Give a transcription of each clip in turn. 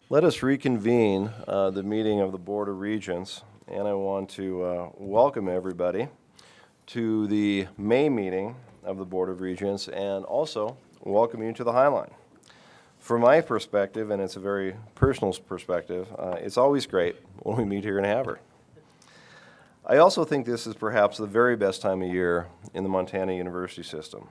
Let us reconvene the meeting of the Board of Regents, and I want to welcome everybody to the May meeting of the Board of Regents and also welcome you to the Highline. From my perspective, and it's a very personal perspective, it's always great when we meet here in Havre. I also think this is perhaps the very best time of year in the Montana University system.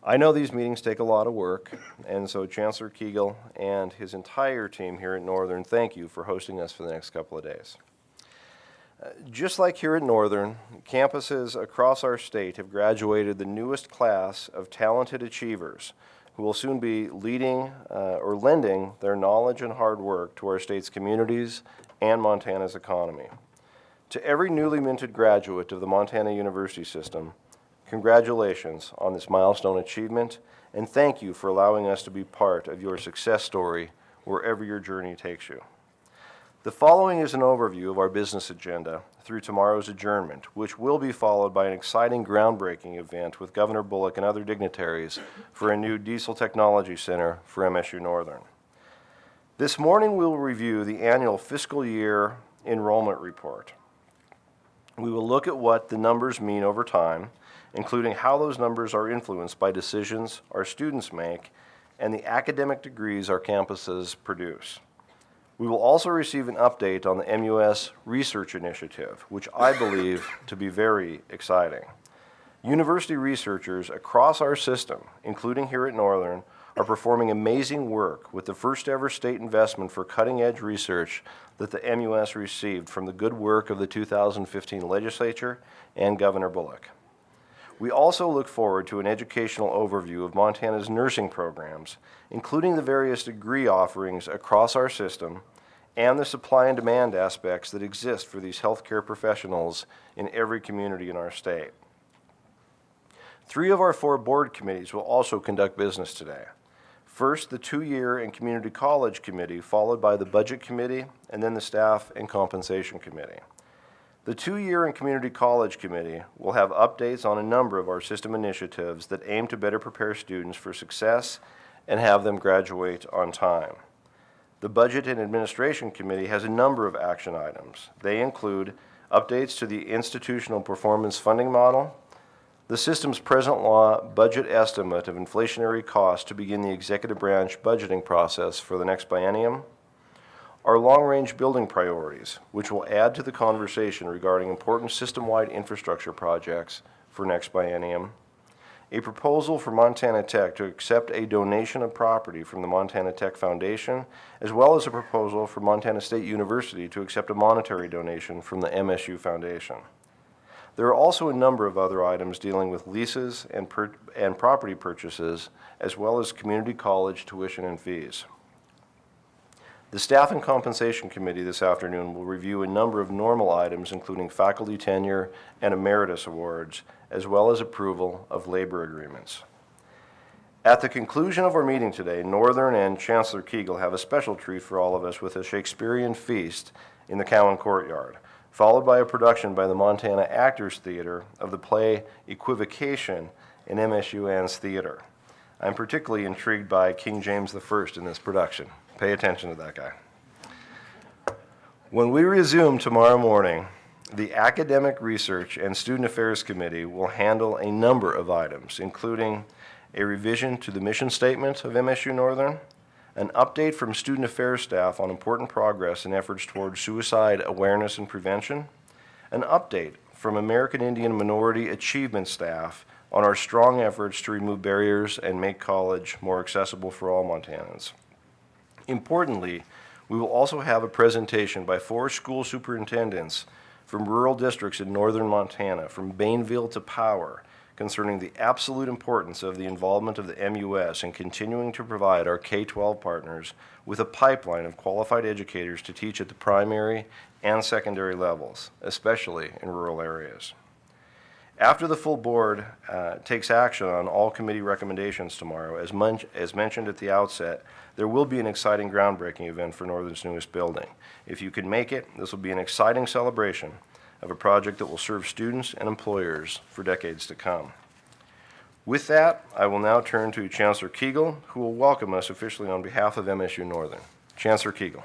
I know these meetings take a lot of work, and so Chancellor Kegel and his entire team here at Northern, thank you for hosting us for the next couple of days. Just like here at Northern, campuses across our state have graduated the newest class of talented achievers who will soon be leading or lending their knowledge and hard work to our state's communities and Montana's economy. To every newly minted graduate of the Montana University system, congratulations on this milestone achievement, and thank you for allowing us to be part of your success story wherever your journey takes you. The following is an overview of our business agenda through tomorrow's adjournment, which will be followed by an exciting groundbreaking event with Governor Bullock and other dignitaries for a new diesel technology center for MSU Northern. This morning we will review the annual fiscal year enrollment report. We will look at what the numbers mean over time, including how those numbers are influenced by decisions our students make and the academic degrees our campuses produce. We will also receive an update on the MUS Research Initiative, which I believe to be very exciting. University researchers across our system, including here at Northern, are performing amazing work with the first ever state investment for cutting-edge research that the MUS received from the good work of the 2015 legislature and Governor Bullock. We also look forward to an educational overview of Montana's nursing programs, including the various degree offerings across our system and the supply and demand aspects that exist for these healthcare professionals in every community in our state. 3 of our 4 board committees will also conduct business today. First, the 2-year and community college committee, followed by the budget committee, and then the staff and compensation committee. The 2-year and community college committee will have updates on a number of our system initiatives that aim to better prepare students for success and have them graduate on time. The budget and administration committee has a number of action items. They include updates to the institutional performance funding model, the system's present law budget estimate of inflationary costs to begin the executive branch budgeting process for the next biennium, our long-range building priorities, which will add to the conversation regarding important system-wide infrastructure projects for next biennium, a proposal for Montana Tech to accept a donation of property from the Montana Tech Foundation, as well as a proposal for Montana State University to accept a monetary donation from the MSU Foundation. There are also a number of other items dealing with leases and property purchases, as well as community college tuition and fees. The Staff and Compensation Committee this afternoon will review a number of normal items, including faculty tenure and emeritus awards, as well as approval of labor agreements. At the conclusion of our meeting today, Northern and Chancellor Kegel have a special treat for all of us with a Shakespearean feast in the Cowan Courtyard, followed by a production by the Montana Actors Theater of the play Equivocation in MSUN's theater. I'm particularly intrigued by King James I in this production. Pay attention to that guy. When we resume tomorrow morning, the Academic Research and Student Affairs Committee will handle a number of items, including a revision to the mission statement of MSU Northern, an update from student affairs staff on important progress in efforts towards suicide awareness and prevention, an update from American Indian Minority Achievement staff on our strong efforts to remove barriers and make college more accessible for all Montanans. Importantly, we will also have a presentation by 4 school superintendents from rural districts in northern Montana, from Bainville to Power, concerning the absolute importance of the involvement of the MUS in continuing to provide our K-12 partners with a pipeline of qualified educators to teach at the primary and secondary levels, especially in rural areas. After the full board takes action on all committee recommendations tomorrow, as mentioned at the outset, there will be an exciting groundbreaking event for Northern's newest building. If you can make it, this will be an exciting celebration of a project that will serve students and employers for decades to come. With that, I will now turn to Chancellor Kegel, who will welcome us officially on behalf of MSU Northern. Chancellor Kegel.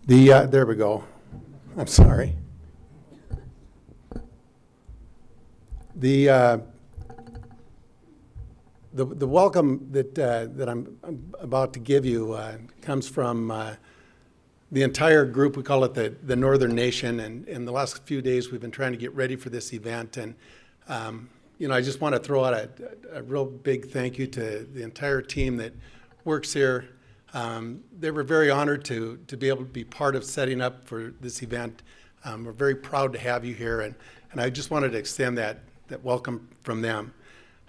There we go. I'm sorry. The welcome that I'm about to give you comes from the entire group. We call it the Northern Nation, and in the last few days we've been trying to get ready for this event. And I just want to throw out a real big thank you to the entire team that works here. They were very honored to be able to be part of setting up for this event. We're very proud to have you here, and I just wanted to extend that welcome from them.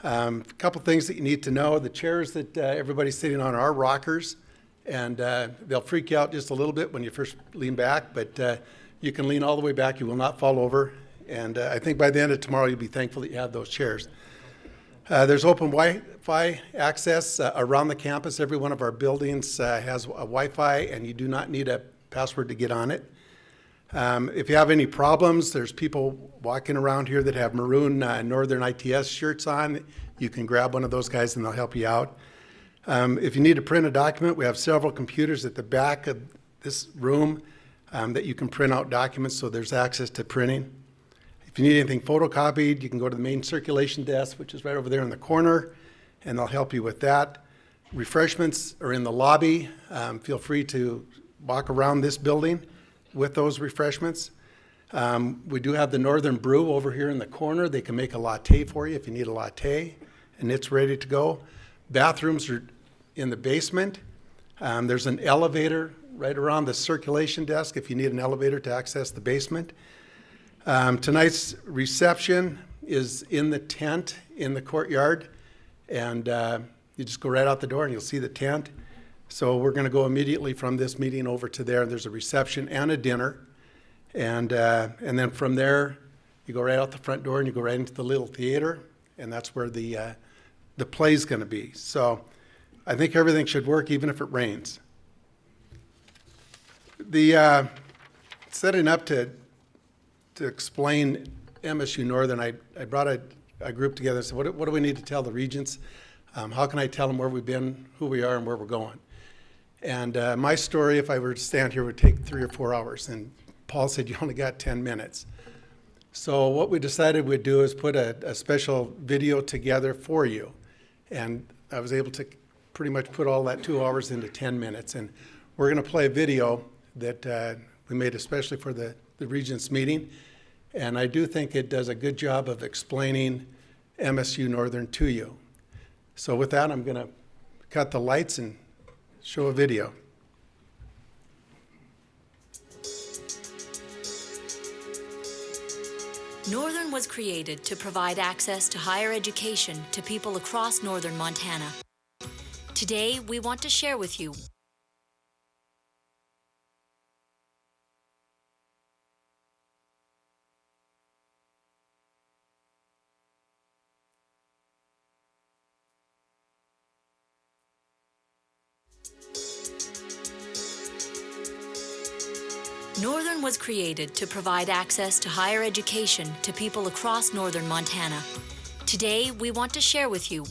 A couple things that you need to know: the chairs that everybody's sitting on are rockers, and they'll freak you out just a little bit when you first lean back, but you can lean all the way back. You will not fall over, and I think by the end of tomorrow you'll be thankful that you have those chairs. There's open Wi-Fi access around the campus. Every one of our buildings has a Wi-Fi, and you do not need a password to get on it. If you have any problems, there's people walking around here that have maroon Northern ITS shirts on. You can grab one of those guys and they'll help you out. If you need to print a document, we have several computers at the back of this room that you can print out documents, so there's access to printing. If you need anything photocopied, you can go to the main circulation desk, which is right over there in the corner, and they'll help you with that. Refreshments are in the lobby. Feel free to walk around this building with those refreshments. We do have the Northern Brew over here in the corner. They can make a latte for you if you need a latte, and it's ready to go. Bathrooms are in the basement. There's an elevator right around the circulation desk if you need an elevator to access the basement. Tonight's reception is in the tent in the courtyard, and you just go right out the door and you'll see the tent. So we're going to go immediately from this meeting over to there. There's a reception and a dinner, and then from there you go right out the front door and you go right into the little theater, and that's where the play's going to be. So I think everything should work even if it rains. The setting up to explain MSU Northern, I brought a group together and said, what do we need to tell the regents? How can I tell them where we've been, who we are, and where we're going? And my story, if I were to stand here, would take 3 or 4 hours. And Paul said, you only got 10 minutes. So what we decided we'd do is put a special video together for you. And I was able to pretty much put all that 2 hours into 10 minutes. And we're going to play a video that we made especially for the Regents meeting. And I do think it does a good job of explaining MSU Northern to you. So with that, I'm going to cut the lights and show a video. Northern was created to provide access to higher education to people across northern Montana. Today, we want to share with you Northern was created to provide access to higher education to people across northern Montana. Today, we want to share with you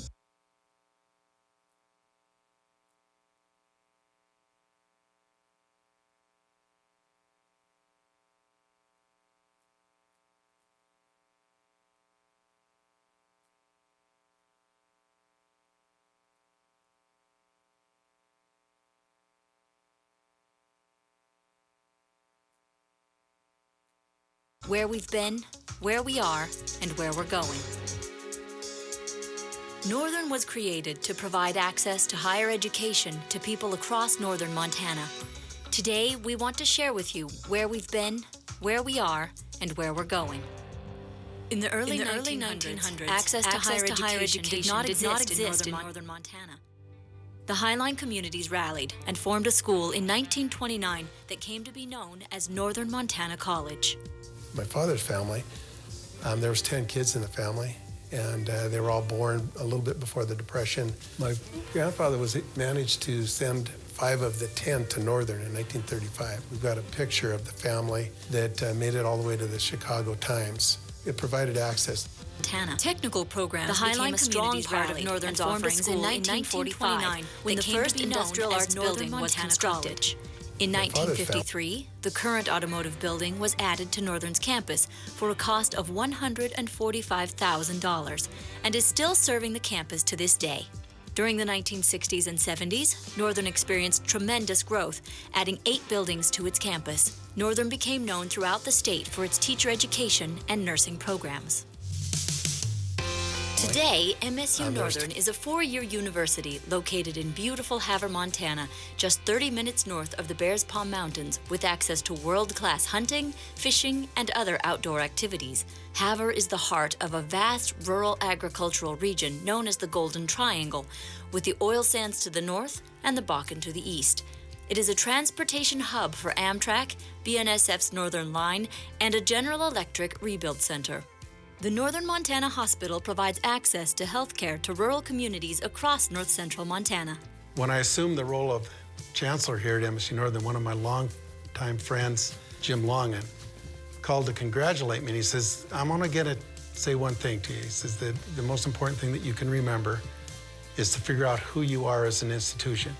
where we've been, where we are, and where we're going. Northern was created to provide access to higher education to people across northern Montana. Today, we want to share with you where we've been, where we are, and where we're going. In the early 1900s, access to higher education did not exist in northern Montana. The Highline communities rallied and formed a school in 1929 that came to be known as Northern Montana College. My father's family There was 10 kids in the family, and they were all born a little bit before the Depression. My grandfather managed to send 5 of the 10 to Northern in 1935. We've got a picture of the family that made it all the way to the Chicago Times. It provided access. Montana. Technical programs the became a strong part of Northern's offerings in 1945 when the first industrial arts building was constructed. In 1953, the current automotive building was added to Northern's campus for a cost of $145,000 and is still serving the campus to this day. During the 1960s and 70s, Northern experienced tremendous growth, adding 8 buildings to its campus. Northern became known throughout the state for its teacher education and nursing programs. Today, MSU Northern is a 4-year university located in beautiful Havre, Montana, just 30 minutes north of the Bears Paw Mountains, with access to world-class hunting, fishing, and other outdoor activities. Havre is the heart of a vast rural agricultural region known as the Golden Triangle, with the oil sands to the north and the Bakken to the east. It is a transportation hub for Amtrak, BNSF's Northern Line, and a General Electric rebuild center. The Northern Montana Hospital provides access to health care to rural communities across north central Montana. When I assumed the role of chancellor here at MSU Northern, one of my longtime friends, Jim Longan, called to congratulate me, and he says, I'm gonna say one thing to you. He says that the most important thing that you can remember is to figure out who you are as an institution.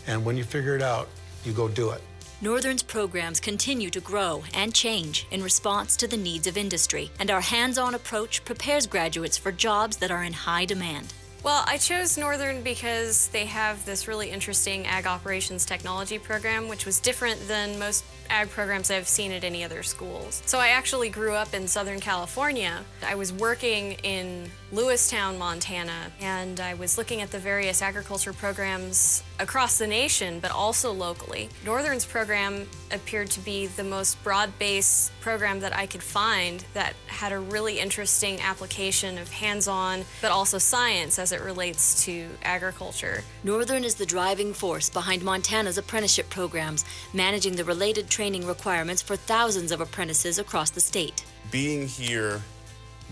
And when you figure it out, you go do it. Northern's programs continue to grow and change in response to the needs of industry, and our hands-on approach prepares graduates for jobs that are in high demand. Well, I chose Northern because they have this really interesting ag operations technology program, which was different than most ag programs I've seen at any other schools. So I actually grew up in Southern California. I was working in Lewistown, Montana, and I was looking at the various agriculture programs across the nation, but also locally. Northern's program appeared to be the most broad-based program that I could find that had a really interesting application of hands-on, but also science as it relates to agriculture. Northern is the driving force behind Montana's apprenticeship programs, managing the related training requirements for thousands of apprentices across the state. Being here,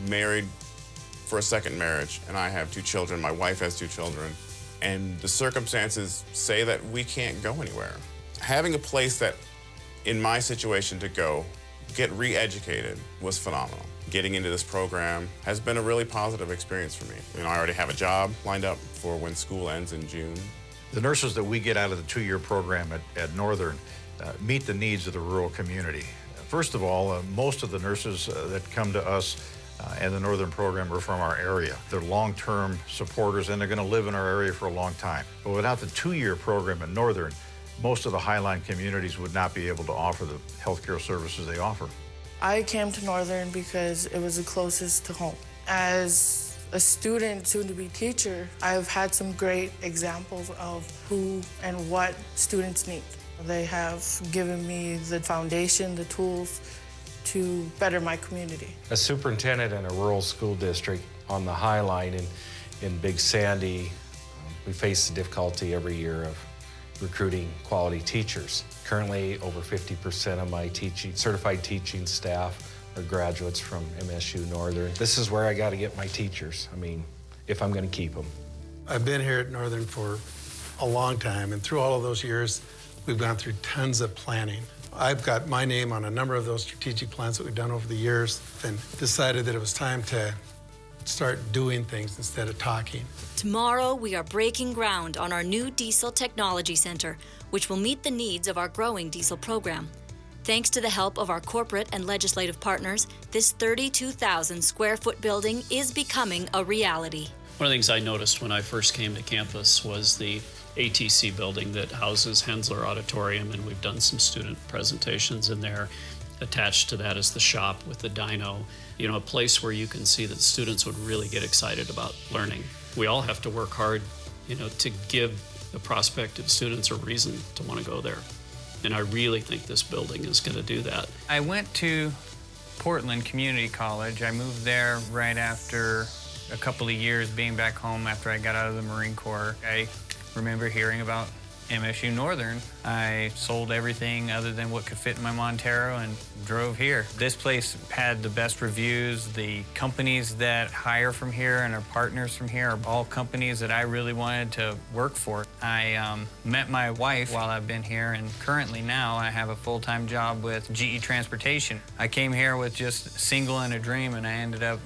married for a second marriage, and I have 2 children, my wife has 2 children, and the circumstances say that we can't go anywhere. Having a place that, in my situation, to go, get re-educated was phenomenal. Getting into this program has been a really positive experience for me. You know, I already have a job lined up for when school ends in June. The nurses that we get out of the 2-year program at Northern meet the needs of the rural community. First of all, most of the nurses that come to us and the Northern program are from our area. They're long-term supporters, and they're going to live in our area for a long time. But without the 2-year program at Northern, most of the Highline communities would not be able to offer the healthcare services they offer. I came to Northern because it was the closest to home. As a student, soon-to-be teacher, I've had some great examples of who and what students need. They have given me the foundation, the tools to better my community. A superintendent in a rural school district on the High Line in Big Sandy, we face the difficulty every year of recruiting quality teachers. Currently, over 50% of my certified teaching staff are graduates from MSU Northern. This is where I got to get my teachers, if I'm going to keep them. I've been here at Northern for a long time, and through all of those years, we've gone through tons of planning. I've got my name on a number of those strategic plans that we've done over the years, and decided that it was time to start doing things instead of talking. Tomorrow, we are breaking ground on our new Diesel Technology Center, which will meet the needs of our growing diesel program. Thanks to the help of our corporate and legislative partners, this 32,000 square foot building is becoming a reality. One of the things I noticed when I first came to campus was the ATC building that houses Hensler Auditorium, and we've done some student presentations in there. Attached to that is the shop with the dyno, a place where you can see that students would really get excited about learning. We all have to work hard, to give the prospective students a reason to want to go there. And I really think this building is going to do that. I went to Portland Community College. I moved there right after a couple of years being back home after I got out of the Marine Corps. I remember hearing about MSU Northern, I sold everything other than what could fit in my Montero and drove here. This place had the best reviews. The companies that hire from here and are partners from here are all companies that I really wanted to work for. I met my wife while I've been here, and currently now I have a full-time job with GE Transportation. I came here with just single and a dream, and I ended up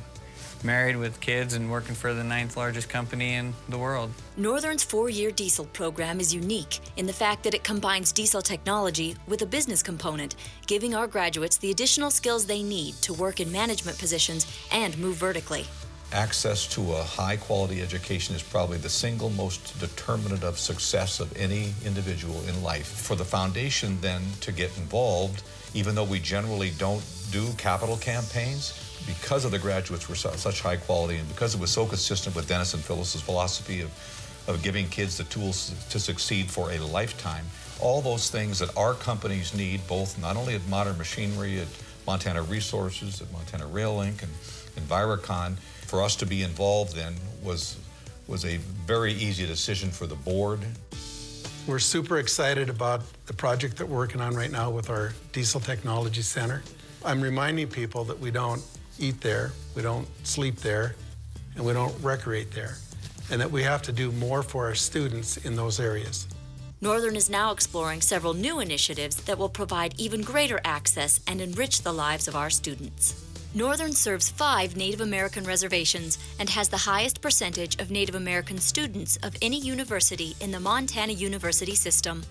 married with kids and working for the 9th largest company in the world. Northern's 4-year diesel program is unique in the fact that it combines diesel technology with a business component, giving our graduates the additional skills they need to work in management positions and move vertically. Access to a high-quality education is probably the single most determinant of success of any individual in life. For the foundation then to get involved, even though we generally don't do capital campaigns, because of the graduates were such high quality and because it was so consistent with Dennis and Phyllis's philosophy of giving kids the tools to succeed for a lifetime, all those things that our companies need, both not only at Modern Machinery, at Montana Resources, at Montana Rail Link, and Envirocon, for us to be involved then was a very easy decision for the board. We're super excited about the project that we're working on right now with our Diesel Technology Center. I'm reminding people that we don't eat there, we don't sleep there, and we don't recreate there, and that we have to do more for our students in those areas. Northern is now exploring several new initiatives that will provide even greater access and enrich the lives of our students. Northern serves 5 Native American reservations and has the highest percentage of Native American students of any university in the Montana University system.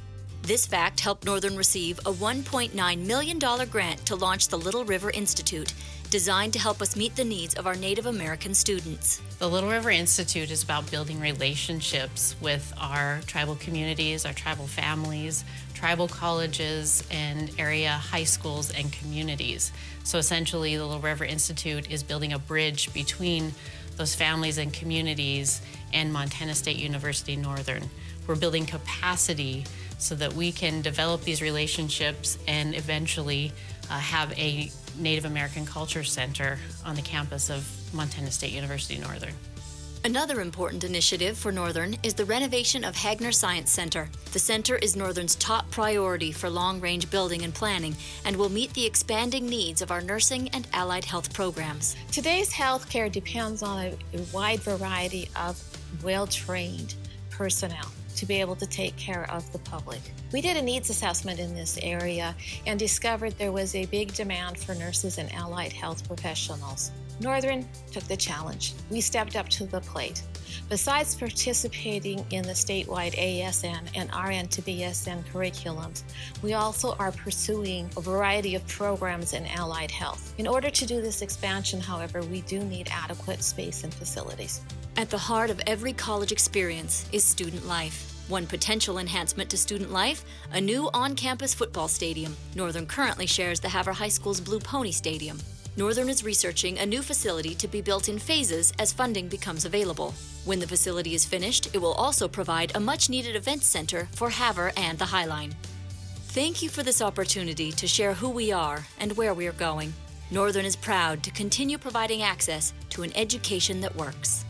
This fact helped Northern receive a $1.9 million grant to launch the Little River Institute, designed to help us meet the needs of our Native American students. The Little River Institute is about building relationships with our tribal communities, our tribal families, tribal colleges, and area high schools and communities. So essentially, the Little River Institute is building a bridge between those families and communities and Montana State University Northern. We're building capacity so that we can develop these relationships and eventually have a Native American Culture Center on the campus of Montana State University Northern. Another important initiative for Northern is the renovation of Hagner Science Center. The center is Northern's top priority for long-range building and planning and will meet the expanding needs of our nursing and allied health programs. Today's healthcare depends on a wide variety of well-trained personnel to be able to take care of the public. We did a needs assessment in this area and discovered there was a big demand for nurses and allied health professionals. Northern took the challenge. We stepped up to the plate. Besides participating in the statewide ASN and RN to BSN curriculums, we also are pursuing a variety of programs in allied health. In order to do this expansion, however, we do need adequate space and facilities. At the heart of every college experience is student life. One potential enhancement to student life, a new on-campus football stadium. Northern currently shares the Havre High School's Blue Pony Stadium. Northern is researching a new facility to be built in phases as funding becomes available. When the facility is finished, it will also provide a much-needed events center for Havre and the Highline. Thank you for this opportunity to share who we are and where we are going. Northern is proud to continue providing access to an education that works.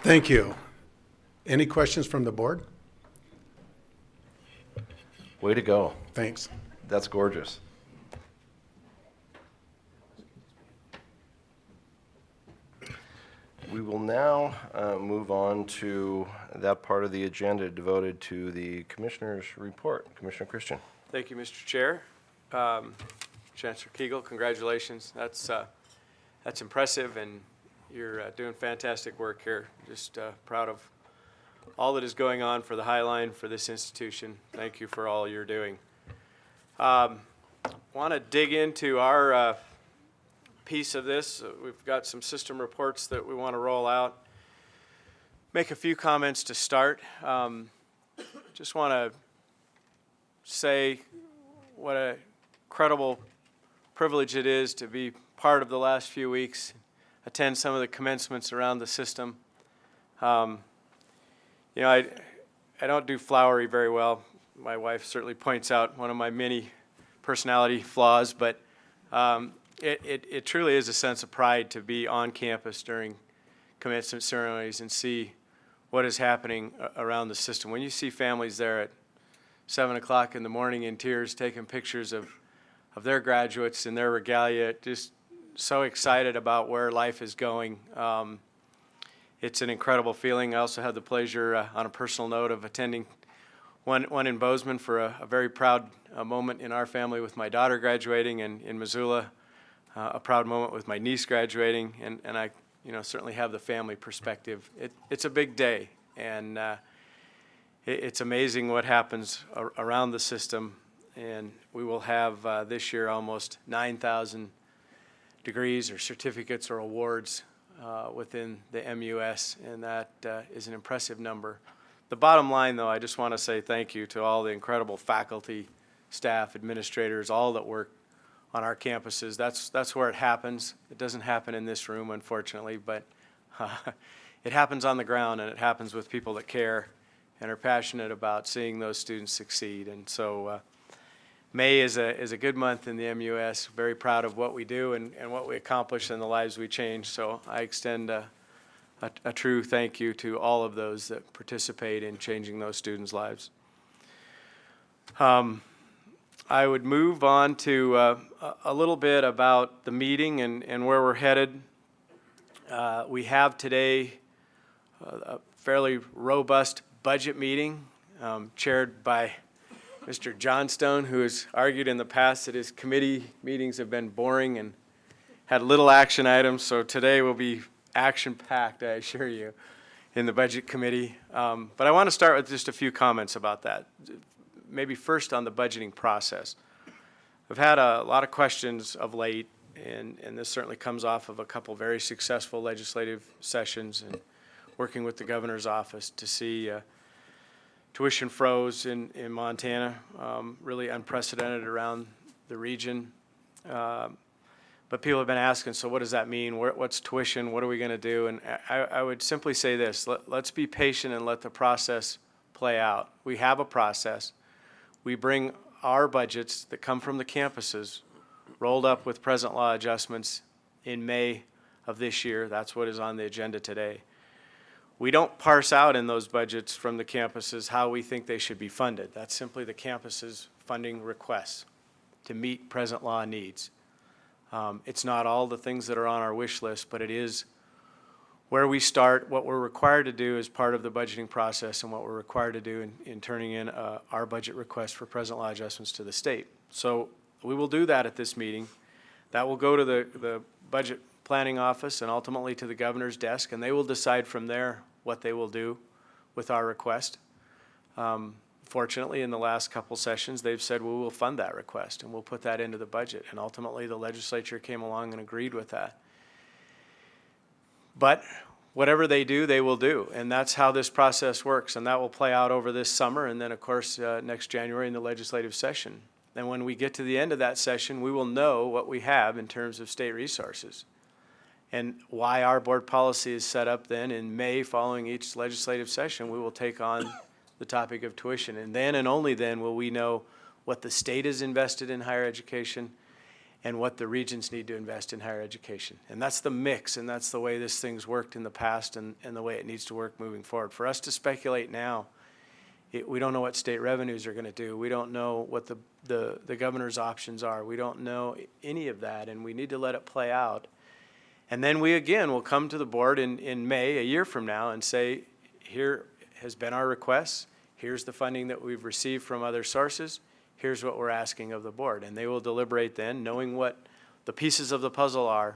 Thank you. Any questions from the board? Way to go. Thanks. That's gorgeous. We will now move on to that part of the agenda devoted to the Commissioner's report. Commissioner Christian. Thank you, Mr. Chair. Chancellor Kegel, congratulations. That's impressive, and you're doing fantastic work here. Just proud of all that is going on for the Highline, for this institution. Thank you for all you're doing. Want to dig into our piece of this. We've got some system reports that we want to roll out. Make a few comments to start. Just want to say what a incredible privilege it is to be part of the last few weeks, attend some of the commencements around the system. You know, I don't do flowery very well. My wife certainly points out one of my many personality flaws, but It truly is a sense of pride to be on campus during commencement ceremonies and see what is happening around the system. When you see families there at 7 o'clock in the morning in tears taking pictures of their graduates and their regalia, just so excited about where life is going. It's an incredible feeling. I also had the pleasure, on a personal note, of attending one in Bozeman for a very proud moment in our family with my daughter graduating, and in Missoula, a proud moment with my niece graduating, and I certainly have the family perspective. It's a big day, and it's amazing what happens around the system, and we will have this year almost 9,000 degrees or certificates or awards within the MUS, and that is an impressive number. The bottom line, though, I just want to say thank you to all the incredible faculty, staff, administrators, all that work on our campuses. That's where it happens. It doesn't happen in this room, unfortunately, but it happens on the ground, and it happens with people that care and are passionate about seeing those students succeed. And so May is a good month in the MUS. Very proud of what we do and what we accomplish and the lives we change. So I extend a true thank you to all of those that participate in changing those students' lives. I would move on to a little bit about the meeting and where we're headed. We have today a fairly robust budget meeting chaired by Mr. Johnstone, who has argued in the past that his committee meetings have been boring and had little action items. So today will be action-packed, I assure you, in the Budget Committee. But I want to start with just a few comments about that. Maybe first on the budgeting process. I've had a lot of questions of late, and this certainly comes off of a couple very successful legislative sessions and working with the governor's office to see tuition froze in Montana, really unprecedented around the region. But people have been asking, so what does that mean? What's tuition? What are we going to do? And I would simply say this, let's be patient and let the process play out. We have a process. We bring our budgets that come from the campuses rolled up with present law adjustments in May of this year. That's what is on the agenda today. We don't parse out in those budgets from the campuses how we think they should be funded. That's simply the campus's funding requests to meet present law needs. It's not all the things that are on our wish list, but it is where we start, what we're required to do as part of the budgeting process, and what we're required to do in turning in our budget request for present law adjustments to the state. So we will do that at this meeting. That will go to the budget planning office and ultimately to the governor's desk, and they will decide from there what they will do with our request. Fortunately, in the last couple sessions, they've said, well, we'll fund that request and we'll put that into the budget. And ultimately, the legislature came along and agreed with that. But whatever they do, they will do. And that's how this process works. And that will play out over this summer and then, of course, next January in the legislative session. And when we get to the end of that session, we will know what we have in terms of state resources and why our board policy is set up then in May following each legislative session. We will take on the topic of tuition. And then and only then will we know what the state has invested in higher education and what the regions need to invest in higher education. And that's the mix, and that's the way this thing's worked in the past and the way it needs to work moving forward. For us to speculate now, we don't know what state revenues are going to do. We don't know what the governor's options are. We don't know any of that, and we need to let it play out. And then we, again, will come to the board in May, a year from now, and say, here has been our request. Here's the funding that we've received from other sources. Here's what we're asking of the board. And they will deliberate then, knowing what the pieces of the puzzle are,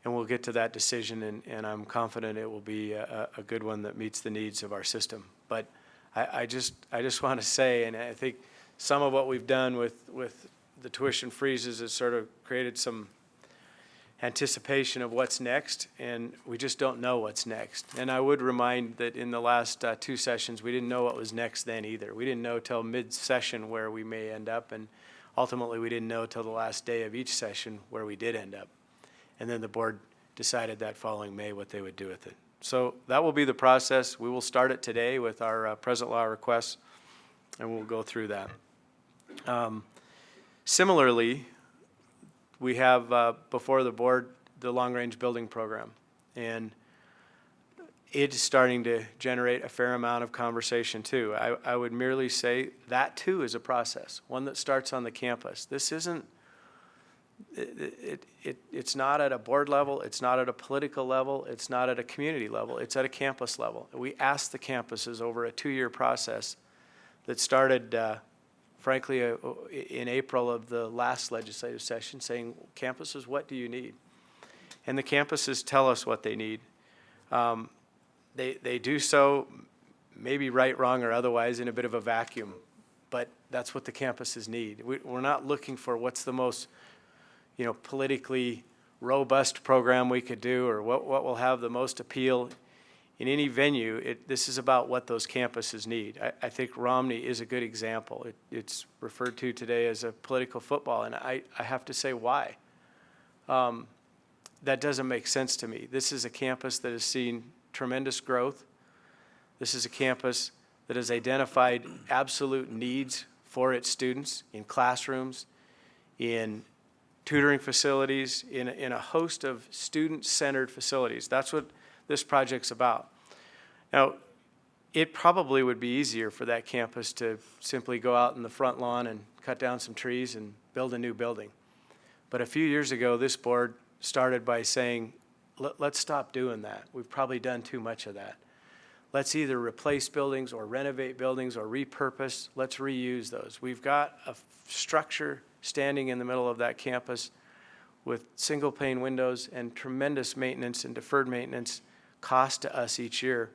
and we'll get to that decision, and I'm confident it will be a good one that meets the needs of our system. But I just want to say, and I think some of what we've done with the tuition freezes has sort of created some anticipation of what's next, and we just don't know what's next. And I would remind that in the last two sessions, we didn't know what was next then either. We didn't know till mid-session where we may end up, and ultimately we didn't know till the last day of each session where we did end up. And then the board decided that following May what they would do with it. So that will be the process. We will start it today with our present law requests, and we'll go through that. Similarly, we have before the board the long-range building program, and it's starting to generate a fair amount of conversation too. I would merely say that too is a process, one that starts on the campus. This isn't, it's not at a board level, it's not at a political level, it's not at a community level, it's at a campus level. We asked the campuses over a 2-year process that started, frankly, in April of the last legislative session, saying, campuses, what do you need? And the campuses tell us what they need. They do so, maybe right, wrong, or otherwise, in a bit of a vacuum, but that's what the campuses need. We're not looking for what's the most, politically robust program we could do, or what will have the most appeal in any venue. This is about what those campuses need. I think Romney is a good example. It's referred to today as a political football, and I have to say why. That doesn't make sense to me. This is a campus that has seen tremendous growth. This is a campus that has identified absolute needs for its students in classrooms, in tutoring facilities, in a host of student-centered facilities. That's what this project's about. Now, it probably would be easier for that campus to simply go out in the front lawn and cut down some trees and build a new building. But a few years ago, this board started by saying, let's stop doing that. We've probably done too much of that. Let's either replace buildings or renovate buildings or repurpose. Let's reuse those. We've got a structure standing in the middle of that campus with single pane windows and tremendous maintenance and deferred maintenance cost to us each year.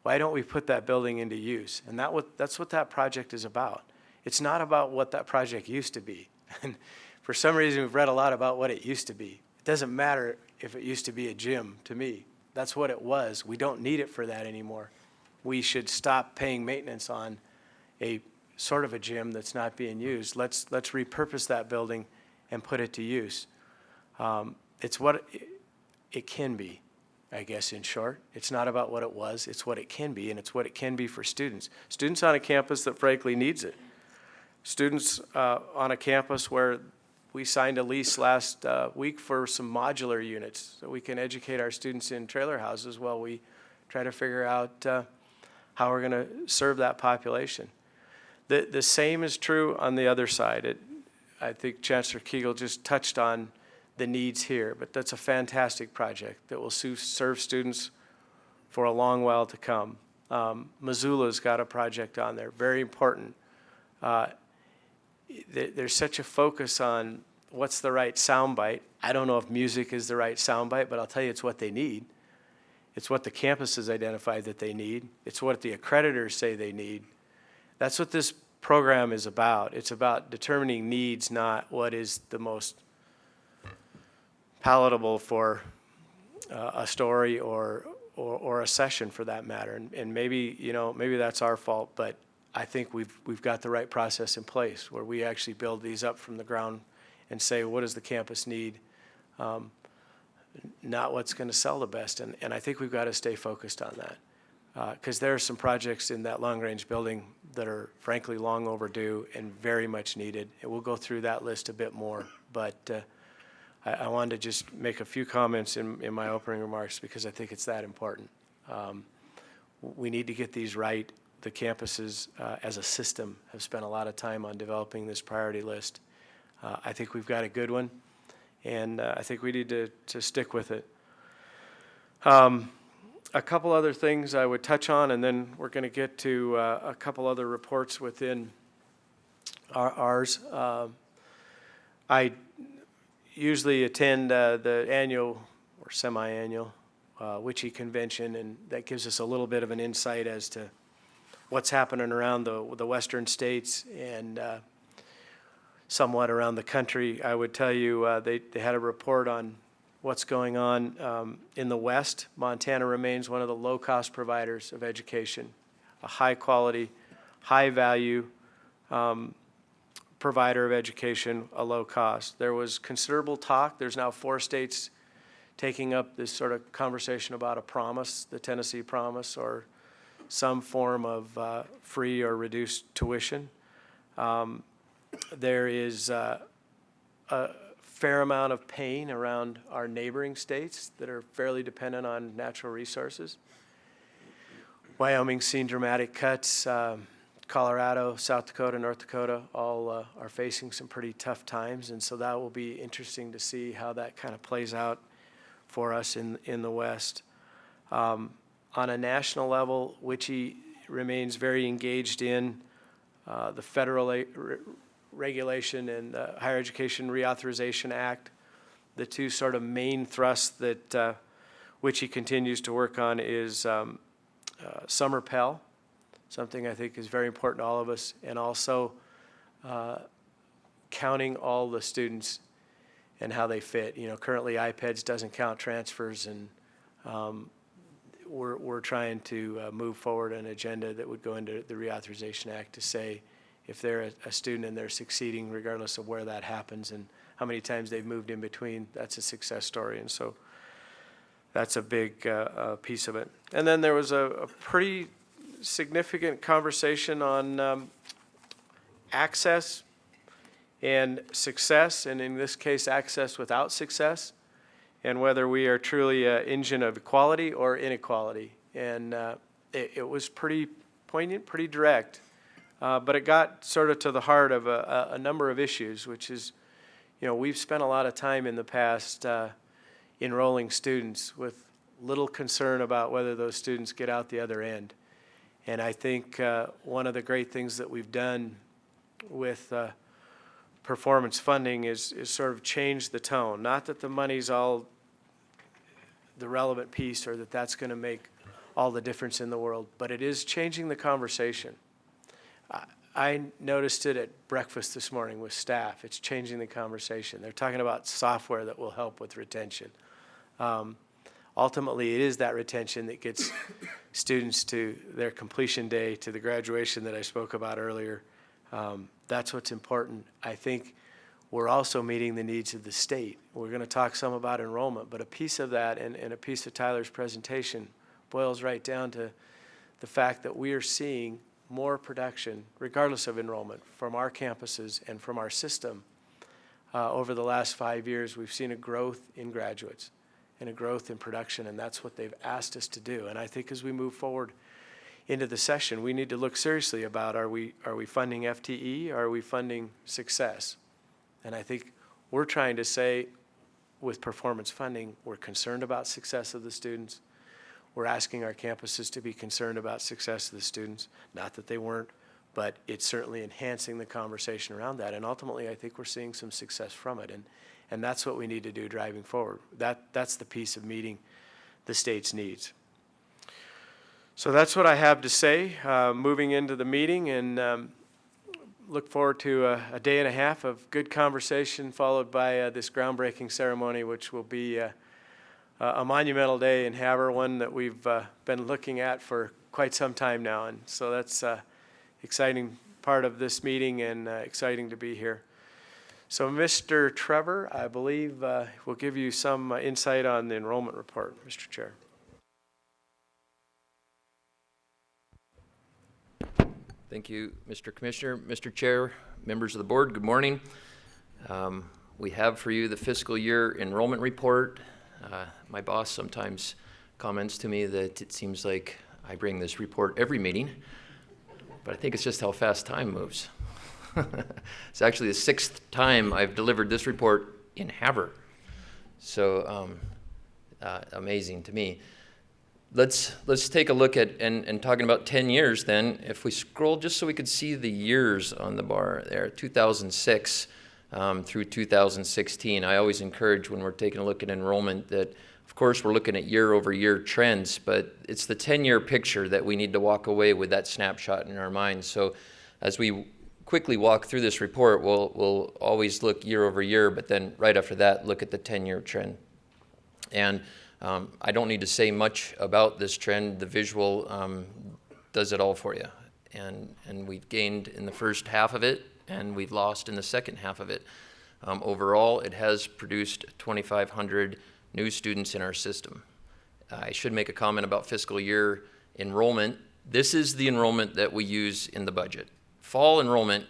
Why don't we put that building into use? And that's what that project is about. It's not about what that project used to be. And for some reason, we've read a lot about what it used to be. It doesn't matter if it used to be a gym to me. That's what it was. We don't need it for that anymore. We should stop paying maintenance on a sort of a gym that's not being used. Let's repurpose that building and put it to use. It's what it can be, I guess, in short. It's not about what it was, it's what it can be, and it's what it can be for students. Students on a campus that frankly needs it. Students on a campus where we signed a lease last week for some modular units so we can educate our students in trailer houses while we try to figure out how we're going to serve that population. The same is true on the other side. I think Chancellor Kegel just touched on the needs here, but that's a fantastic project that will serve students for a long while to come. Missoula's got a project on there, very important. There's such a focus on what's the right soundbite. I don't know if music is the right soundbite, but I'll tell you it's what they need. It's what the campuses identify that they need. It's what the accreditors say they need. That's what this program is about. It's about determining needs, not what is the most palatable for a story or a session for that matter. And maybe, maybe that's our fault, but I think we've got the right process in place where we actually build these up from the ground and say, what does the campus need? Not what's going to sell the best. And I think we've got to stay focused on that. Because there are some projects in that long-range building that are frankly long overdue and very much needed. And we'll go through that list a bit more. But I wanted to just make a few comments in my opening remarks because I think it's that important. We need to get these right. The campuses as a system have spent a lot of time on developing this priority list. I think we've got a good one, and I think we need to stick with it. A couple other things I would touch on, and then we're going to get to a couple other reports within ours. I usually attend the annual or semi-annual WICHE convention, and that gives us a little bit of an insight as to what's happening around the western states and somewhat around the country. I would tell you they had a report on what's going on in the West. Montana remains one of the low-cost providers of education, a high-quality, high-value provider of education, a low cost. There was considerable talk. There's now 4 states taking up this sort of conversation about a promise, the Tennessee promise, or some form of free or reduced tuition. There is fair amount of pain around our neighboring states that are fairly dependent on natural resources. Wyoming's seen dramatic cuts. Colorado, South Dakota, North Dakota all are facing some pretty tough times, and so that will be interesting to see how that kind of plays out for us in the West. On a national level, WICHE remains very engaged in the federal regulation and the Higher Education Reauthorization Act. The two sort of main thrusts that WICHE continues to work on is summer Pell, something I think is very important to all of us, and also counting all the students and how they fit. You know, currently IPEDS doesn't count transfers, and we're trying to move forward an agenda that would go into the Reauthorization Act to say if they're a student and they're succeeding regardless of where that happens and how many times they've moved in between, that's a success story. And so that's a big piece of it. And then there was a pretty significant conversation on access and success, and in this case, access without success, and whether we are truly an engine of equality or inequality. And it was pretty poignant, pretty direct, but it got sort of to the heart of a number of issues, which is, you know, we've spent a lot of time in the past enrolling students with little concern about whether those students get out the other end. And I think one of the great things that we've done with performance funding is sort of change the tone. Not that the money's all the relevant piece or that that's going to make all the difference in the world, but it is changing the conversation. I noticed it at breakfast this morning with staff. It's changing the conversation. They're talking about software that will help with retention. Ultimately, it is that retention that gets students to their completion day, to the graduation that I spoke about earlier. That's what's important. I think we're also meeting the needs of the state. We're going to talk some about enrollment, but a piece of that and a piece of Tyler's presentation boils right down to the fact that we are seeing more production, regardless of enrollment, from our campuses and from our system. Over the last 5 years, we've seen a growth in graduates and a growth in production, and that's what they've asked us to do. And I think as we move forward into the session, we need to look seriously about are we funding FTE, or are we funding success? And I think we're trying to say with performance funding, we're concerned about success of the students. We're asking our campuses to be concerned about success of the students. Not that they weren't, but it's certainly enhancing the conversation around that. And ultimately, I think we're seeing some success from it. And that's what we need to do driving forward. That's the piece of meeting the state's needs. So that's what I have to say, moving into the meeting, and look forward to a day and a half of good conversation followed by this groundbreaking ceremony, which will be a monumental day in Havre, one that we've been looking at for quite some time now. And so that's an exciting part of this meeting, and exciting to be here. So Mr. Trevor, I believe, will give you some insight on the enrollment report, Mr. Chair. Thank you, Mr. Commissioner. Mr. Chair, members of the board, good morning. We have for you the fiscal year enrollment report. My boss sometimes comments to me that it seems like I bring this report every meeting, but I think it's just how fast time moves. It's actually the 6th time I've delivered this report in Havre. So amazing to me. Let's take a look at, and talking about 10 years then, if we scroll just so we could see the years on the bar there, 2006 through 2016. I always encourage when we're taking a look at enrollment that, of course, we're looking at year-over-year trends, but it's the 10-year picture that we need to walk away with that snapshot in our minds. So as we quickly walk through this report, we'll always look year-over-year, but then right after that, look at the 10-year trend. And I don't need to say much about this trend. The visual does it all for you. And we've gained in the first half of it, and we've lost in the second half of it. Overall, it has produced 2,500 new students in our system. I should make a comment about fiscal year enrollment. This is the enrollment that we use in the budget. Fall enrollment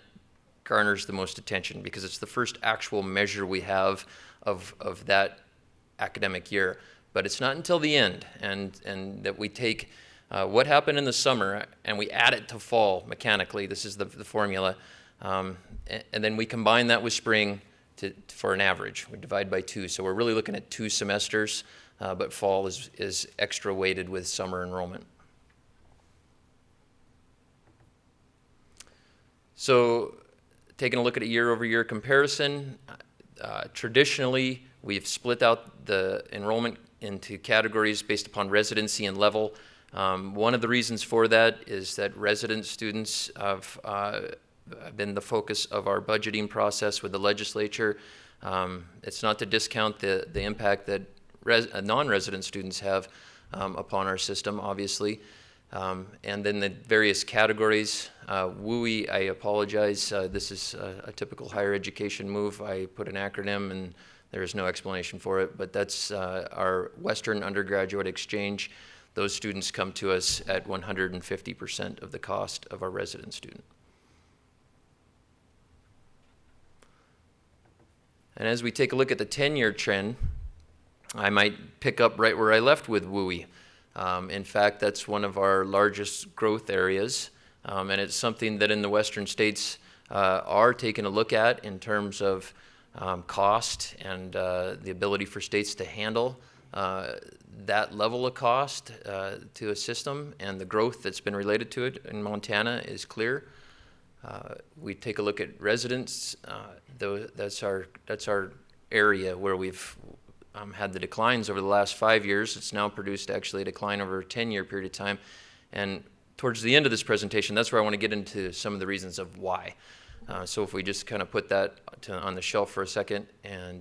garners the most attention because it's the first actual measure we have of that academic year. But it's not until the end, and that we take what happened in the summer and we add it to fall mechanically. This is the formula. And then we combine that with spring for an average. We divide by 2. So we're really looking at 2 semesters, but fall is extra weighted with summer enrollment. So taking a look at a year-over-year comparison, traditionally we've split out the enrollment into categories based upon residency and level. One of the reasons for that is that resident students have been the focus of our budgeting process with the legislature. It's not to discount the impact that non-resident students have upon our system, obviously. And then the various categories. WUI, I apologize. This is a typical higher education move. I put an acronym and there is no explanation for it, but that's our Western Undergraduate Exchange. Those students come to us at 150% of the cost of our resident student. And as we take a look at the 10-year trend, I might pick up right where I left with WUI. In fact, that's one of our largest growth areas, and it's something that in the western states are taking a look at in terms of cost and the ability for states to handle that level of cost to a system, and the growth that's been related to it in Montana is clear. We take a look at residents. That's our area where we've had the declines over the last 5 years. It's now produced actually a decline over a 10-year period of time. And towards the end of this presentation, that's where I want to get into some of the reasons of why. So if we just kind of put that on the shelf for a second and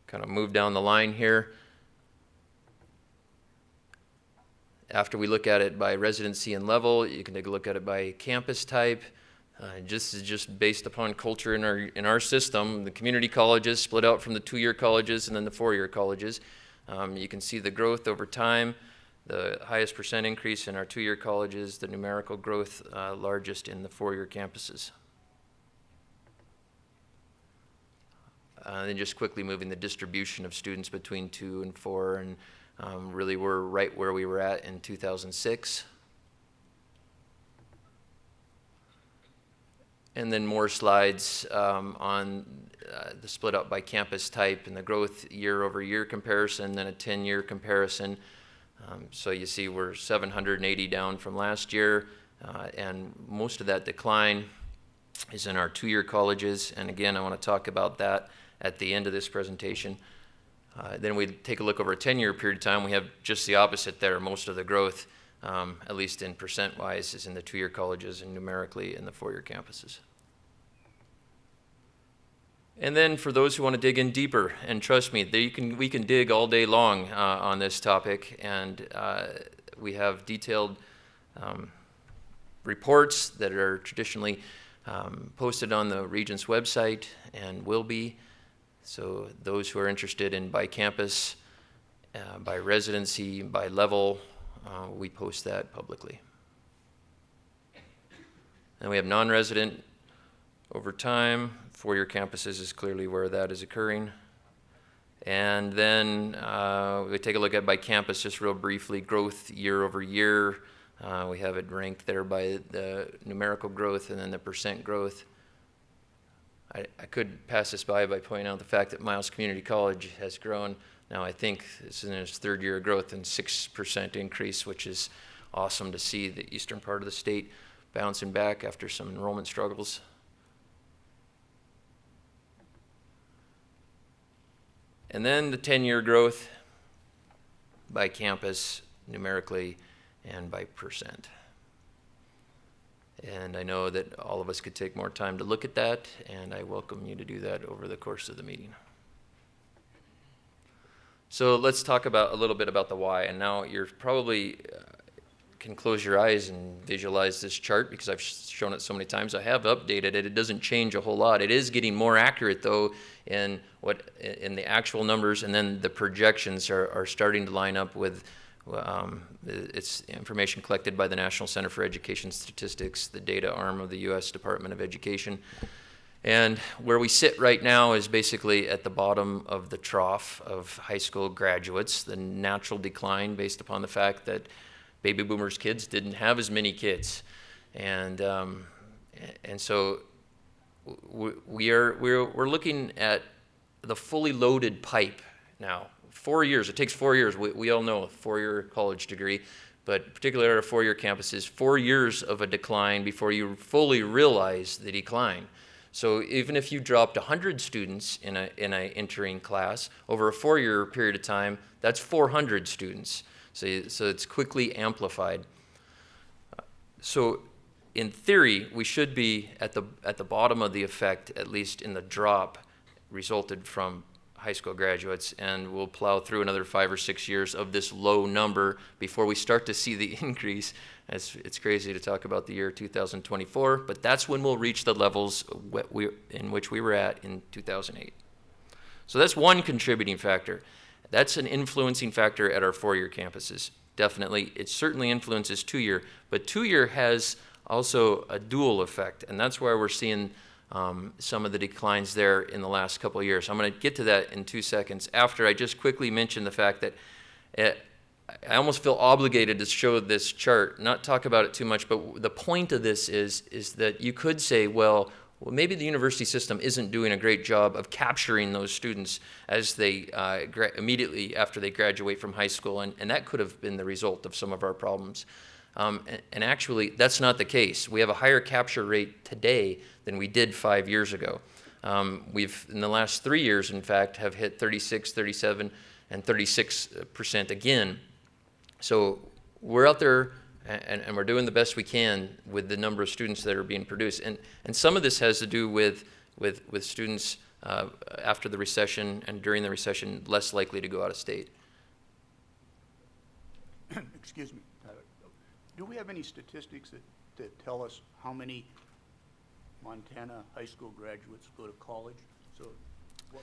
kind of move down the line here. After we look at it by residency and level, you can take a look at it by campus type. Just based upon culture in our system. The community colleges split out from the 2-year colleges and then the 4-year colleges. You can see the growth over time. The highest percent increase in our 2-year colleges, the numerical growth largest in the 4-year campuses. Then just quickly moving the distribution of students between 2 and 4, and really we're right where we were at in 2006. And then more slides on the split up by campus type and the growth year-over-year comparison, then a 10-year comparison. So you see we're 780 down from last year, and most of that decline is in our 2-year colleges. And again, I want to talk about that at the end of this presentation. Then we take a look over a 10-year period of time. We have just the opposite there. Most of the growth, at least in percent-wise, is in the 2-year colleges and numerically in the 4-year campuses. And then for those who want to dig in deeper, and trust me, we can dig all day long on this topic, and we have detailed reports that are traditionally posted on the Regents website and will be. So those who are interested in by campus, by residency, by level, we post that publicly. And we have non-resident over time. 4-year campuses is clearly where that is occurring. And then we take a look at by campus just real briefly, growth year over year. We have it ranked there by the numerical growth and then the percent growth. I could pass this by pointing out the fact that Miles Community College has grown. Now I think it's in its 3rd year of growth and 6% increase, which is awesome to see the eastern part of the state bouncing back after some enrollment struggles. And then the 10-year growth by campus numerically and by percent. And I know that all of us could take more time to look at that, and I welcome you to do that over the course of the meeting. So let's talk a little bit about the why. And now you're probably can close your eyes and visualize this chart because I've shown it so many times. I have updated it. It doesn't change a whole lot. It is getting more accurate though in the actual numbers, and then the projections are starting to line up with It's information collected by the National Center for Education Statistics, the data arm of the U.S. Department of Education. And where we sit right now is basically at the bottom of the trough of high school graduates, the natural decline based upon the fact that baby boomers' kids didn't have as many kids. And so we're looking at the fully loaded pipe now. 4 years, it takes 4 years. We all know a 4-year college degree, but particularly at our 4-year campuses, 4 years of a decline before you fully realize the decline. So even if you dropped 100 students in a entering class over a 4-year period of time, that's 400 students. So it's quickly amplified. So in theory, we should be at the bottom of the effect, at least in the drop resulted from high school graduates, and we'll plow through another 5 or 6 years of this low number before we start to see the increase. It's crazy to talk about the year 2024, but that's when we'll reach the levels in which we were at in 2008. So that's one contributing factor. That's an influencing factor at our 4-year campuses. Definitely, it certainly influences 2-year, but 2-year has also a dual effect, and that's why we're seeing some of the declines there in the last couple of years. I'm going to get to that in 2 seconds after I just quickly mention the fact that I almost feel obligated to show this chart, not talk about it too much, but the point of this is that you could say, well, maybe the university system isn't doing a great job of capturing those students as they immediately after they graduate from high school, and that could have been the result of some of our problems. And actually, that's not the case. We have a higher capture rate today than we did 5 years ago. We've, in the last 3 years, in fact, have hit 36, 37, and 36% again. So we're out there, and we're doing the best we can with the number of students that are being produced. And some of this has to do with students after the recession and during the recession less likely to go out of state. Excuse me. Do we have any statistics that tell us how many Montana high school graduates go to college? So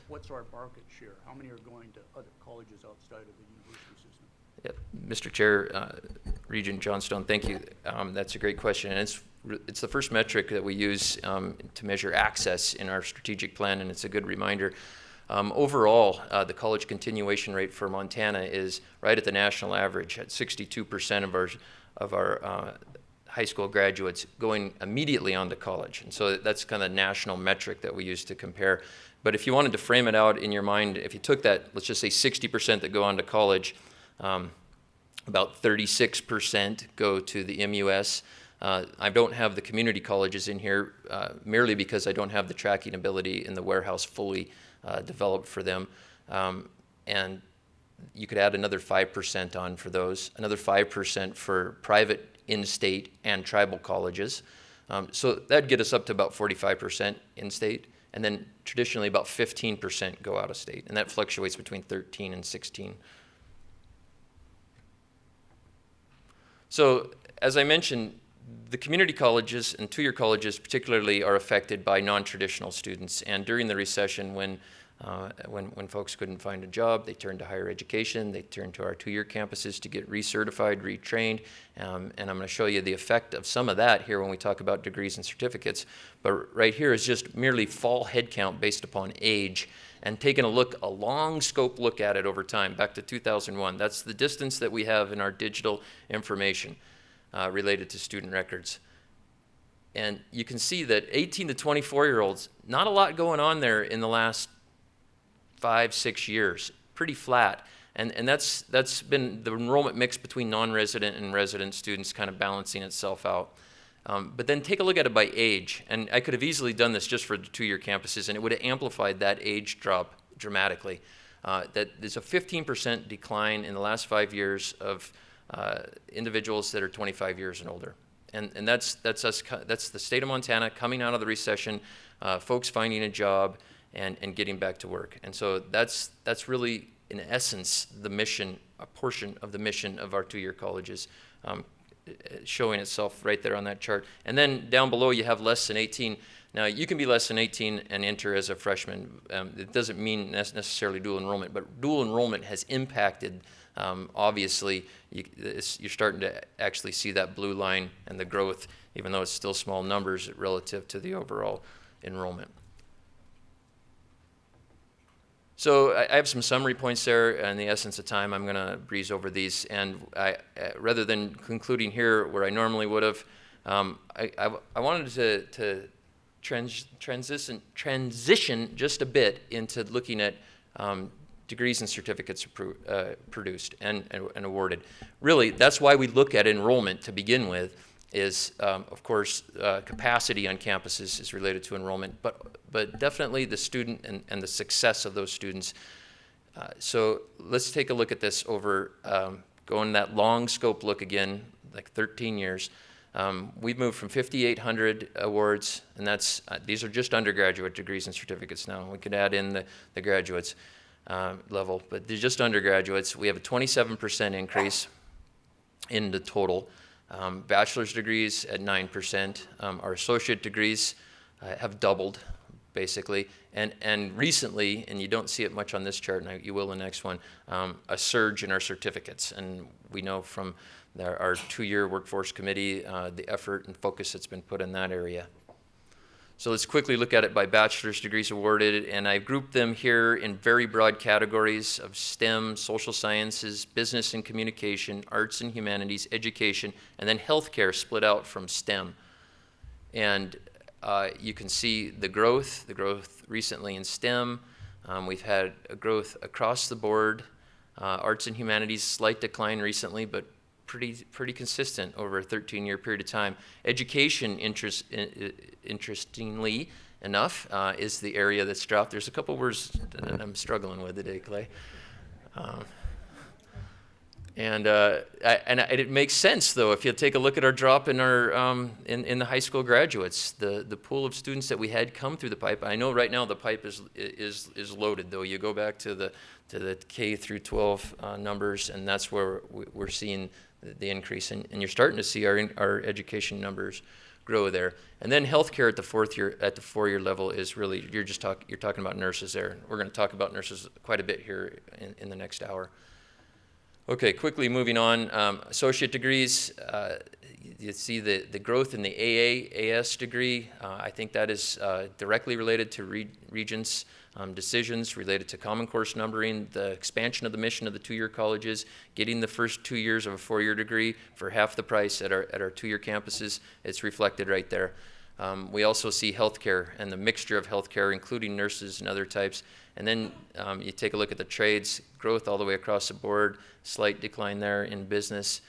what's our market share? How many are going to other colleges outside of the university system? Yep. Mr. Chair, Regent Johnstone, thank you. That's a great question. And it's the first metric that we use to measure access in our strategic plan, and it's a good reminder. Overall, the college continuation rate for Montana is right at the national average at 62% of our high school graduates going immediately on to college. And so that's kind of the national metric that we use to compare. But if you wanted to frame it out in your mind, if you took that, let's just say 60% that go on to college, about 36% go to the MUS. I don't have the community colleges in here merely because I don't have the tracking ability in the warehouse fully developed for them. And you could add another 5% on for those, another 5% for private in-state and tribal colleges. So that'd get us up to about 45% in-state, and then traditionally about 15% go out of state, and that fluctuates between 13 and 16. So as I mentioned, the community colleges and 2-year colleges particularly are affected by non-traditional students, and during the recession when folks couldn't find a job, they turned to higher education. They turned to our 2-year campuses to get recertified, retrained, and I'm going to show you the effect of some of that here when we talk about degrees and certificates. But right here is just merely fall headcount based upon age, and taking a long scope look at it over time, back to 2001. That's the distance that we have in our digital information related to student records. And you can see that 18 to 24-year-olds, not a lot going on there in the last 5-6 years, pretty flat, and that's been the enrollment mix between non-resident and resident students kind of balancing itself out. But then take a look at it by age, and I could have easily done this just for the 2-year campuses, and it would have amplified that age drop dramatically. That there's a 15% decline in the last 5 years of individuals that are 25 years and older, and that's the state of Montana coming out of the recession, folks finding a job and getting back to work. And so that's really, in essence, the mission, a portion of the mission of our 2-year colleges, showing itself right there on that chart. And then down below you have less than 18. Now you can be less than 18 and enter as a freshman. It doesn't mean necessarily dual enrollment, but dual enrollment has impacted Obviously, you're starting to actually see that blue line and the growth, even though it's still small numbers relative to the overall enrollment. So I have some summary points there. In the essence of time, I'm going to breeze over these. And rather than concluding here where I normally would have, I wanted to transition just a bit into looking at degrees and certificates produced and awarded. Really, that's why we look at enrollment to begin with. Is of course capacity on campuses is related to enrollment, but definitely the student and the success of those students. So let's take a look at this over going that long scope look again, like 13 years. We've moved from 5,800 awards, and that's these are just undergraduate degrees and certificates now. We could add in the graduates level, but they're just undergraduates. We have a 27% increase in the total. Bachelor's degrees at 9%. Our associate degrees have doubled, basically. And recently, and you don't see it much on this chart, and you will in the next one, a surge in our certificates. And we know from our 2-year workforce committee the effort and focus that's been put in that area. So let's quickly look at it by bachelor's degrees awarded, and I've grouped them here in very broad categories of STEM, social sciences, business and communication, arts and humanities, education, and then healthcare split out from STEM. And you can see the growth recently in STEM. We've had a growth across the board. Arts and humanities, slight decline recently, but pretty consistent over a 13-year period of time. Education, interestingly enough, is the area that's dropped. There's a couple words that I'm struggling with today, Clay. And it makes sense, though, if you take a look at our drop in our in the high school graduates, the pool of students that we had come through the pipe. I know right now the pipe is loaded, though. You go back to the K through 12 numbers, and that's where we're seeing the increase, and you're starting to see our education numbers grow there. And then healthcare at the 4-year level is really you're talking about nurses there. We're going to talk about nurses quite a bit here in the next hour. Okay, quickly moving on. Associate degrees, you see the growth in the AA/AS degree. I think that is directly related to Regents' decisions related to Common Course numbering, the expansion of the mission of the 2-year colleges, getting the first 2 years of a 4-year degree for half the price at our 2-year campuses. It's reflected right there. We also see healthcare and the mixture of healthcare, including nurses and other types. And then you take a look at the trades, growth all the way across the board, slight decline there in business.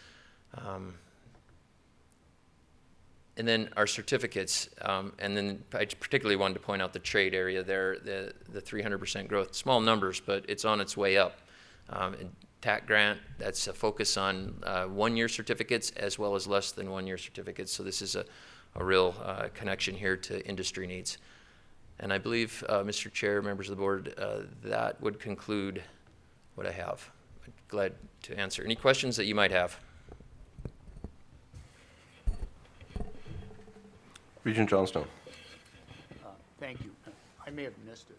And then our certificates, and then I particularly wanted to point out the trade area there, the 300% growth. Small numbers, but it's on its way up. TAC grant, that's a focus on 1-year certificates as well as less than 1-year certificates. So this is a real connection here to industry needs. And I believe, Mr. Chair, members of the board, that would conclude what I have. I'm glad to answer any questions that you might have. Regent Johnstone. Thank you. I may have missed it.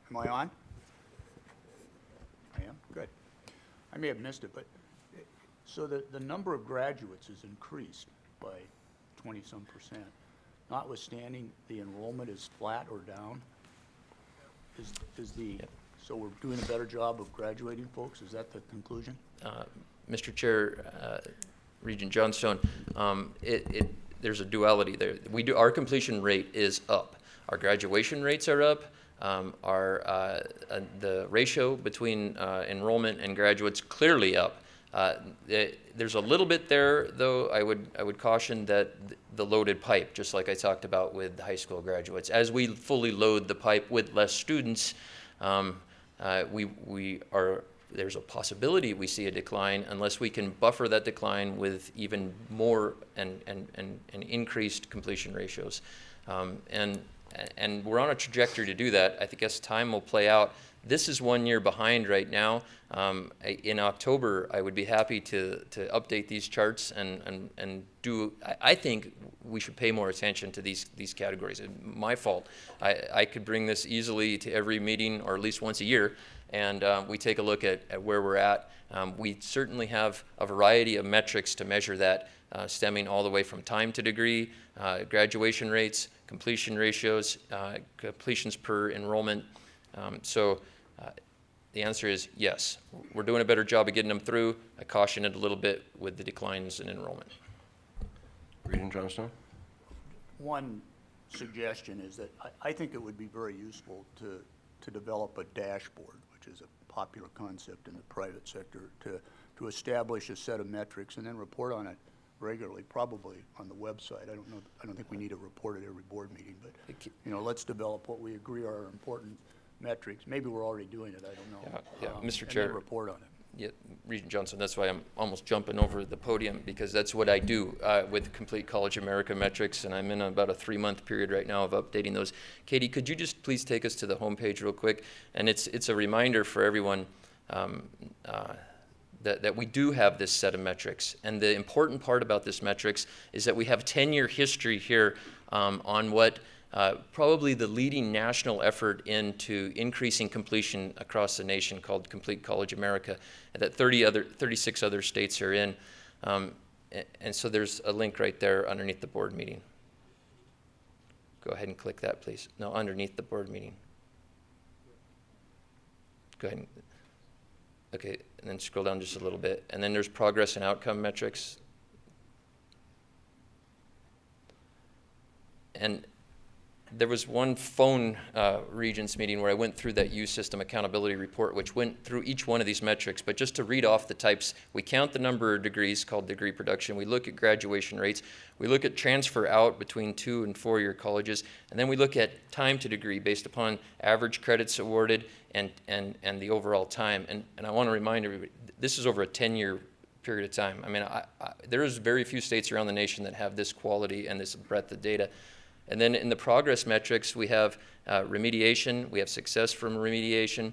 Am I on? I am? Good. I may have missed it, but so the number of graduates has increased by 20-some%. Notwithstanding, the enrollment is flat or down. So we're doing a better job of graduating folks? Is that the conclusion? Mr. Chair, Regent Johnstone, there's a duality there. Our completion rate is up. Our graduation rates are up. The ratio between enrollment and graduates clearly up. There's a little bit there, though. I would caution that the loaded pipe, just like I talked about with the high school graduates, as we fully load the pipe with less students, there's a possibility we see a decline unless we can buffer that decline with even more and increased completion ratios. And we're on a trajectory to do that. I think as time will play out, this is 1 year behind right now. In October, I would be happy to update these charts and do. I think we should pay more attention to these categories. My fault. I could bring this easily to every meeting, or at least once a year, and we take a look at where we're at. We certainly have a variety of metrics to measure that, stemming all the way from time to degree, graduation rates, completion ratios, completions per enrollment. The answer is yes. We're doing a better job of getting them through. I caution it a little bit with the declines in enrollment. Regent Johnstone? One suggestion is that I think it would be very useful to develop a dashboard, which is a popular concept in the private sector, to establish a set of metrics and then report on it regularly, probably on the website. I don't think we need to report at every board meeting, but let's develop what we agree are important metrics. Maybe we're already doing it, I don't know. Yeah, Mr. And Chair. then report on it. Yeah, Regent Johnson, that's why I'm almost jumping over the podium, because that's what I do with Complete College America metrics, and I'm in about a 3-month period right now of updating those. Katie, could you just please take us to the homepage real quick? And it's a reminder for everyone that we do have this set of metrics. And the important part about this metrics is that we have 10-year history here on what probably the leading national effort into increasing completion across the nation, called Complete College America, that 36 other states are in. And so there's a link right there underneath the board meeting. Go ahead and click that, please. No, underneath the board meeting. Go ahead. Okay, and then scroll down just a little bit. And then there's progress and outcome metrics. And there was one phone Regents meeting where I went through that U System Accountability Report, which went through each one of these metrics. But just to read off the types, we count the number of degrees, called degree production. We look at graduation rates. We look at transfer out between 2- and 4-year colleges. And then we look at time to degree based upon average credits awarded and the overall time. And I want to remind everybody, this is over a 10-year period of time. I mean, there is very few states around the nation that have this quality and this breadth of data. And then in the progress metrics, we have remediation, we have success from remediation,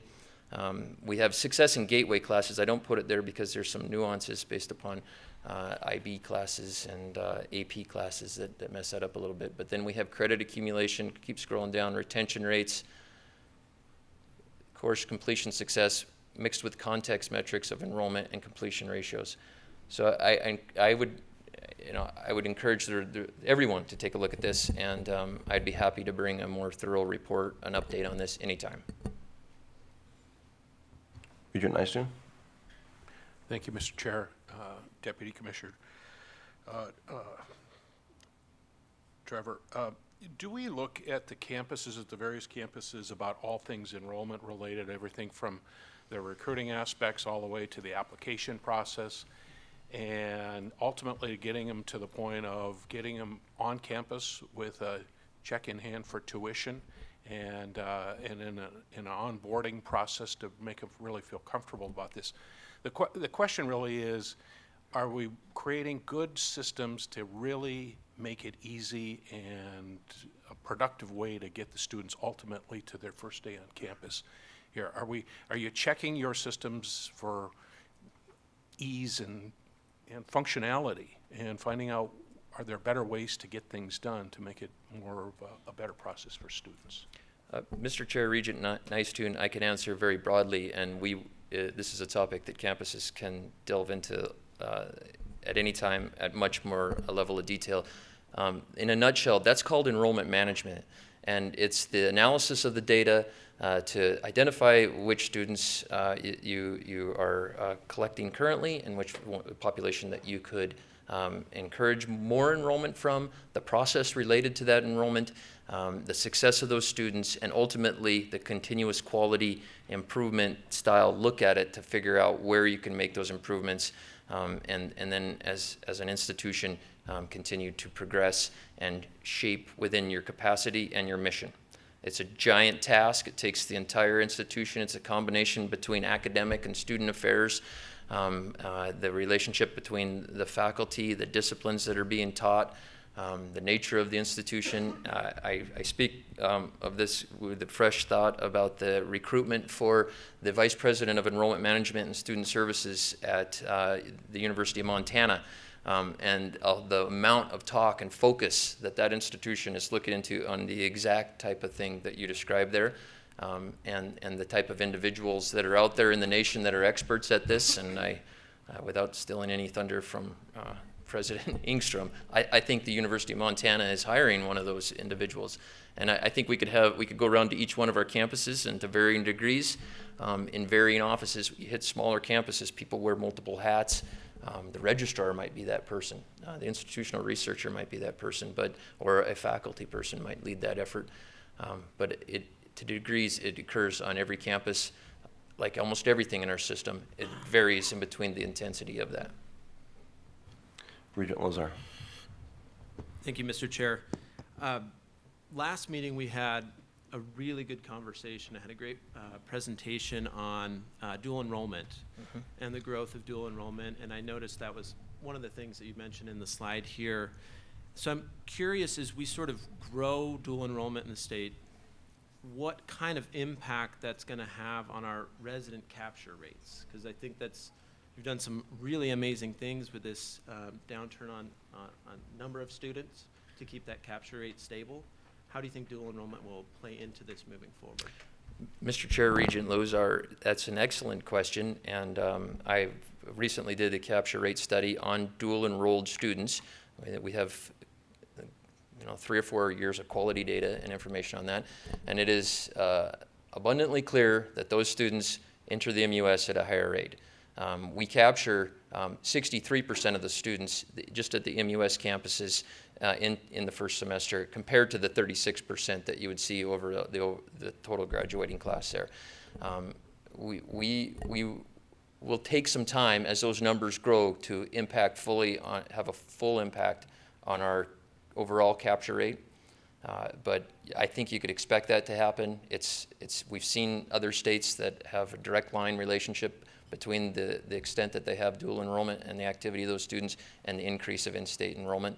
we have success in gateway classes. I don't put it there because there's some nuances based upon IB classes and AP classes that mess that up a little bit. But then we have credit accumulation, keep scrolling down, retention rates, course completion success, mixed with context metrics of enrollment and completion ratios. So I would encourage everyone to take a look at this, and I'd be happy to bring a more thorough report, an update on this anytime. Regent Nystuen? Thank you, Mr. Chair, Deputy Commissioner. Trevor, do we look at the campuses, at the various campuses, about all things enrollment related, everything from the recruiting aspects all the way to the application process, and ultimately getting them to the point of getting them on campus with a check in hand for tuition and in an onboarding process to make them really feel comfortable about this? The question really is, are we creating good systems to really make it easy and a productive way to get the students ultimately to their first day on campus here? Are you checking your systems for ease and functionality, and finding out, are there better ways to get things done to make it more of a better process for students? Mr. Chair, Regent Nystuen, I can answer very broadly, and this is a topic that campuses can delve into at any time at much more a level of detail. In a nutshell, that's called enrollment management, and it's the analysis of the data to identify which students you are collecting currently and which population that you could encourage more enrollment from, the process related to that enrollment, the success of those students, and ultimately the continuous quality improvement style look at it to figure out where you can make those improvements, and then as an institution continue to progress and shape within your capacity and your mission. It's a giant task. It takes the entire institution. It's a combination between academic and student affairs, the relationship between the faculty, the disciplines that are being taught, the nature of the institution. I speak of this with a fresh thought about the recruitment for the Vice President of Enrollment Management and Student Services at the University of Montana. And the amount of talk and focus that institution is looking into on the exact type of thing that you described there. and the type of individuals that are out there in the nation that are experts at this. And without stealing any thunder from President Ingstrom, I think the University of Montana is hiring one of those individuals. And I think we could go around to each one of our campuses, and to varying degrees, in varying offices. You hit smaller campuses, people wear multiple hats. The registrar might be that person. The institutional researcher might be that person, or a faculty person might lead that effort. But to degrees, it occurs on every campus. Like almost everything in our system, it varies in between the intensity of that. Regent Lazar. Thank you, Mr. Chair. Last meeting we had a really good conversation. I had a great presentation on dual enrollment and the growth of dual enrollment, and I noticed that was one of the things that you mentioned in the slide here. So I'm curious, as we sort of grow dual enrollment in the state, what kind of impact that's going to have on our resident capture rates? Because I think you've done some really amazing things with this downturn on number of students to keep that capture rate stable. How do you think dual enrollment will play into this moving forward? Mr. Chair, Regent Lozar, that's an excellent question, and I recently did a capture rate study on dual enrolled students. We have 3 or 4 years of quality data and information on that, and it is abundantly clear that those students enter the MUS at a higher rate. We capture 63% of the students just at the MUS campuses in the first semester, compared to the 36% that you would see over the total graduating class there. We will take some time as those numbers grow to have a full impact on our overall capture rate. But I think you could expect that to happen. We've seen other states that have a direct line relationship between the extent that they have dual enrollment and the activity of those students and the increase of in-state enrollment.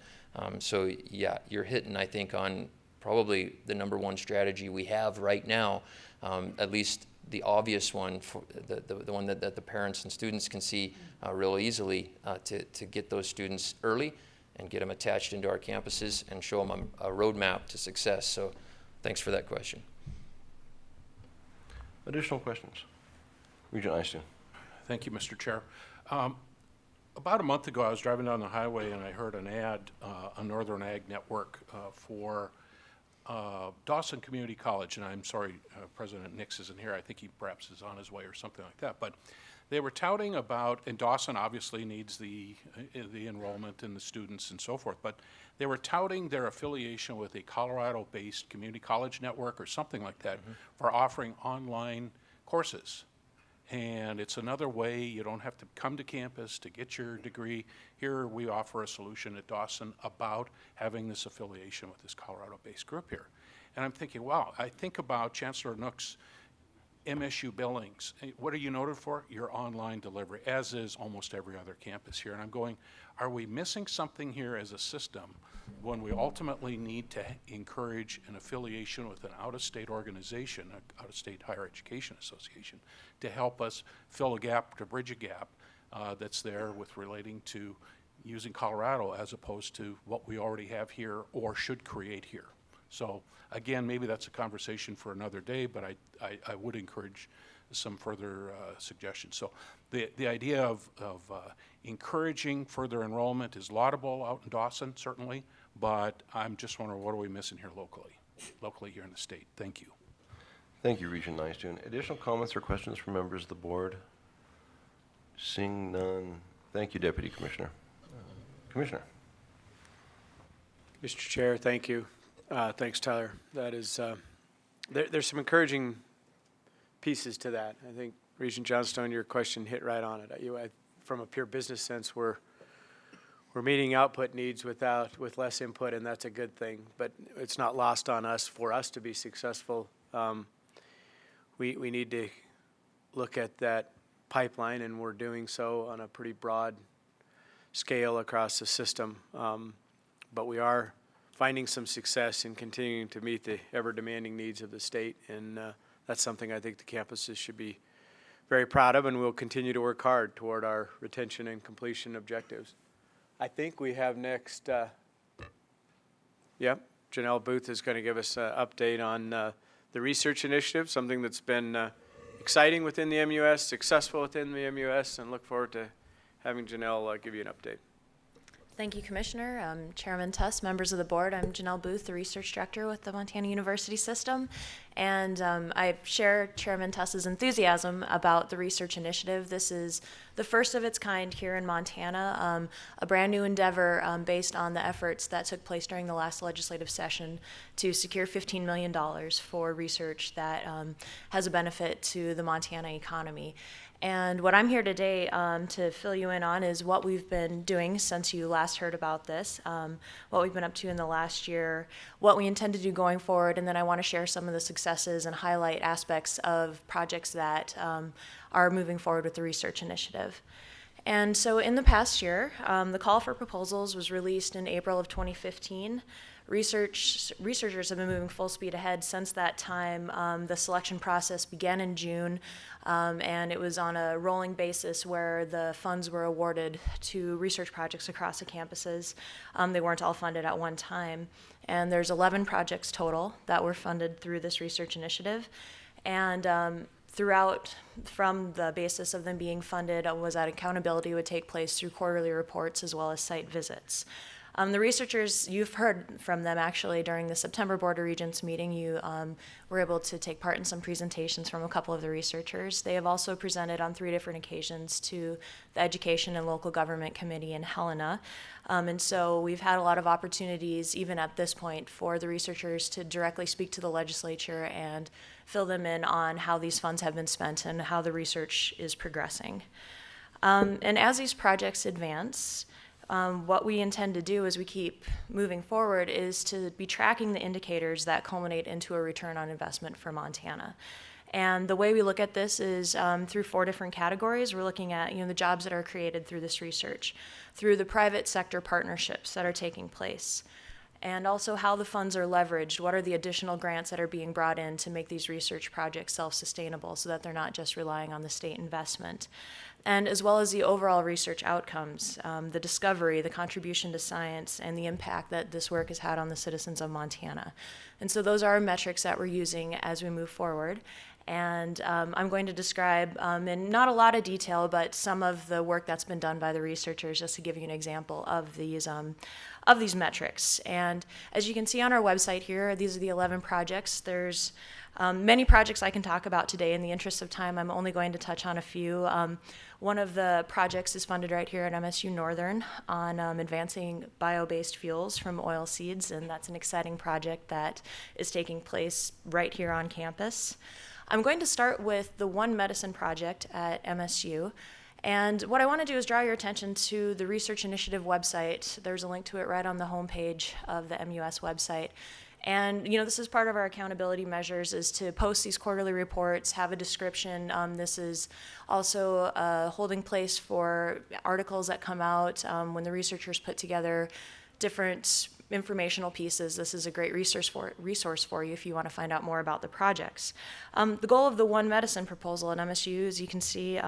So yeah, you're hitting, I think, on probably the #1 strategy we have right now, at least the obvious one, for the one that the parents and students can see real easily, to get those students early and get them attached into our campuses and show them a roadmap to success. So thanks for that question. Additional questions? Regent Einstein. Thank you, Mr. Chair. About a month ago, I was driving down the highway and I heard an ad on Northern Ag Network for Dawson Community College, and I'm sorry President Nix isn't here. I think he perhaps is on his way or something like that. But they were touting about, and Dawson obviously needs the enrollment and the students and so forth, but they were touting their affiliation with a Colorado-based community college network or something like that for offering online courses. And it's another way, you don't have to come to campus to get your degree. Here we offer a solution at Dawson about having this affiliation with this Colorado-based group here. And I'm thinking, wow, I think about Chancellor Nook's MSU Billings. What are you noted for? Your online delivery, as is almost every other campus here. And I'm going, are we missing something here as a system when we ultimately need to encourage an affiliation with an out-of-state organization, an out-of-state higher education association, to help us fill a gap, to bridge a gap that's there with relating to using Colorado as opposed to what we already have here or should create here. So again, maybe that's a conversation for another day, but I would encourage some further suggestions. So the idea of encouraging further enrollment is laudable out in Dawson, certainly, but I'm just wondering, what are we missing here locally here in the state? Thank you. Thank you, Regent Nystuen. Additional comments or questions from members of the board? Seeing none. Thank you, Deputy Commissioner. Commissioner. Mr. Chair, thank you. Thanks, Tyler. That is, there's some encouraging pieces to that. I think, Regent Johnstone, your question hit right on it. From a pure business sense, we're meeting output needs with less input, and that's a good thing. But it's not lost on us. For us to be successful, we need to look at that pipeline, and we're doing so on a pretty broad scale across the system. But we are finding some success in continuing to meet the ever-demanding needs of the state, and that's something I think the campuses should be very proud of, and we'll continue to work hard toward our retention and completion objectives. I think we have next, Janelle Booth is going to give us an update on the research initiative, something that's been exciting within the MUS, successful within the MUS, and look forward to having Janelle give you an update. Thank you, Commissioner. Chairman Tuss, members of the board, I'm Janelle Booth, the Research Director with the Montana University System, and I share Chairman Tuss's enthusiasm about the research initiative. This is the first of its kind here in Montana, a brand new endeavor based on the efforts that took place during the last legislative session to secure $15 million for research that has a benefit to the Montana economy. And what I'm here today to fill you in on is what we've been doing since you last heard about this, what we've been up to in the last year, what we intend to do going forward, and then I want to share some of the successes and highlight aspects of projects that are moving forward with the research initiative. And so in the past year, the call for proposals was released in April of 2015. Researchers have been moving full speed ahead since that time. The selection process began in June, and it was on a rolling basis where the funds were awarded to research projects across the campuses. They weren't all funded at one time. And there's 11 projects total that were funded through this research initiative. And throughout, from the basis of them being funded, was that accountability would take place through quarterly reports as well as site visits. The researchers, you've heard from them actually during the September Board of Regents meeting. You were able to take part in some presentations from a couple of the researchers. They have also presented on 3 different occasions to the Education and Local Government Committee in Helena. And so we've had a lot of opportunities, even at this point, for the researchers to directly speak to the legislature and fill them in on how these funds have been spent and how the research is progressing. And as these projects advance, what we intend to do as we keep moving forward is to be tracking the indicators that culminate into a return on investment for Montana. And the way we look at this is through 4 different categories. We're looking at the jobs that are created through this research, through the private sector partnerships that are taking place, and also how the funds are leveraged. What are the additional grants that are being brought in to make these research projects self-sustainable so that they're not just relying on the state investment? And as well as the overall research outcomes, the discovery, the contribution to science, and the impact that this work has had on the citizens of Montana. And so those are metrics that we're using as we move forward. And I'm going to describe, in not a lot of detail, but some of the work that's been done by the researchers, just to give you an example of these metrics. And as you can see on our website here, these are the 11 projects. There's many projects I can talk about today. In the interest of time, I'm only going to touch on a few. One of the projects is funded right here at MSU Northern on advancing bio-based fuels from oil seeds, and that's an exciting project that is taking place right here on campus. I'm going to start with the One Medicine project at MSU. And what I want to do is draw your attention to the Research Initiative website. There's a link to it right on the homepage of the MUS website. And this is part of our accountability measures, is to post these quarterly reports, have a description. This is also a holding place for articles that come out when the researchers put together different informational pieces. This is a great resource for you if you want to find out more about the projects. The goal of the One Medicine proposal at MSU, as you can see,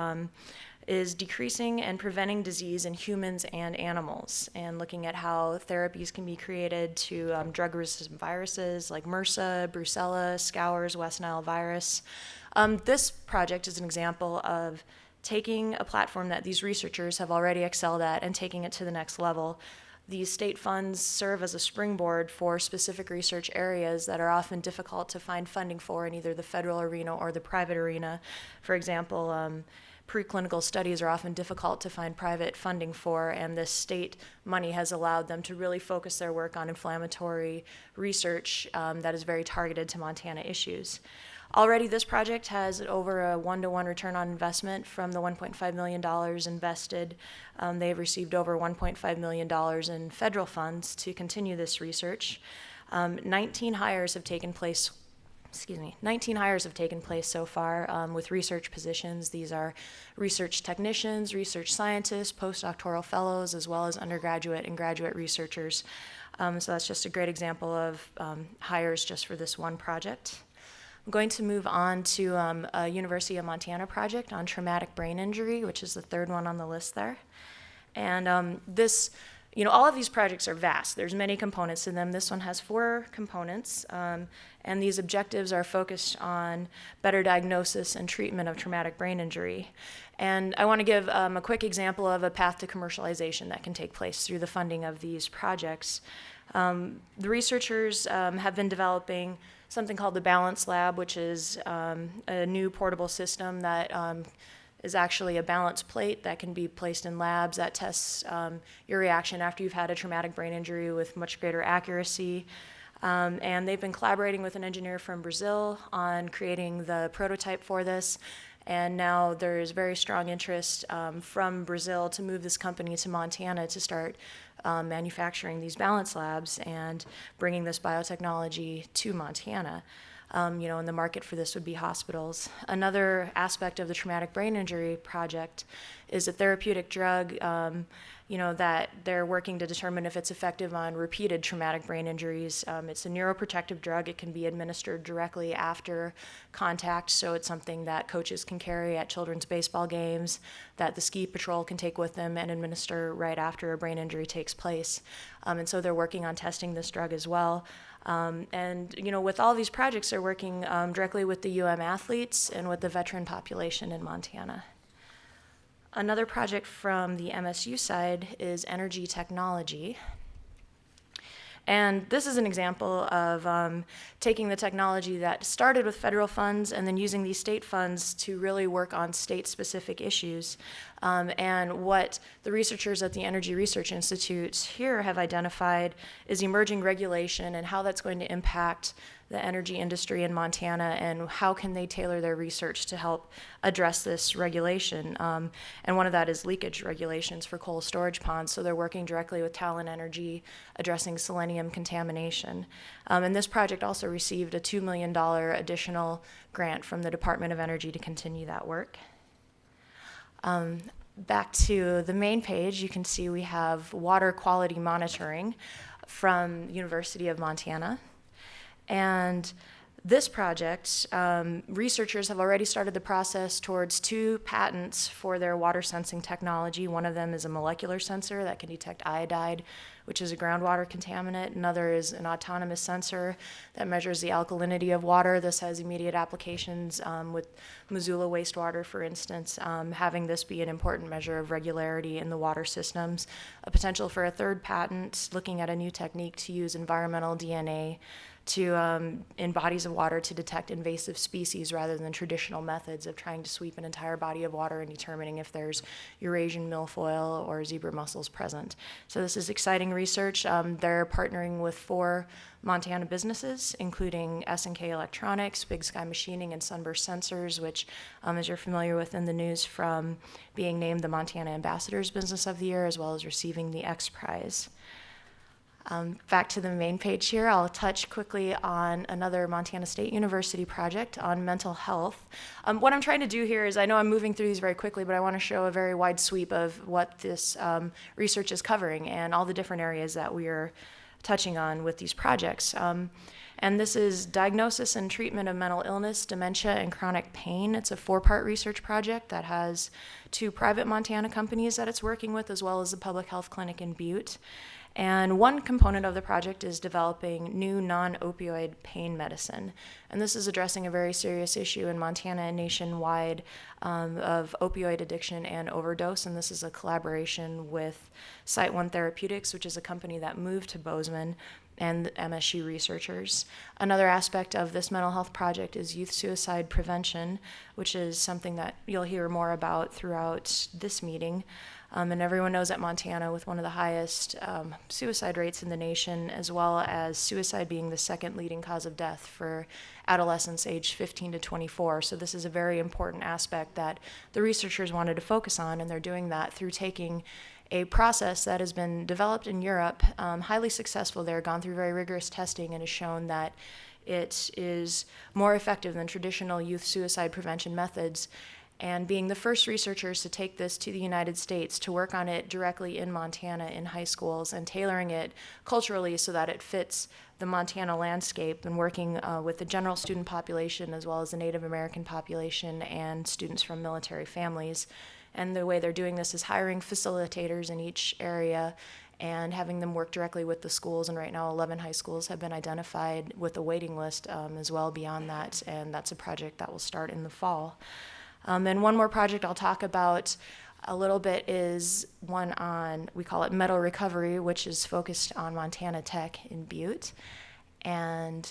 is decreasing and preventing disease in humans and animals, and looking at how therapies can be created to drug-resistant viruses like MRSA, Brucella, Scours, West Nile virus. This project is an example of taking a platform that these researchers have already excelled at and taking it to the next level. These state funds serve as a springboard for specific research areas that are often difficult to find funding for in either the federal arena or the private arena. For example, preclinical studies are often difficult to find private funding for, and this state money has allowed them to really focus their work on inflammatory research that is very targeted to Montana issues. Already this project has over a 1-to-1 return on investment from the $1.5 million invested. They've received over $1.5 million in federal funds to continue this research. 19 hires have taken place so far with research positions. These are research technicians, research scientists, postdoctoral fellows, as well as undergraduate and graduate researchers. So that's just a great example of hires just for this one project. I'm going to move on to a University of Montana project on traumatic brain injury, which is the 3rd one on the list there. And this you know, all of these projects are vast. There's many components to them. This one has 4 components, and these objectives are focused on better diagnosis and treatment of traumatic brain injury. And I want to give a quick example of a path to commercialization that can take place through the funding of these projects. The researchers have been developing something called the Balance Lab, which is a new portable system that is actually a balance plate that can be placed in labs that tests your reaction after you've had a traumatic brain injury with much greater accuracy. And they've been collaborating with an engineer from Brazil on creating the prototype for this. And now there's very strong interest from Brazil to move this company to Montana to start manufacturing these balance labs and bringing this biotechnology to Montana. You know, and the market for this would be hospitals. Another aspect of the traumatic brain injury project is a therapeutic drug, you know, that they're working to determine if it's effective on repeated traumatic brain injuries. It's a neuroprotective drug. It can be administered directly after contact, so it's something that coaches can carry at children's baseball games, that the ski patrol can take with them and administer right after a brain injury takes place. And so they're working on testing this drug as well. And, you know, with all these projects, they're working directly with the athletes and with the veteran population in Montana. Another project from the MSU side is energy technology. And this is an example of taking the technology that started with federal funds and then using these state funds to really work on state-specific issues. And what the researchers at the Energy Research Institute here have identified is emerging regulation and how that's going to impact the energy industry in Montana and how can they tailor their research to help address this regulation. And one of that is leakage regulations for coal storage ponds. So they're working directly with Talon Energy, addressing selenium contamination. And this project also received a $2 million additional grant from the Department of Energy to continue that work. Back to the main page, you can see we have water quality monitoring from the University of Montana. And this project, researchers have already started the process towards 2 patents for their water sensing technology. One of them is a molecular sensor that can detect iodide, which is a groundwater contaminant. Another is an autonomous sensor that measures the alkalinity of water. This has immediate applications with Missoula wastewater, for instance, having this be an important measure of regularity in the water systems. A potential for a 3rd patent, looking at a new technique to use environmental DNA to in bodies of water to detect invasive species rather than traditional methods of trying to sweep an entire body of water and determining if there's Eurasian milfoil or zebra mussels present. So this is exciting research. They're partnering with 4 Montana businesses, including S&K Electronics, Big Sky Machining, and Sunburst Sensors, which, as you're familiar with in the news from being named the Montana Ambassadors Business of the Year, as well as receiving the X Prize. Back to the main page here, I'll touch quickly on another Montana State University project on mental health. What I'm trying to do here is, I know I'm moving through these very quickly, but I want to show a very wide sweep of what this research is covering and all the different areas that we are touching on with these projects. And this is diagnosis and treatment of mental illness, dementia, and chronic pain. It's a 4-part research project that has 2 private Montana companies that it's working with, as well as the public health clinic in Butte. And one component of the project is developing new non-opioid pain medicine. And this is addressing a very serious issue in Montana and nationwide of opioid addiction and overdose. And this is a collaboration with Site One Therapeutics, which is a company that moved to Bozeman, and MSU researchers. Another aspect of this mental health project is youth suicide prevention, which is something that you'll hear more about throughout this meeting. And everyone knows that Montana, with one of the highest suicide rates in the nation, as well as suicide being the 2nd leading cause of death for adolescents aged 15 to 24. So this is a very important aspect that the researchers wanted to focus on, and they're doing that through taking a process that has been developed in Europe, highly successful there, gone through very rigorous testing, and has shown that it is more effective than traditional youth suicide prevention methods. And being the first researchers to take this to the United States, to work on it directly in Montana in high schools and tailoring it culturally so that it fits the Montana landscape, and working with the general student population as well as the Native American population and students from military families. And the way they're doing this is hiring facilitators in each area and having them work directly with the schools. And right now 11 high schools have been identified with a waiting list as well beyond that, and that's a project that will start in the fall. And one more project I'll talk about a little bit is one on, we call it metal recovery, which is focused on Montana Tech in Butte. And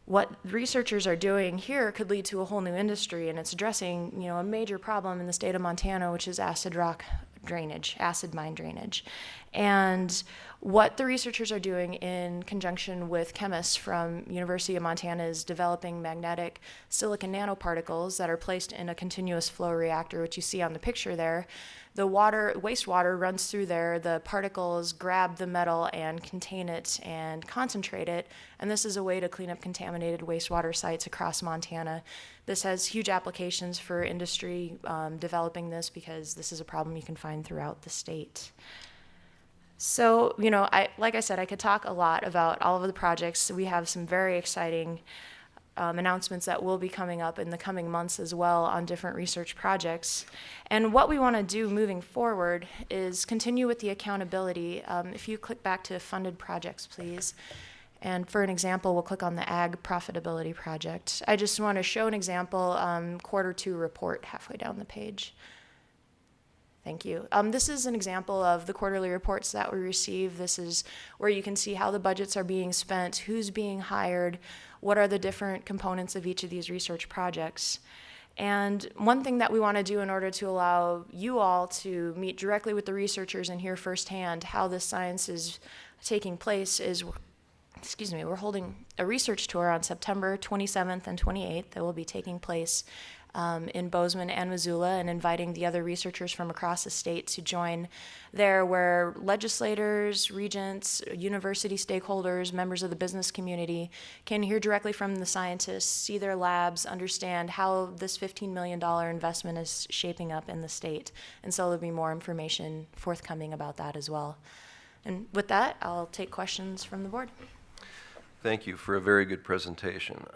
what researchers are doing here could lead to a whole new industry, and it's addressing, you know, a major problem in the state of Montana, which is acid rock drainage, acid mine drainage. And what the researchers are doing in conjunction with chemists from University of Montana is developing magnetic silicon nanoparticles that are placed in a continuous flow reactor, which you see on the picture there. The wastewater runs through there, the particles grab the metal and contain it and concentrate it, and this is a way to clean up contaminated wastewater sites across Montana. This has huge applications for industry developing this, because this is a problem you can find throughout the state. So, you know, like I said, I could talk a lot about all of the projects. We have some very exciting announcements that will be coming up in the coming months as well on different research projects. And what we want to do moving forward is continue with the accountability. If you click back to funded projects, please. And for an example, we'll click on the Ag Profitability Project. I just want to show an example, Q2 report halfway down the page. Thank you. This is an example of the quarterly reports that we receive. This is where you can see how the budgets are being spent, who's being hired, what are the different components of each of these research projects. And one thing that we want to do in order to allow you all to meet directly with the researchers and hear firsthand how this science is taking place is, we're holding a research tour on September 27th and 28th that will be taking place in Bozeman and Missoula, and inviting the other researchers from across the state to join there, where legislators, regents, university stakeholders, members of the business community can hear directly from the scientists, see their labs, understand how this $15 million investment is shaping up in the state. And so there'll be more information forthcoming about that as well. And with that, I'll take questions from the board. Thank you for a very good presentation.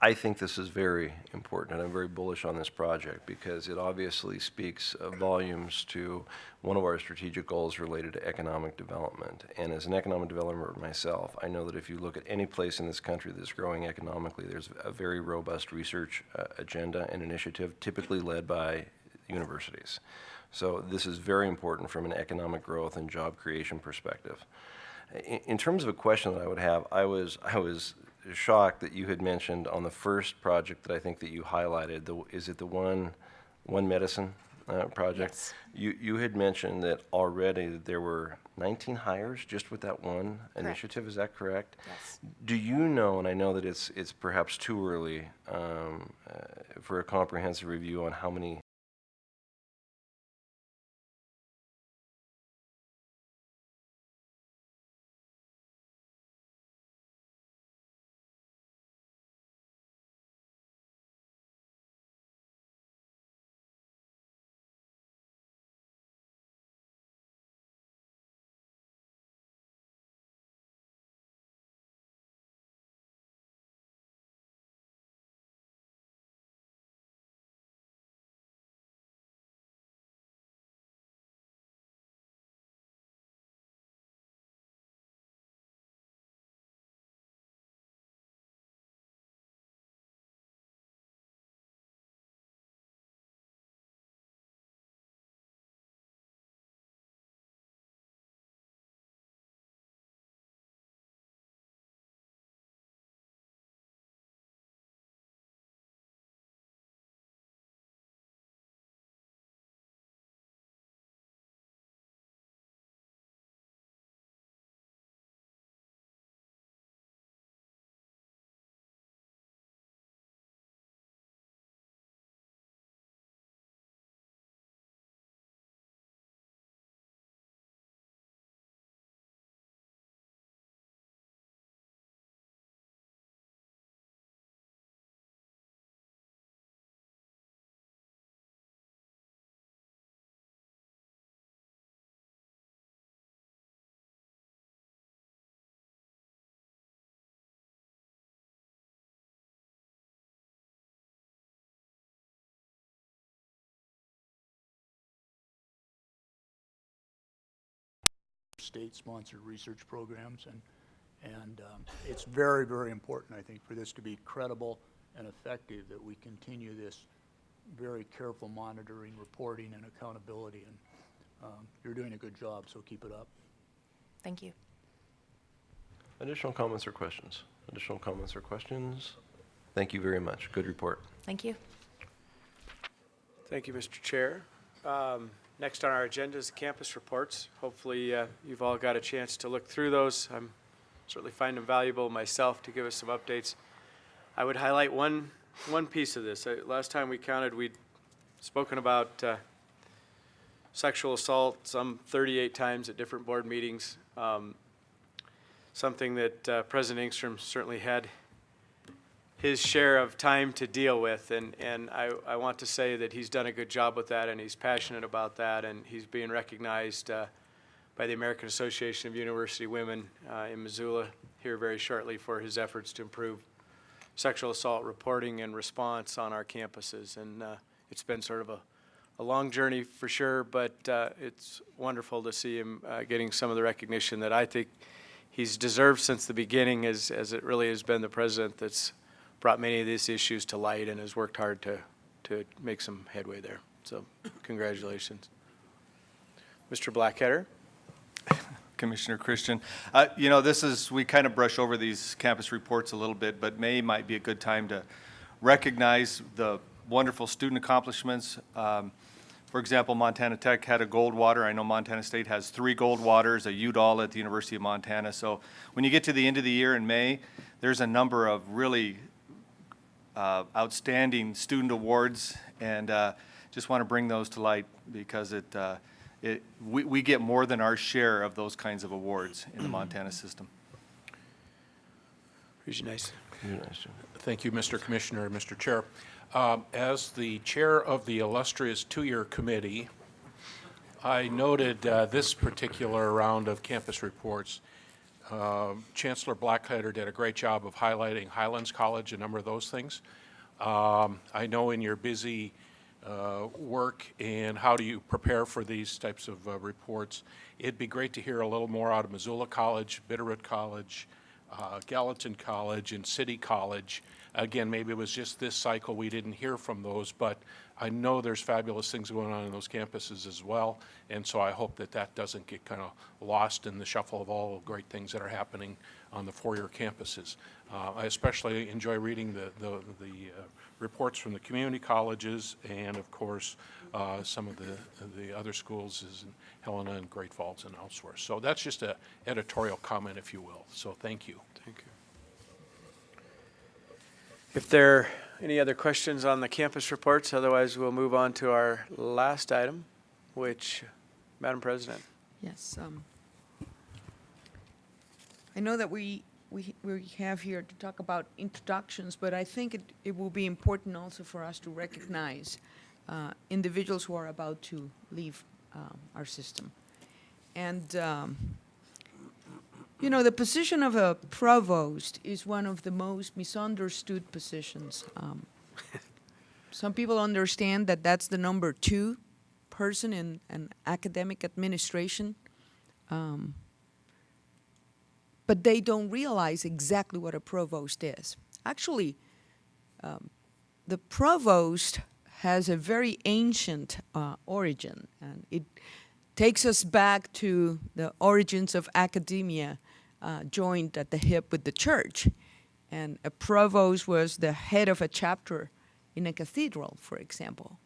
I think this is very important, and I'm very bullish on this project because it obviously speaks volumes to one of our strategic goals related to economic development. And as an economic developer myself, I know that if you look at any place in this country that's growing economically, there's a very robust research agenda and initiative, typically led by universities. So this is very important from an economic growth and job creation perspective. In terms of a question that I would have, I was shocked that you had mentioned on the first project that I think that you highlighted, is it the One Medicine project? Yes. You had mentioned that already there were 19 hires just with that one initiative, is that correct? Yes. Do you know, and I know that it's perhaps too early for a comprehensive review on how many state-sponsored research programs, and it's very, very important, I think, for this to be credible and effective, that we continue this very careful monitoring, reporting, and accountability. And you're doing a good job, so keep it up. Thank you. Additional comments or questions? Additional comments or questions? Thank you very much. Good report. Thank you. Thank you, Mr. Chair. Next on our agenda is campus reports. Hopefully you've all got a chance to look through those. I'm certainly find them valuable myself to give us some updates. I would highlight one piece of this. Last time we counted, we'd spoken about sexual assault some 38 times at different board meetings. Something that President Engstrom certainly had his share of time to deal with, and I want to say that he's done a good job with that, and he's passionate about that, and he's being recognized by the American Association of University Women in Missoula here very shortly for his efforts to improve sexual assault reporting and response on our campuses. And it's been sort of a long journey for sure, but it's wonderful to see him getting some of the recognition that I think he's deserved since the beginning, as it really has been the president that's brought many of these issues to light and has worked hard to make some headway there. So congratulations. Mr. Blackheader. Commissioner Christian. We kind of brush over these campus reports a little bit, but May might be a good time to recognize the wonderful student accomplishments. For example, Montana Tech had a gold water. I know Montana State has 3 gold waters, a UDAL at the University of Montana. So when you get to the end of the year in May, there's a number of really outstanding student awards, and just want to bring those to light because we get more than our share of those kinds of awards in the Montana system. Nice. Thank you, Mr. Commissioner and Mr. Chair. As the chair of the illustrious 2-year committee, I noted this particular round of campus reports. Chancellor Blackheader did a great job of highlighting Highlands College, a number of those things. I know in your busy work and how do you prepare for these types of reports, it'd be great to hear a little more out of Missoula College, Bitterroot College, Gallatin College, and City College. Again, maybe it was just this cycle we didn't hear from those, but I know there's fabulous things going on in those campuses as well, and so I hope that doesn't get kind of lost in the shuffle of all the great things that are happening on the 4-year campuses. I especially enjoy reading the reports from the community colleges and, of course, some of the other schools is in Helena and Great Falls and elsewhere. So that's just an editorial comment, if you will. So thank you. Thank you. If there are any other questions on the campus reports, otherwise we'll move on to our last item, which, Madam President. Yes. I know that we have here to talk about introductions, but I think it will be important also for us to recognize individuals who are about to leave our system. And the position of a provost is one of the most misunderstood positions. Some people understand that that's the number 2 person in an academic administration, but they don't realize exactly what a provost is. Actually, the provost has a very ancient origin, and it takes us back to the origins of academia, joined at the hip with the church. And a provost was the head of a chapter in a cathedral, for example.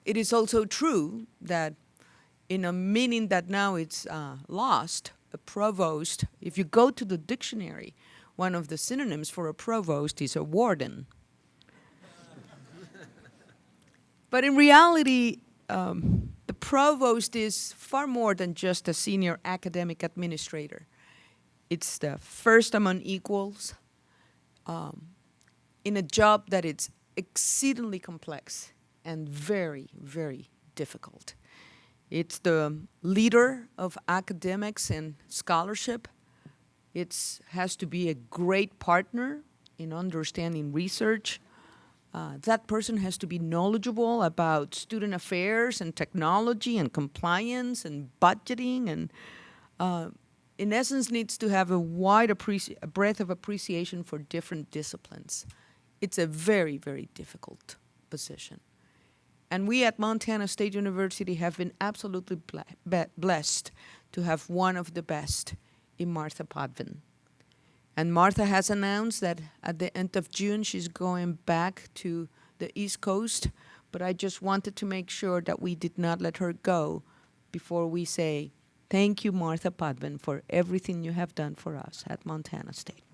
It is also true that in a meaning that now it's lost, a provost, if you go to the dictionary, one of the synonyms for a provost is a warden. But in reality, the provost is far more than just a senior academic administrator. It's the first among equals in a job that is exceedingly complex and very, very difficult. It's the leader of academics and scholarship. It has to be a great partner in understanding research. That person has to be knowledgeable about student affairs and technology and compliance and budgeting and in essence, needs to have a wide breadth of appreciation for different disciplines. It's a very, very difficult position. And we at Montana State University have been absolutely blessed to have one of the best in Martha Potvin. And Martha has announced that at the end of June, she's going back to the East Coast, but I just wanted to make sure that we did not let her go before we say, thank you, Martha Potvin, for everything you have done for us at Montana State.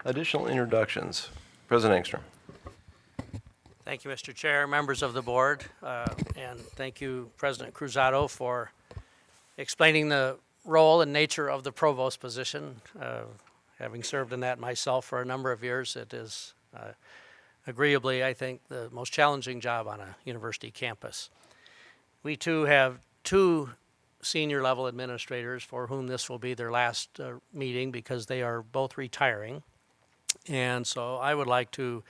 Additional introductions. President Engstrom. Thank you, Mr. Chair, members of the board, and thank you, President Cruzado, for explaining the role and nature of the provost position. Having served in that myself for a number of years, it is agreeably, I think, the most challenging job on a university campus. We too have two senior level administrators for whom this will be their last meeting because they are both retiring. And so I would like to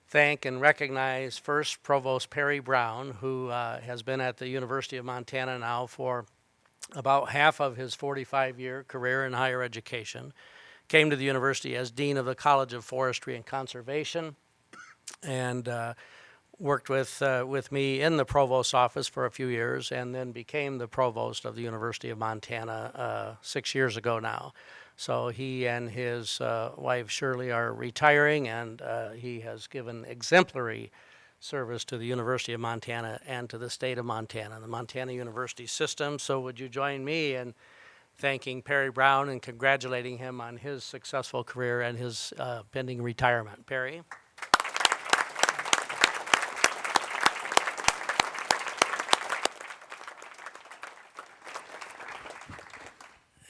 thank and recognize first Provost Perry Brown, who has been at the University of Montana now for about half of his 45-year career in higher education. Came to the university as Dean of the College of Forestry and Conservation and worked with me in the Provost's office for a few years and then became the Provost of the University of Montana 6 years ago now. So he and his wife Shirley are retiring, and he has given exemplary service to the University of Montana and to the state of Montana, the Montana University system. So would you join me in thanking Perry Brown and congratulating him on his successful career and his pending retirement. Perry.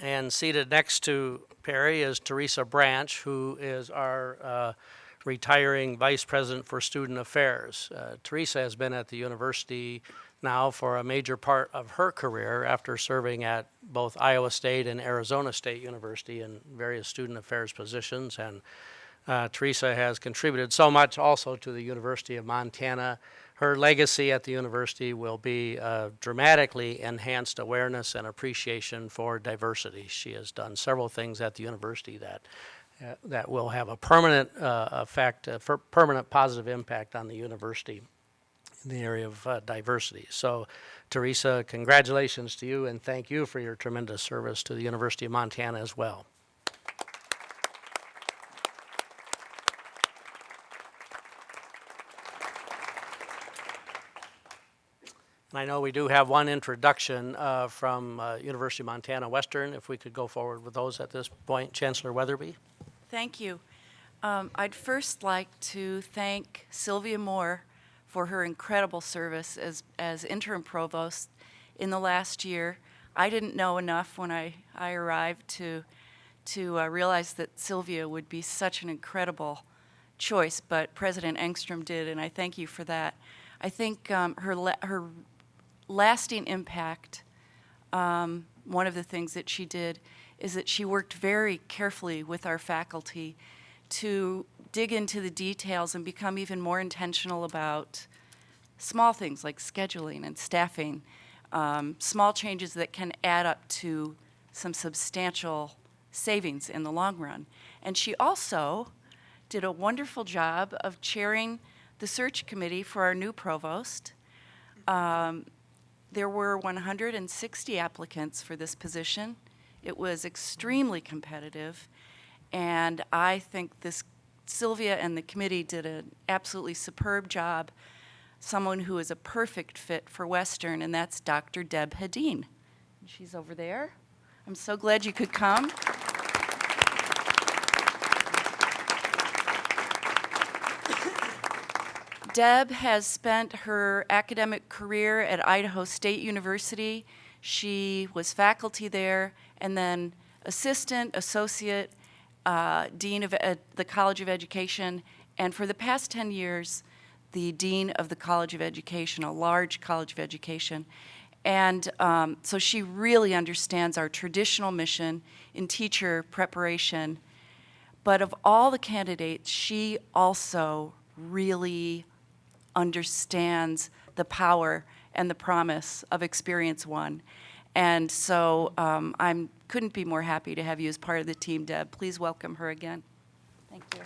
And seated next to Perry is Teresa Branch, who is our retiring Vice President for Student Affairs. Teresa has been at the university now for a major part of her career after serving at both Iowa State and Arizona State University in various student affairs positions. And Teresa has contributed so much also to the University of Montana. Her legacy at the university will be dramatically enhanced awareness and appreciation for diversity. She has done several things at the university that will have a permanent effect, permanent positive impact on the university in the area of diversity. So, Teresa, congratulations to you, and thank you for your tremendous service to the University of Montana as well. And I know we do have one introduction from University of Montana Western. If we could go forward with those at this point. Chancellor Weatherby. Thank you. I'd first like to thank Sylvia Moore for her incredible service as interim provost in the last year. I didn't know enough when I arrived to realize that Sylvia would be such an incredible choice, but President Engstrom did, and I thank you for that. I think her lasting impact, one of the things that she did is that she worked very carefully with our faculty to dig into the details and become even more intentional about small things like scheduling and staffing, small changes that can add up to some substantial savings in the long run. And she also did a wonderful job of chairing the search committee for our new provost. There were 160 applicants for this position. It was extremely competitive, and I think Sylvia and the committee did an absolutely superb job. Someone who is a perfect fit for Western, and that's Dr. Deb Hedin. She's over there. I'm so glad you could come. Deb has spent her academic career at Idaho State University. She was faculty there, and then assistant, associate, dean of the College of Education, and for the past 10 years, the dean of the College of Education, a large college of education. And so she really understands our traditional mission in teacher preparation. But of all the candidates, she also really understands the power and the promise of Experience One. And so I couldn't be more happy to have you as part of the team, Deb. Please welcome her again. Thank you.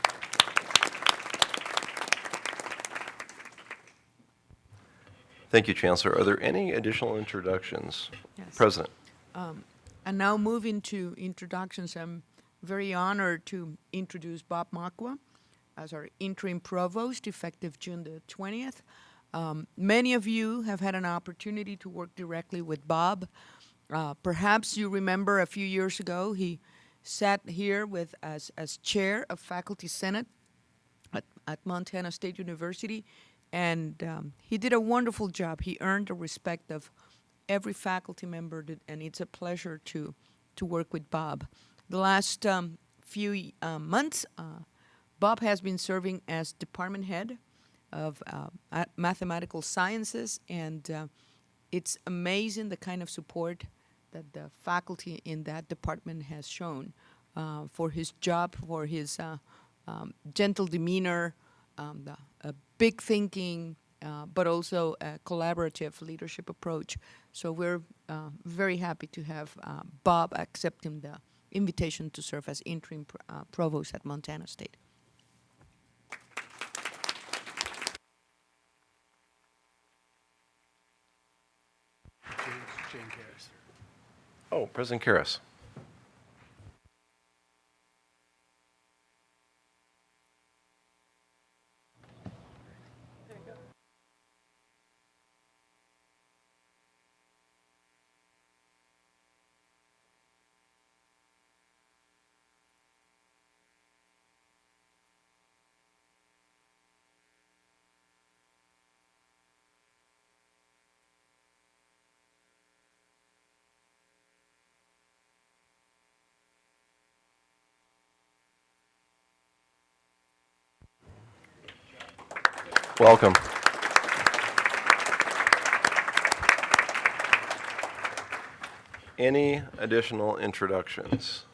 Thank you, Chancellor. Are there any additional introductions? Yes. President. And now moving to introductions, I'm very honored to introduce Bob Makwa as our interim provost, effective June the 20th. Many of you have had an opportunity to work directly with Bob. Perhaps you remember a few years ago, he sat here with as chair of Faculty Senate at Montana State University, and he did a wonderful job. He earned the respect of every faculty member, and it's a pleasure to work with Bob. The last few months, Bob has been serving as department head of mathematical sciences, and it's amazing the kind of support that the faculty in that department has shown for his job, for his gentle demeanor, big thinking, but also a collaborative leadership approach. So we're very happy to have Bob accepting the invitation to serve as interim provost at Montana State. Jane Karras. Oh, President Karras. Welcome. Any additional introductions?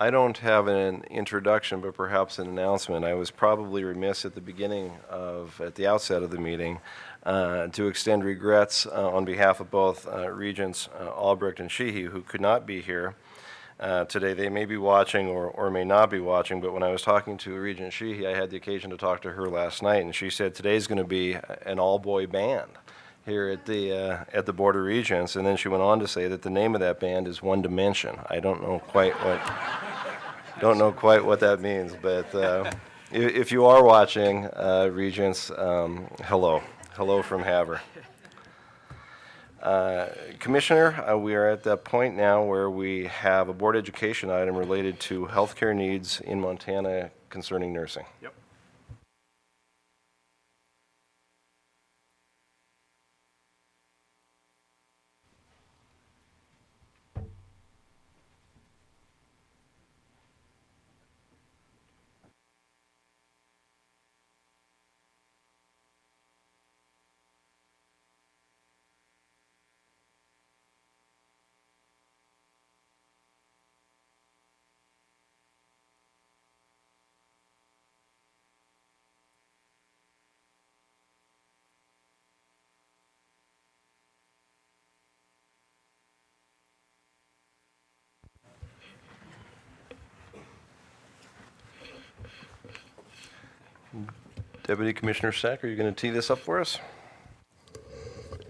I don't have an introduction, but perhaps an announcement. I was probably remiss at the outset of the meeting, to extend regrets on behalf of both Regents Albrecht and Sheehy, who could not be here today. They may be watching or may not be watching, but when I was talking to Regent Sheehy, I had the occasion to talk to her last night, and she said today's going to be an all-boy band here at the Board of Regents, and then she went on to say that the name of that band is One Dimension. I don't know quite what that means, but if you are watching, Regents, hello from Havre. Commissioner, we are at that point now where we have a board education item related to healthcare needs in Montana concerning nursing. Yep. Deputy Commissioner Sack, are you going to tee this up for us?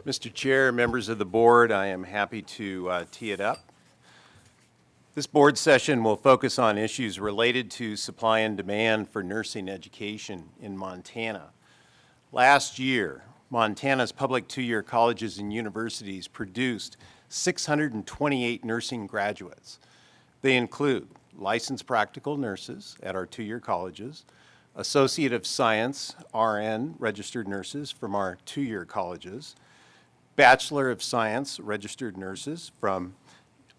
Mr. Chair, members of the board, I am happy to tee it up. This board session will focus on issues related to supply and demand for nursing education in Montana. Last year, Montana's public two-year colleges and universities produced 628 nursing graduates. They include licensed practical nurses at our two-year colleges, Associate of Science, RN, registered nurses from our two-year colleges, Bachelor of Science, registered nurses from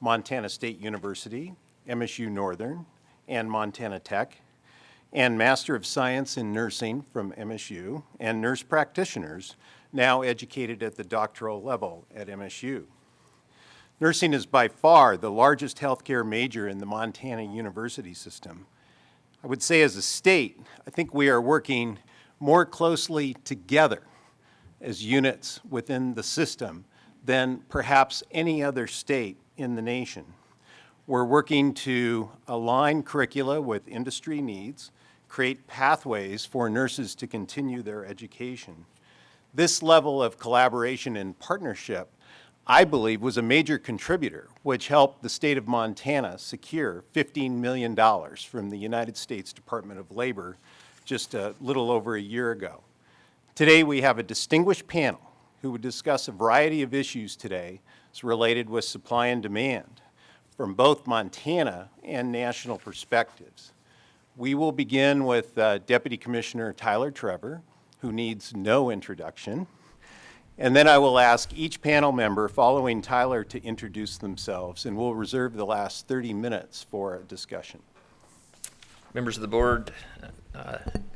Montana State University, MSU Northern, and Montana Tech, and Master of Science in Nursing from MSU, and nurse practitioners now educated at the doctoral level at MSU. Nursing is by far the largest healthcare major in the Montana university system. I would say as a state, I think we are working more closely together as units within the system than perhaps any other state in the nation. We're working to align curricula with industry needs, create pathways for nurses to continue their education. This level of collaboration and partnership, I believe, was a major contributor, which helped the state of Montana secure $15 million from the United States Department of Labor just a little over a year ago. Today, we have a distinguished panel who would discuss a variety of issues today related with supply and demand from both Montana and national perspectives. We will begin with Deputy Commissioner Tyler Trevor, who needs no introduction. And then I will ask each panel member following Tyler to introduce themselves, and we'll reserve the last 30 minutes for a discussion. Members of the board,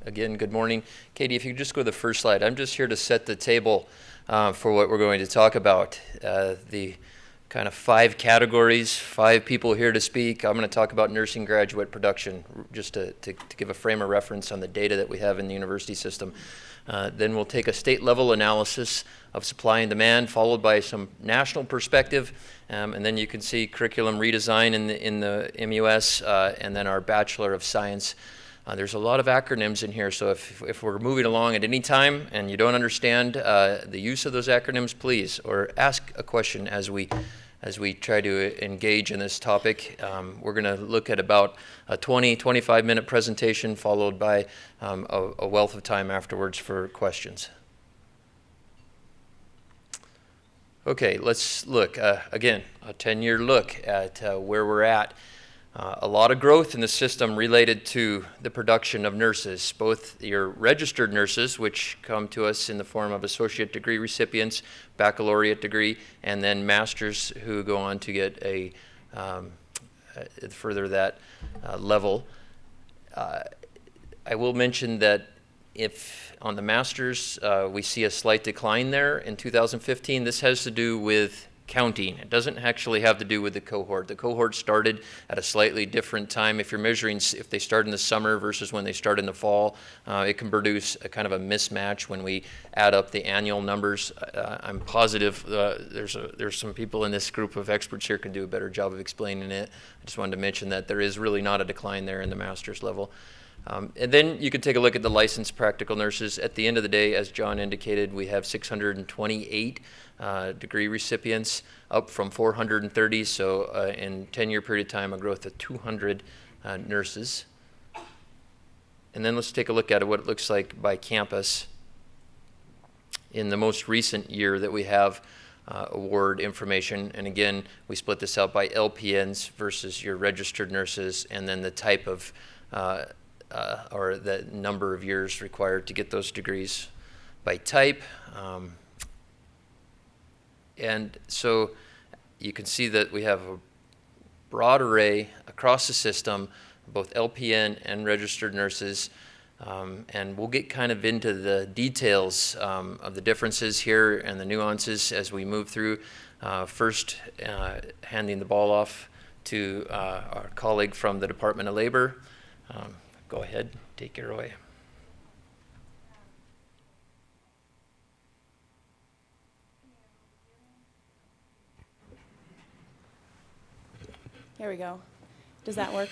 again, good morning. Katie, if you could just go to the first slide. I'm just here to set the table for what we're going to talk about. The kind of 5 categories, 5 people here to speak. I'm going to talk about nursing graduate production, just to give a frame of reference on the data that we have in the university system. Then we'll take a state level analysis of supply and demand, followed by some national perspective, and then you can see curriculum redesign in the MUS, and then our Bachelor of Science. There's a lot of acronyms in here, so if we're moving along at any time and you don't understand the use of those acronyms, please, or ask a question as we try to engage in this topic. We're going to look at about a 20-25 minute presentation, followed by a wealth of time afterwards for questions. Okay, let's look, again, a 10-year look at where we're at. A lot of growth in the system related to the production of nurses, both your registered nurses, which come to us in the form of associate degree recipients, baccalaureate degree, and then masters who go on to get a further that level. I will mention that if on the masters we see a slight decline there in 2015, this has to do with counting. It doesn't actually have to do with the cohort. The cohort started at a slightly different time. If you're measuring if they start in the summer versus when they start in the fall, it can produce a kind of a mismatch when we add up the annual numbers. I'm positive there's some people in this group of experts here can do a better job of explaining it. I just wanted to mention that there is really not a decline there in the master's level. And then you can take a look at the licensed practical nurses. At the end of the day, as John indicated, we have 628 degree recipients, up from 430, so in 10-year period of time, a growth of 200 nurses. And then let's take a look at what it looks like by campus. In the most recent year that we have award information, and again, we split this out by LPNs versus your registered nurses, and then the type of or the number of years required to get those degrees by type. And so you can see that we have a broad array across the system, both LPN and registered nurses. And we'll get kind of into the details of the differences here and the nuances as we move through. First, handing the ball off to our colleague from the Department of Labor. Go ahead, take it away. There we go. Does that work?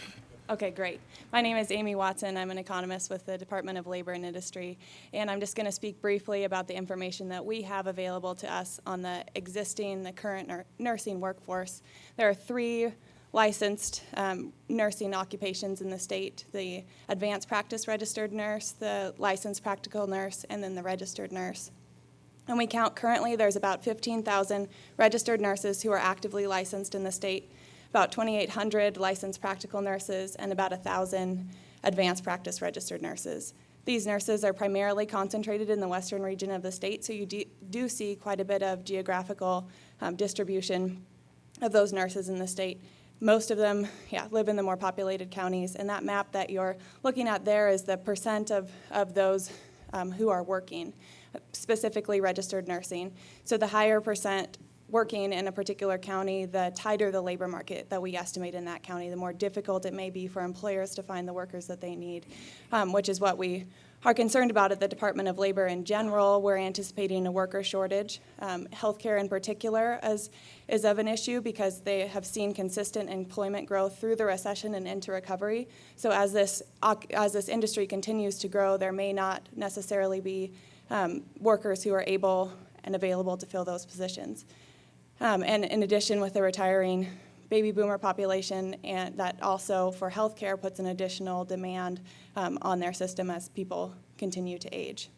Okay, great. My name is Amy Watson. I'm an economist with the Department of Labor and Industry, and I'm just going to speak briefly about the information that we have available to us on the current nursing workforce. There are 3 licensed nursing occupations in the state: the advanced practice registered nurse, the licensed practical nurse, and then the registered nurse. And we count currently there's about 15,000 registered nurses who are actively licensed in the state, about 2,800 licensed practical nurses, and about 1,000 advanced practice registered nurses. These nurses are primarily concentrated in the western region of the state, so you do see quite a bit of geographical distribution of those nurses in the state. Most of them, live in the more populated counties, and that map that you're looking at there is the percent of those who are working, specifically registered nursing. So the higher percent working in a particular county, the tighter the labor market that we estimate in that county, the more difficult it may be for employers to find the workers that they need, which is what we are concerned about at the Department of Labor in general. We're anticipating a worker shortage. Healthcare in particular is of an issue because they have seen consistent employment growth through the recession and into recovery. So as this industry continues to grow, there may not necessarily be workers who are able and available to fill those positions. And in addition, with the retiring baby boomer population, and that also for healthcare puts an additional demand on their system as people continue to age.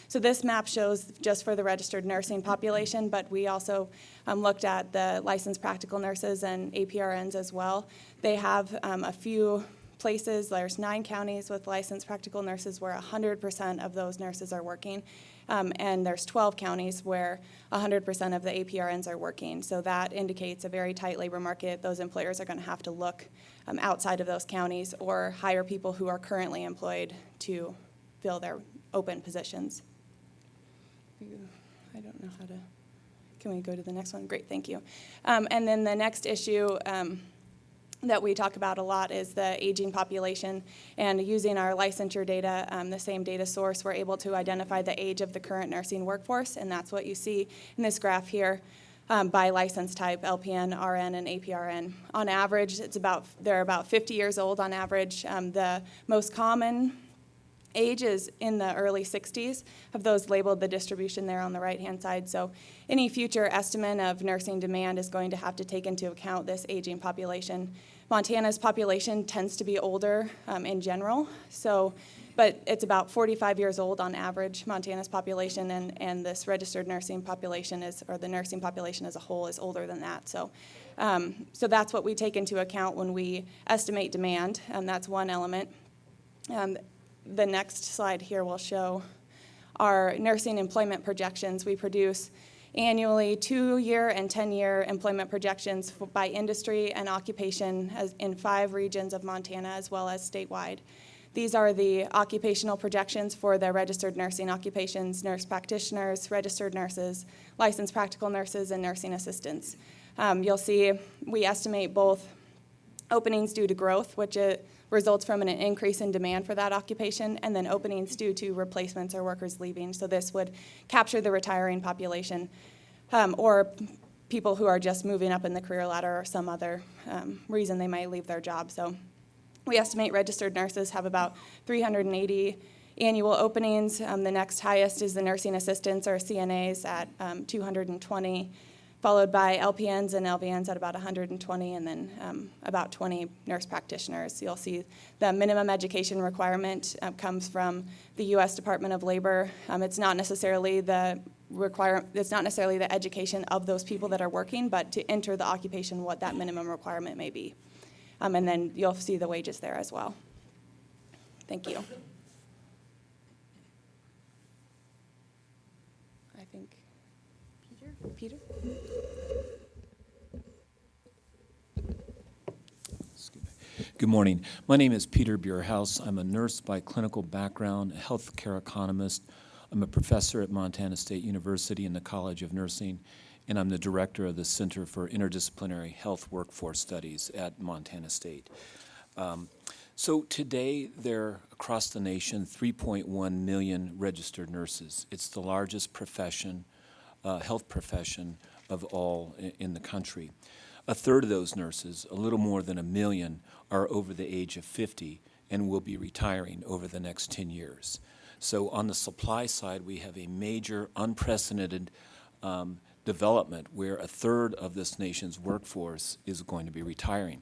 So this map shows just for the registered nursing population, but we also looked at the licensed practical nurses and APRNs as well. They have a few places, there's 9 counties with licensed practical nurses where 100% of those nurses are working. And there's 12 counties where 100% of the APRNs are working. So that indicates a very tight labor market. Those employers are going to have to look outside of those counties or hire people who are currently employed to fill their open positions. I don't know how to, can we go to the next one? Great, thank you. And then the next issue that we talk about a lot is the aging population, and using our licensure data, the same data source, we're able to identify the age of the current nursing workforce, and that's what you see in this graph here by license type, LPN, RN, and APRN. On average, they're about 50 years old on average. The most common age is in the early 60s, of those labeled the distribution there on the right-hand side. So any future estimate of nursing demand is going to have to take into account this aging population. Montana's population tends to be older in general, but it's about 45 years old on average, Montana's population, and this registered nursing population or the nursing population as a whole is older than that. So that's what we take into account when we estimate demand, and that's one element. The next slide here will show our nursing employment projections. We produce annually 2-year and 10-year employment projections by industry and occupation in 5 regions of Montana as well as statewide. These are the occupational projections for the registered nursing occupations, nurse practitioners, registered nurses, licensed practical nurses, and nursing assistants. You'll see we estimate both openings due to growth, which results from an increase in demand for that occupation, and then openings due to replacements or workers leaving. So this would capture the retiring population or people who are just moving up in the career ladder or some other reason they might leave their job. So we estimate registered nurses have about 380 annual openings. The next highest is the nursing assistants or CNAs at 220. Followed by LPNs and LVNs at about 120, and then about 20 nurse practitioners. You'll see the minimum education requirement comes from the U.S. Department of Labor. It's not necessarily the education of those people that are working, but to enter the occupation, what that minimum requirement may be. And then you'll see the wages there as well. Thank you. I think Peter? Good morning. My name is Peter Buerhaus. I'm a nurse by clinical background, a healthcare economist. I'm a professor at Montana State University in the College of Nursing, and I'm the director of the Center for Interdisciplinary Health Workforce Studies at Montana State. So today, there are across the nation 3.1 million registered nurses. It's the largest profession, health profession of all in the country. A third of those nurses, a little more than 1 million, are over the age of 50 and will be retiring over the next 10 years. So on the supply side, we have a major, unprecedented development where a third of this nation's workforce is going to be retiring.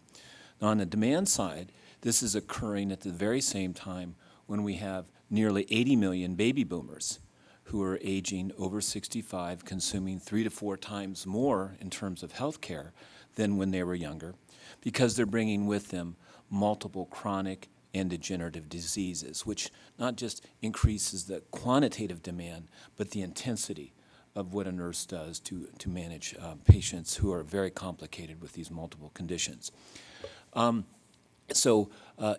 Now on the demand side, this is occurring at the very same time when we have nearly 80 million baby boomers who are aging over 65, consuming 3 to 4 times more in terms of health care than when they were younger, because they're bringing with them multiple chronic and degenerative diseases, which not just increases the quantitative demand, but the intensity of what a nurse does to manage patients who are very complicated with these multiple conditions. In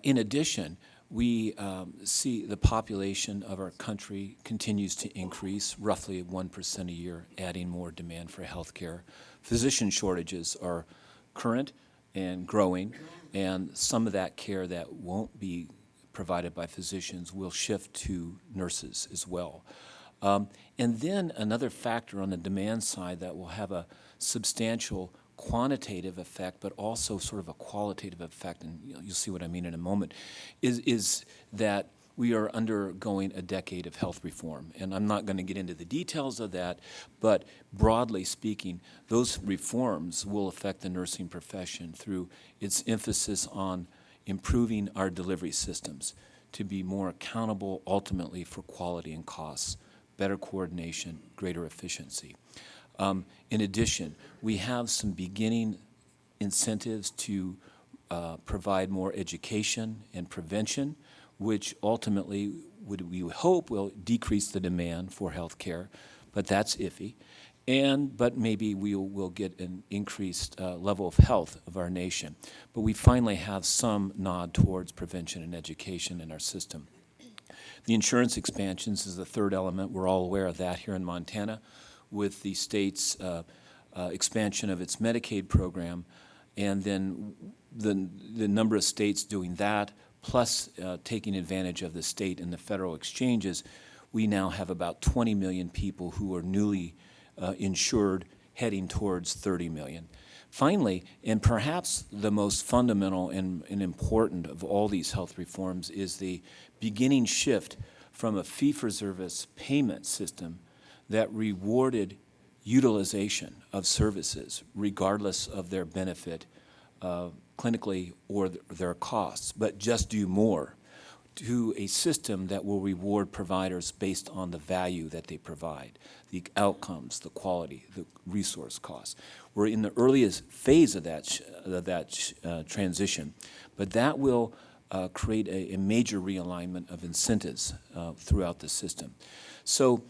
addition, we see the population of our country continues to increase, roughly 1% a year, adding more demand for health care. Physician shortages are current and growing, and some of that care that won't be provided by physicians will shift to nurses as well. And then another factor on the demand side that will have a substantial quantitative effect, but also sort of a qualitative effect, and you'll see what I mean in a moment, is that we are undergoing a decade of health reform. And I'm not going to get into the details of that, but broadly speaking, those reforms will affect the nursing profession through its emphasis on improving our delivery systems to be more accountable ultimately for quality and costs, better coordination, greater efficiency. In addition, we have some beginning incentives to provide more education and prevention, which ultimately we hope will decrease the demand for health care, but that's iffy. But maybe we will get an increased level of health of our nation. But we finally have some nod towards prevention and education in our system. The insurance expansions is the third element. We're all aware of that here in Montana with the state's expansion of its Medicaid program, and then the number of states doing that, plus taking advantage of the state and the federal exchanges. We now have about 20 million people who are newly insured, heading towards 30 million. Finally, and perhaps the most fundamental and important of all these health reforms, is the beginning shift from a fee-for-service payment system that rewarded utilization of services regardless of their benefit clinically or their costs, but just do more, to a system that will reward providers based on the value that they provide, the outcomes, the quality, the resource costs. We're in the earliest phase of that transition, but that will create a major realignment of incentives throughout the system. So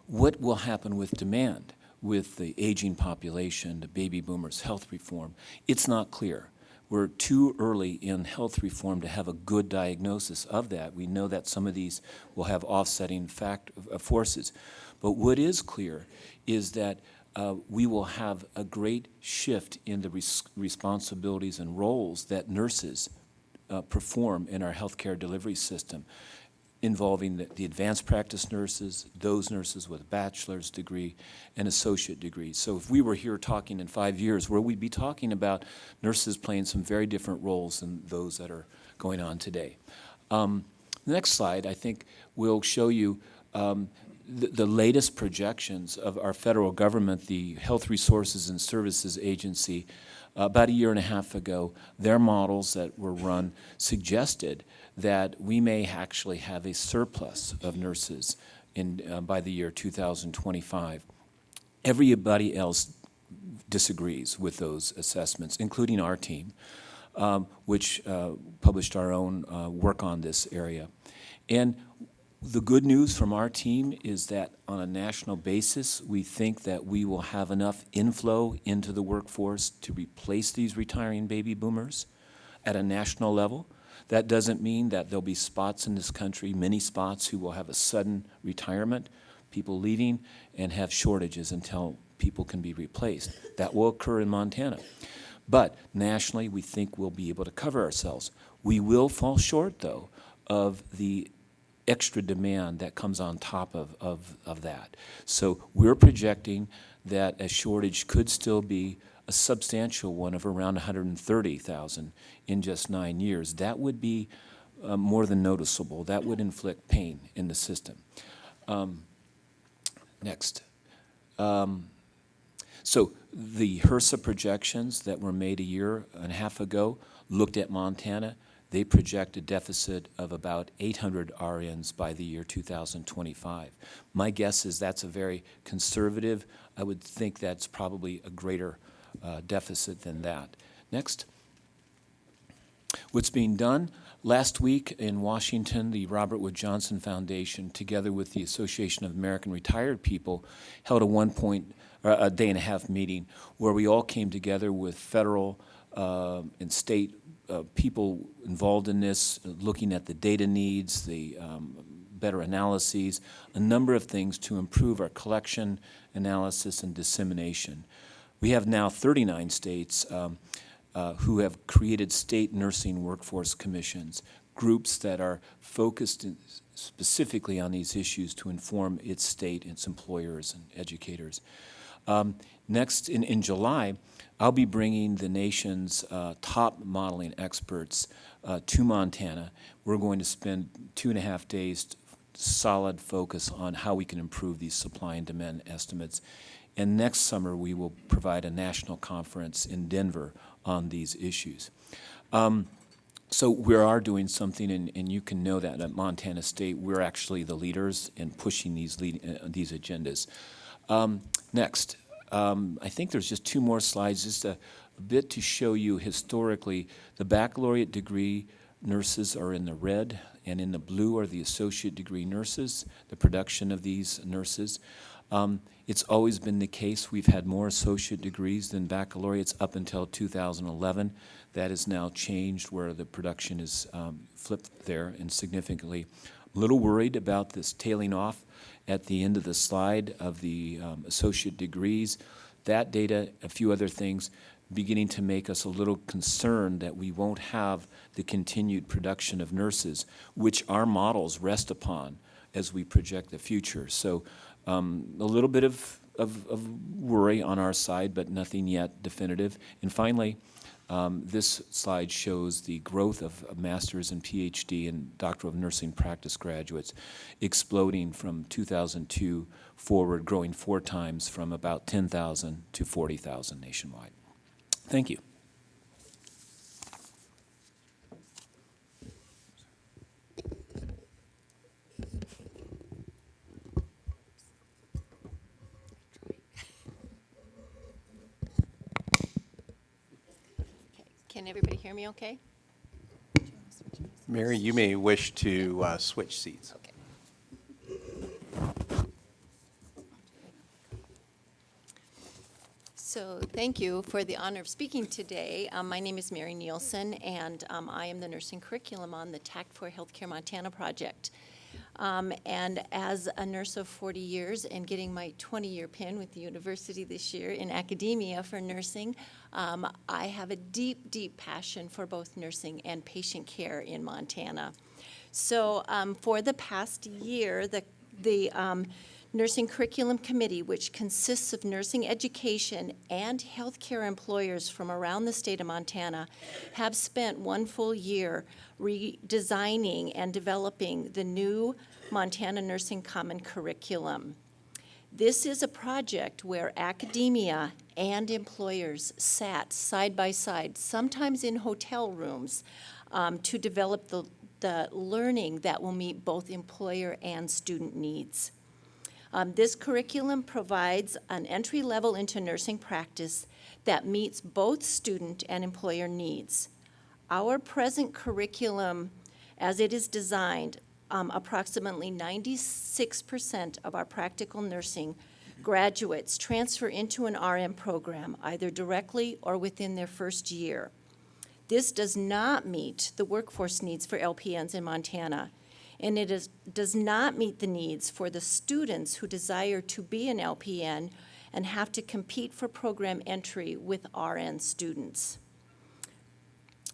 what will happen with demand, with the aging population, the baby boomers, health reform? It's not clear. We're too early in health reform to have a good diagnosis of that. We know that some of these will have offsetting forces. But what is clear is that we will have a great shift in the responsibilities and roles that nurses perform in our healthcare delivery system, involving the advanced practice nurses, those nurses with a bachelor's degree and associate degrees. So if we were here talking in 5 years, where we'd be talking about nurses playing some very different roles than those that are going on today. The next slide, I think, will show you the latest projections of our federal government, the Health Resources and Services Agency. About a year and a half ago, their models that were run suggested that we may actually have a surplus of nurses by the year 2025. Everybody else disagrees with those assessments, including our team, which published our own work on this area. And the good news from our team is that on a national basis, we think that we will have enough inflow into the workforce to replace these retiring baby boomers at a national level. That doesn't mean that there'll be spots in this country, many spots, who will have a sudden retirement, people leaving, and have shortages until people can be replaced. That will occur in Montana. But nationally, we think we'll be able to cover ourselves. We will fall short, though, of the extra demand that comes on top of that. So we're projecting that a shortage could still be a substantial one of around 130,000 in just 9 years. That would be more than noticeable. That would inflict pain in the system. Next. So the HRSA projections that were made a year and a half ago looked at Montana. They project a deficit of about 800 RNs by the year 2025. My guess is that's a very conservative. I would think that's probably a greater deficit than that. Next. What's being done? Last week in Washington, the Robert Wood Johnson Foundation, together with the Association of American Retired People, held a day and a half meeting where we all came together with federal and state people involved in this, looking at the data needs, the better analyses, a number of things to improve our collection, analysis, and dissemination. We have now 39 states who have created state nursing workforce commissions, groups that are focused specifically on these issues to inform its state, its employers, and educators. Next, in July, I'll be bringing the nation's top modeling experts to Montana. We're going to spend 2.5 days solid focus on how we can improve these supply and demand estimates. And next summer, we will provide a national conference in Denver on these issues. So we are doing something, and you can know that at Montana State, we're actually the leaders in pushing these agendas. Next, I think there's just 2 more slides, just a bit to show you historically. The baccalaureate degree nurses are in the red, and in the blue are the associate degree nurses, the production of these nurses. It's always been the case. We've had more associate degrees than baccalaureates up until 2011. That has now changed where the production is flipped there and significantly. I'm a little worried about this tailing off at the end of the slide of the associate degrees. That data, a few other things, beginning to make us a little concerned that we won't have the continued production of nurses, which our models rest upon as we project the future. So a little bit of worry on our side, but nothing yet definitive. And finally, this slide shows the growth of master's and PhD and Doctor of Nursing practice graduates exploding from 2002 forward, growing 4 times from about 10,000 to 40,000 nationwide. Thank you. Can everybody hear me okay? Mary, you may wish to switch seats. Okay. So thank you for the honor of speaking today. My name is Mary Nielsen, and I am the nursing curriculum on the Tact for Healthcare Montana project. And as a nurse of 40 years and getting my 20-year pin with the university this year in academia for nursing, I have a deep, deep passion for both nursing and patient care in Montana. So for the past year, the Nursing Curriculum Committee, which consists of nursing education and healthcare employers from around the state of Montana, have spent 1 full year redesigning and developing the new Montana Nursing Common Curriculum. This is a project where academia and employers sat side by side, sometimes in hotel rooms, to develop the learning that will meet both employer and student needs. This curriculum provides an entry level into nursing practice that meets both student and employer needs. Our present curriculum, as it is designed, approximately 96% of our practical nursing graduates transfer into an RM program, either directly or within their first year. This does not meet the workforce needs for LPNs in Montana, and it does not meet the needs for the students who desire to be an LPN and have to compete for program entry with RN students.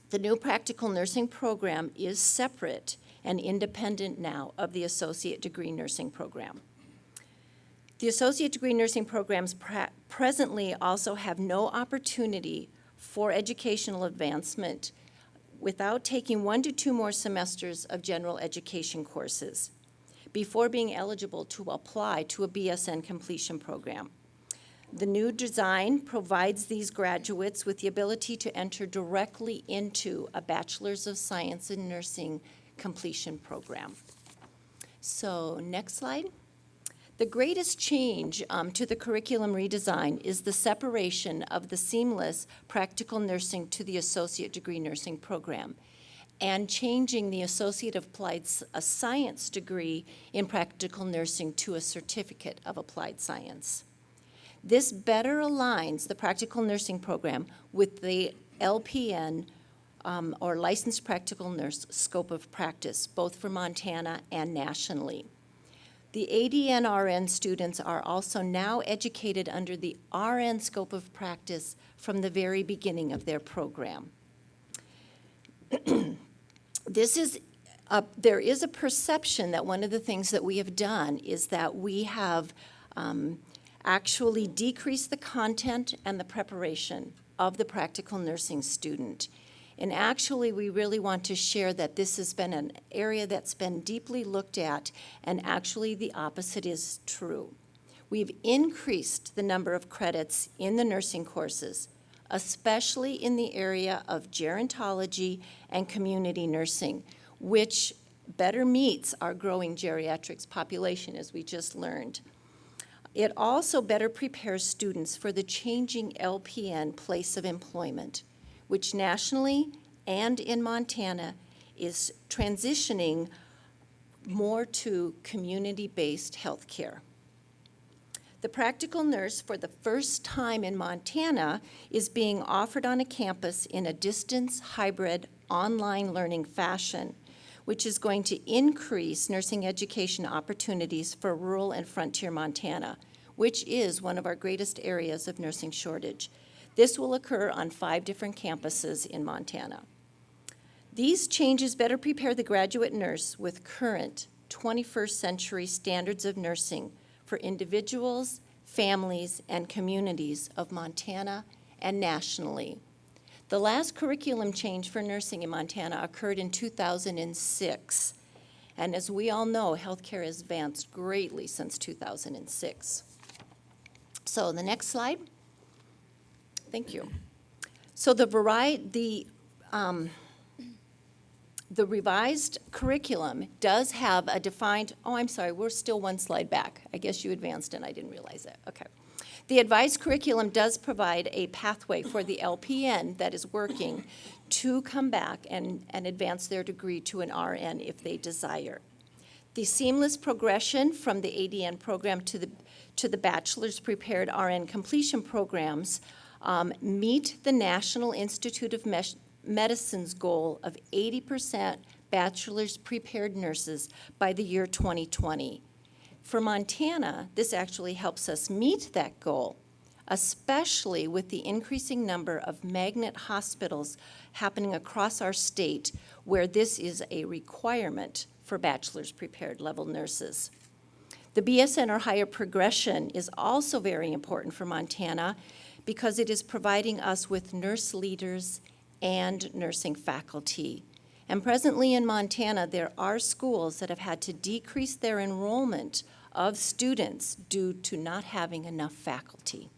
The new practical nursing program is separate and independent now of the associate degree nursing program. The associate degree nursing programs presently also have no opportunity for educational advancement without taking 1 to 2 more semesters of general education courses before being eligible to apply to a BSN completion program. The new design provides these graduates with the ability to enter directly into a Bachelor's of Science in Nursing completion program. So, next slide. The greatest change to the curriculum redesign is the separation of the seamless practical nursing to the associate degree nursing program and changing the Associate of Applied Science degree in practical nursing to a Certificate of Applied Science. This better aligns the practical nursing program with the LPN or licensed practical nurse scope of practice, both for Montana and nationally. The ADN-RN students are also now educated under the RN scope of practice from the very beginning of their program. There is a perception that one of the things that we have done is that we have actually decreased the content and the preparation of the practical nursing student. And actually, we really want to share that this has been an area that's been deeply looked at, and actually the opposite is true. We've increased the number of credits in the nursing courses, especially in the area of gerontology and community nursing, which better meets our growing geriatrics population, as we just learned. It also better prepares students for the changing LPN place of employment, which nationally and in Montana is transitioning more to community-based health care. The practical nurse, for the first time in Montana, is being offered on a campus in a distance, hybrid, online learning fashion, which is going to increase nursing education opportunities for rural and frontier Montana, which is one of our greatest areas of nursing shortage. This will occur on 5 different campuses in Montana. These changes better prepare the graduate nurse with current 21st century standards of nursing for individuals, families, and communities of Montana and nationally. The last curriculum change for nursing in Montana occurred in 2006. And as we all know, healthcare has advanced greatly since 2006. So the next slide. Thank you. So the revised curriculum does have a defined, oh, I'm sorry, we're still one slide back. I guess you advanced and I didn't realize that. Okay. The advised curriculum does provide a pathway for the LPN that is working to come back and advance their degree to an RN if they desire. The seamless progression from the ADN program to the bachelor's prepared RN completion programs meet the National Institute of Medicine's goal of 80% bachelor's prepared nurses by the year 2020. For Montana, this actually helps us meet that goal, especially with the increasing number of magnet hospitals happening across our state where this is a requirement for bachelor's prepared level nurses. The BSN or higher progression is also very important for Montana because it is providing us with nurse leaders and nursing faculty. And presently in Montana, there are schools that have had to decrease their enrollment of students due to not having enough faculty.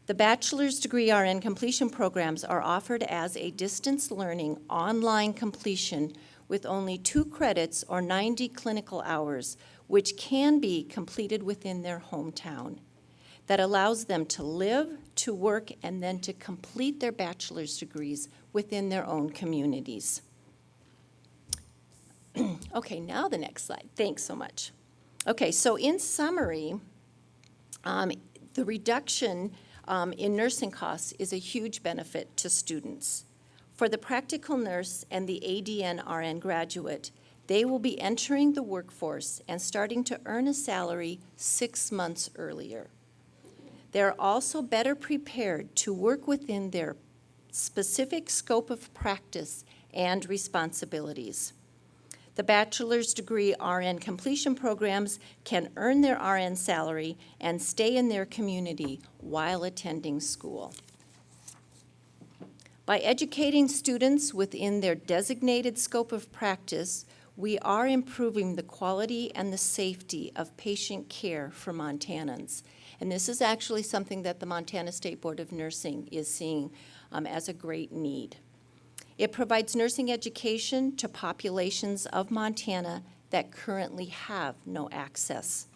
The bachelor's degree RN completion programs are offered as a distance learning online completion with only 2 credits or 90 clinical hours, which can be completed within their hometown. That allows them to live, to work, and then to complete their bachelor's degrees within their own communities. Okay, now the next slide. Thanks so much. Okay, so in summary, the reduction in nursing costs is a huge benefit to students. For the practical nurse and the ADN-RN graduate, they will be entering the workforce and starting to earn a salary 6 months earlier. They're also better prepared to work within their specific scope of practice and responsibilities. The bachelor's degree RN completion programs can earn their RN salary and stay in their community while attending school. By educating students within their designated scope of practice, we are improving the quality and the safety of patient care for Montanans. And this is actually something that the Montana State Board of Nursing is seeing as a great need. It provides nursing education to populations of Montana that currently have no access.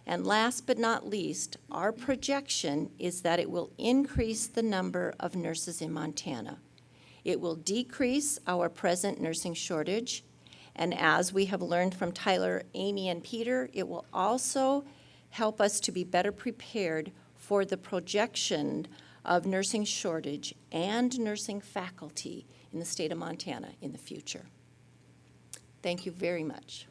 And last but not least, our projection is that it will increase the number of nurses in Montana. It will decrease our present nursing shortage, and as we have learned from Tyler, Amy, and Peter, it will also help us to be better prepared for the projection of nursing shortage and nursing faculty in the state of Montana in the future. Thank you very much.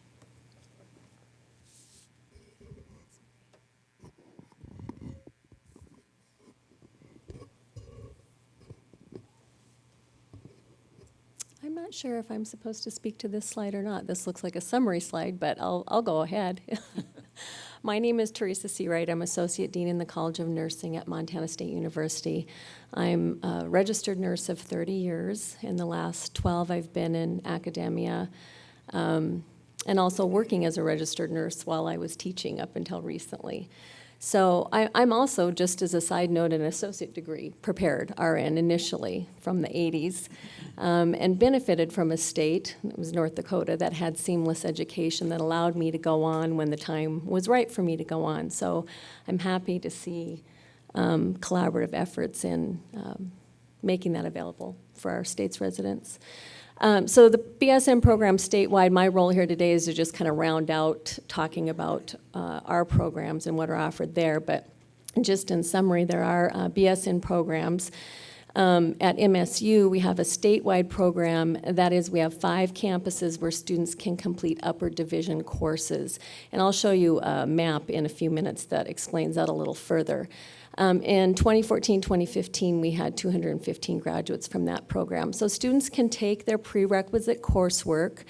I'm not sure if I'm supposed to speak to this slide or not. This looks like a summary slide, but I'll go ahead. My name is Teresa Seawright. I'm Associate Dean in the College of Nursing at Montana State University. I'm a registered nurse of 30 years. In the last 12, I've been in academia and also working as a registered nurse while I was teaching up until recently. So I'm also, just as a side note, an associate degree prepared RN initially from the 80s and benefited from a state, it was North Dakota, that had seamless education that allowed me to go on when the time was right for me to go on. So I'm happy to see collaborative efforts in making that available for our state's residents. So the BSN program statewide, my role here today is to just kind of round out talking about our programs and what are offered there. But just in summary, there are BSN programs. At MSU, we have a statewide program. That is, we have 5 campuses where students can complete upper division courses. And I'll show you a map in a few minutes that explains that a little further. In 2014-2015, we had 215 graduates from that program. So students can take their prerequisite coursework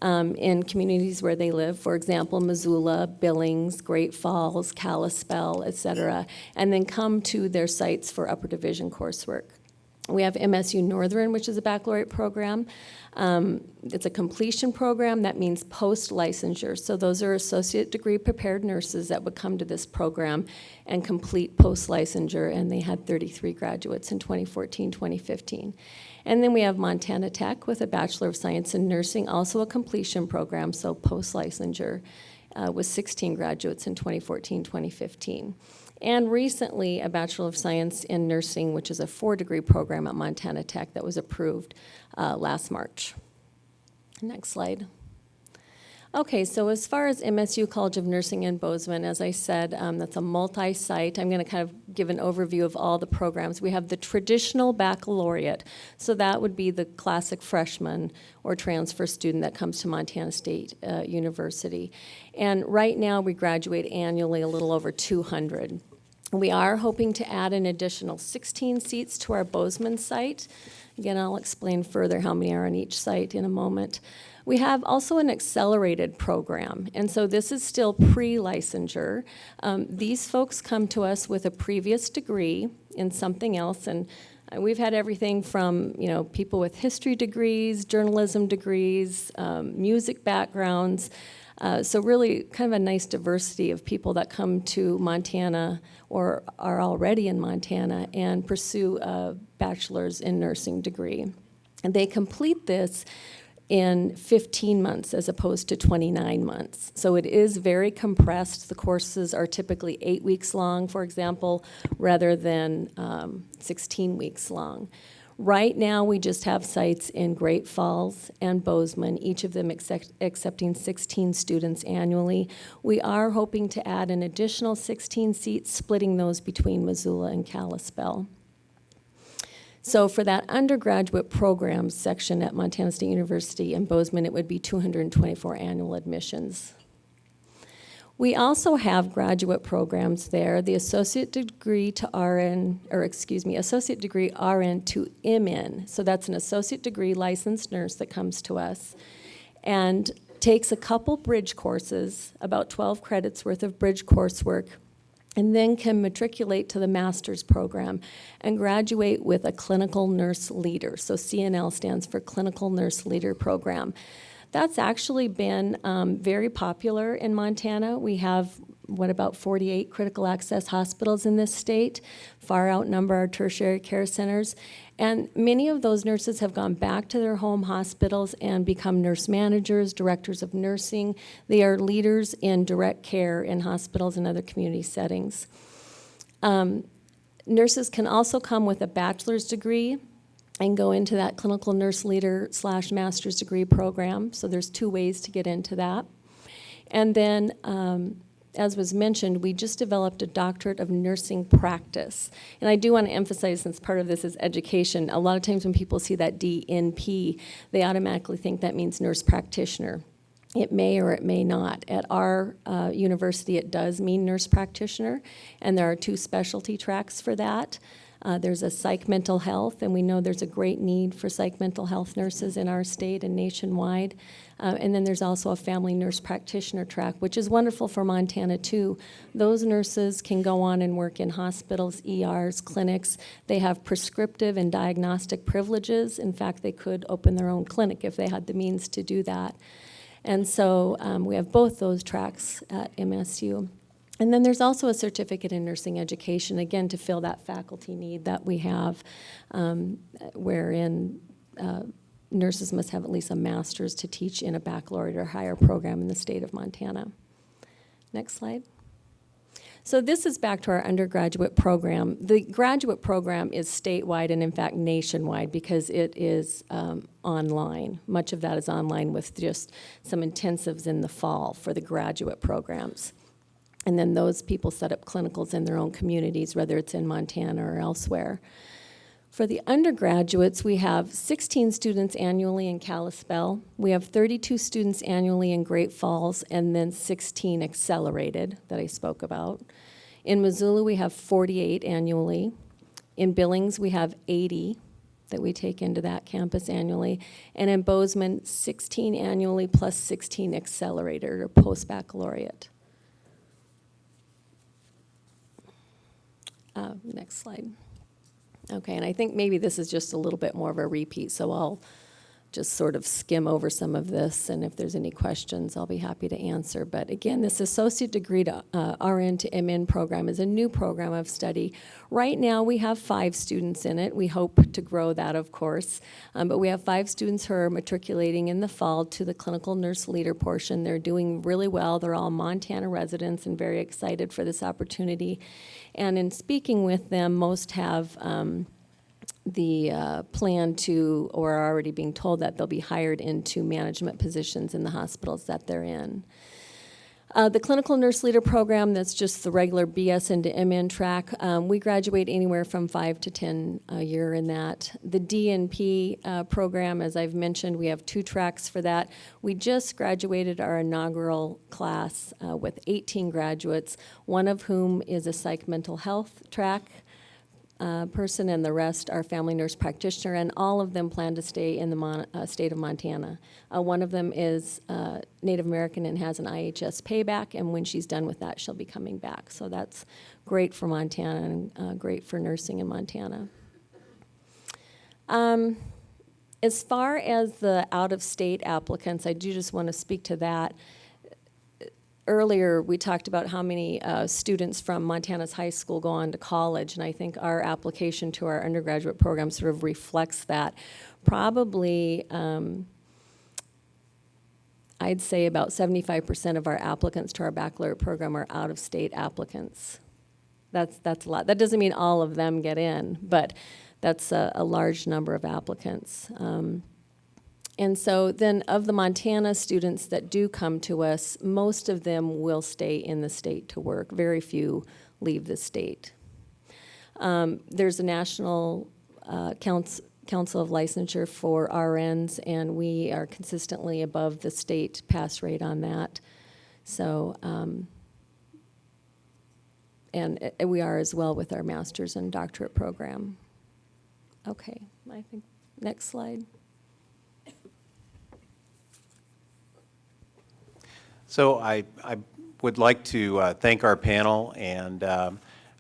in communities where they live, for example, Missoula, Billings, Great Falls, Kalispell, et cetera, and then come to their sites for upper division coursework. We have MSU Northern, which is a baccalaureate program. It's a completion program. That means post-licensure. So those are associate degree prepared nurses that would come to this program and complete post-licensure, and they had 33 graduates in 2014-2015. And then we have Montana Tech with a Bachelor of Science in Nursing, also a completion program, so post-licensure, with 16 graduates in 2014-2015. And recently, a Bachelor of Science in Nursing, which is a 4-degree program at Montana Tech that was approved last March. Next slide. Okay, so as far as MSU College of Nursing in Bozeman, as I said, that's a multi-site. I'm going to kind of give an overview of all the programs. We have the traditional baccalaureate, so that would be the classic freshman or transfer student that comes to Montana State University. And right now, we graduate annually a little over 200. We are hoping to add an additional 16 seats to our Bozeman site. Again, I'll explain further how many are on each site in a moment. We have also an accelerated program, and so this is still pre-licensure. These folks come to us with a previous degree in something else, and we've had everything from, you know, people with history degrees, journalism degrees, music backgrounds. So really kind of a nice diversity of people that come to Montana or are already in Montana and pursue a bachelor's in nursing degree. And they complete this in 15 months as opposed to 29 months. So it is very compressed. The courses are typically 8 weeks long, for example, rather than 16 weeks long. Right now, we just have sites in Great Falls and Bozeman, each of them accepting 16 students annually. We are hoping to add an additional 16 seats, splitting those between Missoula and Kalispell. So for that undergraduate programs section at Montana State University in Bozeman, it would be 224 annual admissions. We also have graduate programs there, the associate degree to RN, associate degree RN to MN. So that's an associate degree licensed nurse that comes to us and takes a couple bridge courses, about 12 credits worth of bridge coursework, and then can matriculate to the master's program and graduate with a clinical nurse leader. So CNL stands for Clinical Nurse Leader Program. That's actually been very popular in Montana. We have, about 48 critical access hospitals in this state, far outnumber our tertiary care centers. And many of those nurses have gone back to their home hospitals and become nurse managers, directors of nursing. They are leaders in direct care in hospitals and other community settings. Nurses can also come with a bachelor's degree and go into that clinical nurse leader / master's degree program. So there's 2 ways to get into that. And then as was mentioned, we just developed a doctorate of nursing practice. And I do want to emphasize, since part of this is education, a lot of times when people see that DNP, they automatically think that means nurse practitioner. It may or it may not. At our university, it does mean nurse practitioner, and there are 2 specialty tracks for that. There's a psych mental health, and we know there's a great need for psych mental health nurses in our state and nationwide. And then there's also a family nurse practitioner track, which is wonderful for Montana too. Those nurses can go on and work in hospitals, ERs, clinics. They have prescriptive and diagnostic privileges. In fact, they could open their own clinic if they had the means to do that. And so we have both those tracks at MSU. And then there's also a certificate in nursing education, again, to fill that faculty need that we have, wherein nurses must have at least a master's to teach in a baccalaureate or higher program in the state of Montana. Next slide. So this is back to our undergraduate program. The graduate program is statewide and, in fact, nationwide because it is online. Much of that is online with just some intensives in the fall for the graduate programs. And then those people set up clinicals in their own communities, whether it's in Montana or elsewhere. For the undergraduates, we have 16 students annually in Kalispell. We have 32 students annually in Great Falls, and then 16 accelerated that I spoke about. In Missoula, we have 48 annually. In Billings, we have 80 that we take into that campus annually. And in Bozeman, 16 annually plus 16 accelerated or post-baccalaureate. Next slide. Okay, and I think maybe this is just a little bit more of a repeat, so I'll just sort of skim over some of this, and if there's any questions, I'll be happy to answer. But again, this associate degree to RN to MN program is a new program of study. Right now, we have 5 students in it. We hope to grow that, of course. But we have 5 students who are matriculating in the fall to the clinical nurse leader portion. They're doing really well. They're all Montana residents and very excited for this opportunity. And in speaking with them, most have the plan to, or are already being told that they'll be hired into management positions in the hospitals that they're in. The clinical nurse leader program, that's just the regular BS into MN track. We graduate anywhere from 5 to 10 a year in that. The DNP program, as I've mentioned, we have 2 tracks for that. We just graduated our inaugural class with 18 graduates, one of whom is a psych mental health track person, and the rest are family nurse practitioner, and all of them plan to stay in the state of Montana. One of them is Native American and has an IHS payback, and when she's done with that, she'll be coming back. So that's great for Montana and great for nursing in Montana. As far as the out-of-state applicants, I do just want to speak to that. Earlier, we talked about how many students from Montana's high school go on to college, and I think our application to our undergraduate program sort of reflects that. Probably, I'd say about 75% of our applicants to our baccalaureate program are out-of-state applicants. That's a lot. That doesn't mean all of them get in, but that's a large number of applicants. And so then of the Montana students that do come to us, most of them will stay in the state to work. Very few leave the state. There's a national council of licensure for RNs, and we are consistently above the state pass rate on that. So, and we are as well with our master's and doctorate program. Okay, I think next slide. So I would like to thank our panel, and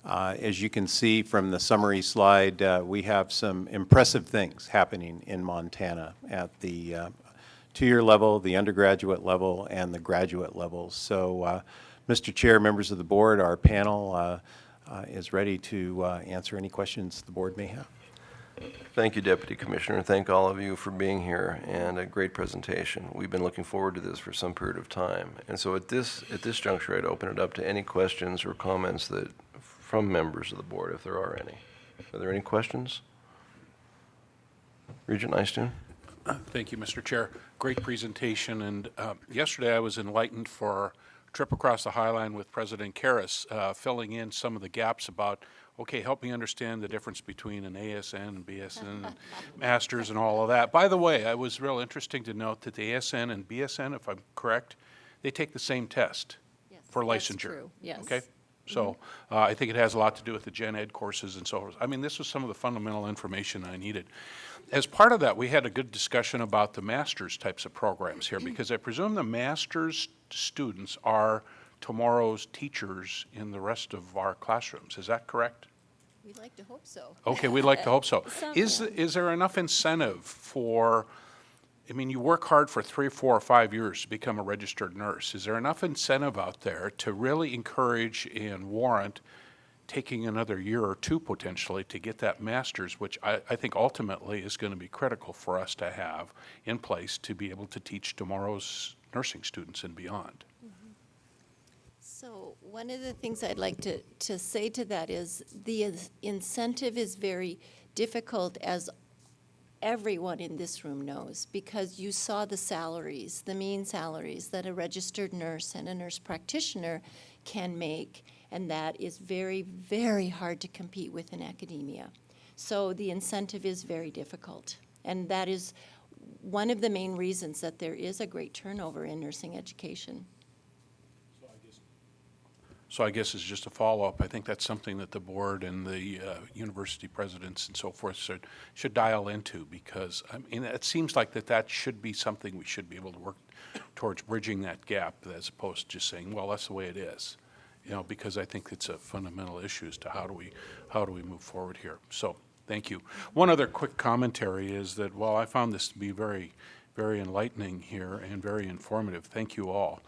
as you can see from the summary slide, we have some impressive things happening in Montana at the 2-year level, the undergraduate level, and the graduate levels. So Mr. Chair, members of the board, our panel is ready to answer any questions the board may have. Thank you, Deputy Commissioner. Thank all of you for being here, and a great presentation. We've been looking forward to this for some period of time. And so at this juncture, I'd open it up to any questions or comments that from members of the board, if there are any. Are there any questions? Regent Nystuen? Thank you, Mr. Chair. Great presentation, and yesterday I was enlightened for trip across the High Line with President Karras, filling in some of the gaps about, okay, help me understand the difference between an ASN and BSN and masters and all of that. By the way, it was real interesting to note that the ASN and BSN, if I'm correct, they take the same test for licensure. That's true, yes. Okay? So I think it has a lot to do with the gen ed courses and so forth. I mean, this was some of the fundamental information I needed. As part of that, we had a good discussion about the master's types of programs here, because I presume the master's students are tomorrow's teachers in the rest of our classrooms. Is that correct? We'd like to hope so. Okay, we'd like to hope so. Some, Is there enough incentive for, I mean, you work hard for 3, 4, or 5 years to become a registered nurse. Is there enough incentive out there to really encourage and warrant taking another year or two potentially to get that master's, which I think ultimately is going to be critical for us to have in place to be able to teach tomorrow's nursing students and beyond? So one of the things I'd like to say to that is the incentive is very difficult, as everyone in this room knows, because you saw the salaries, the mean salaries that a registered nurse and a nurse practitioner can make, and that is very, very hard to compete with in academia. So the incentive is very difficult, and that is one of the main reasons that there is a great turnover in nursing education. So I guess as just a follow-up, I think that's something that the board and the university presidents and so forth should dial into, because I mean, it seems like that should be something we should be able to work towards bridging that gap, as opposed to just saying, well, that's the way it is. You know, because I think it's a fundamental issue as to how do we move forward here. So thank you. One other quick commentary is that while I found this to be very, very enlightening here and very informative, thank you all.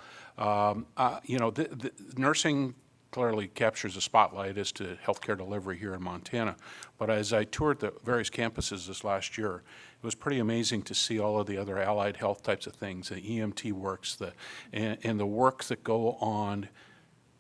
You know, the nursing clearly captures a spotlight as to healthcare delivery here in Montana. But as I toured the various campuses this last year, it was pretty amazing to see all of the other allied health types of things, the EMT works, and the work that go on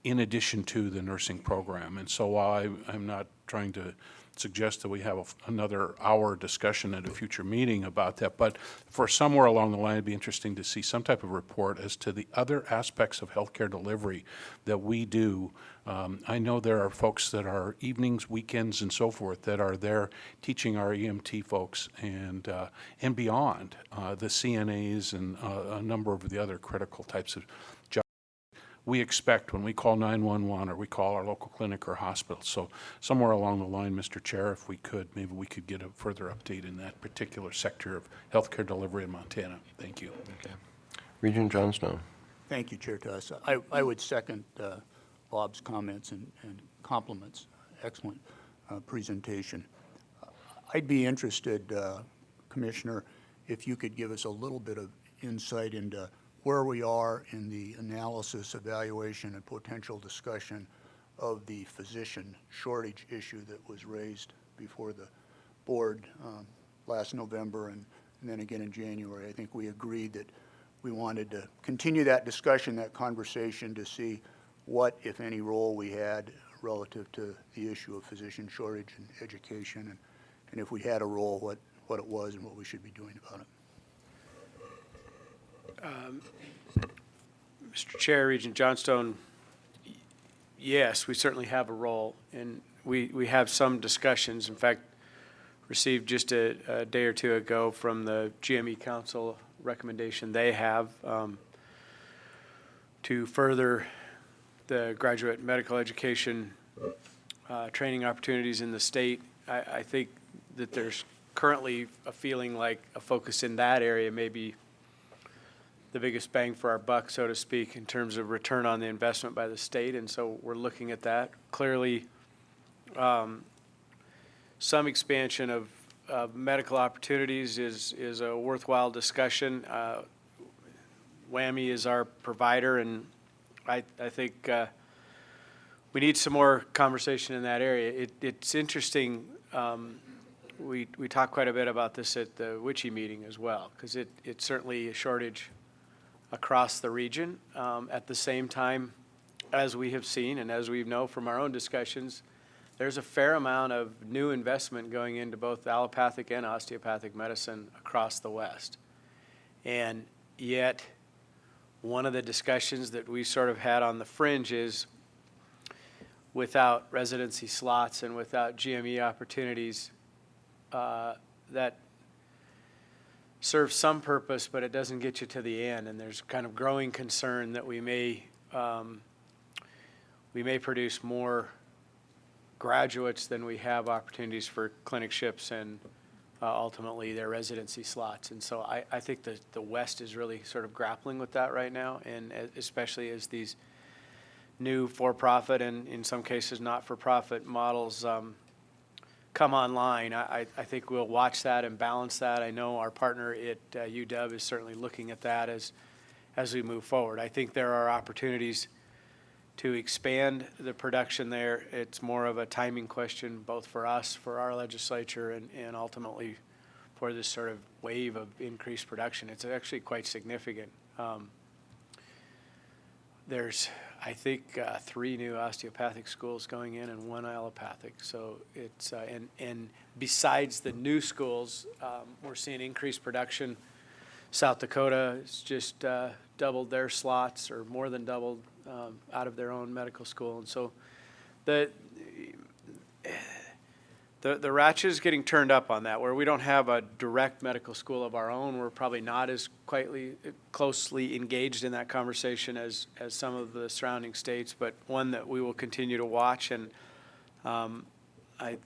in addition to the nursing program. And so while I'm not trying to suggest that we have another hour discussion at a future meeting about that, but for somewhere along the line, it'd be interesting to see some type of report as to the other aspects of healthcare delivery that we do. I know there are folks that are evenings, weekends, and so forth that are there teaching our EMT folks and beyond, the CNAs and a number of the other critical types of jobs we expect when we call 911 or we call our local clinic or hospital. So somewhere along the line, Mr. Chair, if we could, maybe we could get a further update in that particular sector of healthcare delivery in Montana. Thank you. Okay. Regent Johnstone. Thank you, Chair Tuss. I would second Bob's comments and compliments. Excellent presentation. I'd be interested, Commissioner, if you could give us a little bit of insight into where we are in the analysis, evaluation, and potential discussion of the physician shortage issue that was raised before the board last November and then again in January. I think we agreed that we wanted to continue that discussion, that conversation, to see what, if any, role we had relative to the issue of physician shortage and education, and if we had a role, what it was and what we should be doing about it. Mr. Chair, Regent Johnstone, yes, we certainly have a role, and we have some discussions. In fact, received just a day or two ago from the GME Council recommendation they have to further the graduate medical education training opportunities in the state. I think that there's currently a feeling like a focus in that area may be the biggest bang for our buck, so to speak, in terms of return on the investment by the state, and so we're looking at that. Clearly, some expansion of medical opportunities is a worthwhile discussion. WWAMI is our provider, and I think we need some more conversation in that area. It's interesting. We talked quite a bit about this at the WICHE meeting as well, because it's certainly a shortage across the region. At the same time, as we have seen and as we know from our own discussions, there's a fair amount of new investment going into both allopathic and osteopathic medicine across the West. And yet, one of the discussions that we sort of had on the fringe is without residency slots and without GME opportunities, that serves some purpose, but it doesn't get you to the end. And there's kind of growing concern that we may produce more graduates than we have opportunities for clinicships and ultimately their residency slots. And so I think that the West is really sort of grappling with that right now, and especially as these new for-profit and in some cases not-for-profit models come online. I think we'll watch that and balance that. I know our partner at UW is certainly looking at that as we move forward. I think there are opportunities to expand the production there. It's more of a timing question, both for us, for our legislature, and ultimately for this sort of wave of increased production. It's actually quite significant. There's, I think, 3 new osteopathic schools going in and 1 allopathic. So it's, and besides the new schools, we're seeing increased production. South Dakota has just doubled their slots, or more than doubled, out of their own medical school. And so the ratchet is getting turned up on that, where we don't have a direct medical school of our own. We're probably not as closely engaged in that conversation as some of the surrounding states, but one that we will continue to watch. And I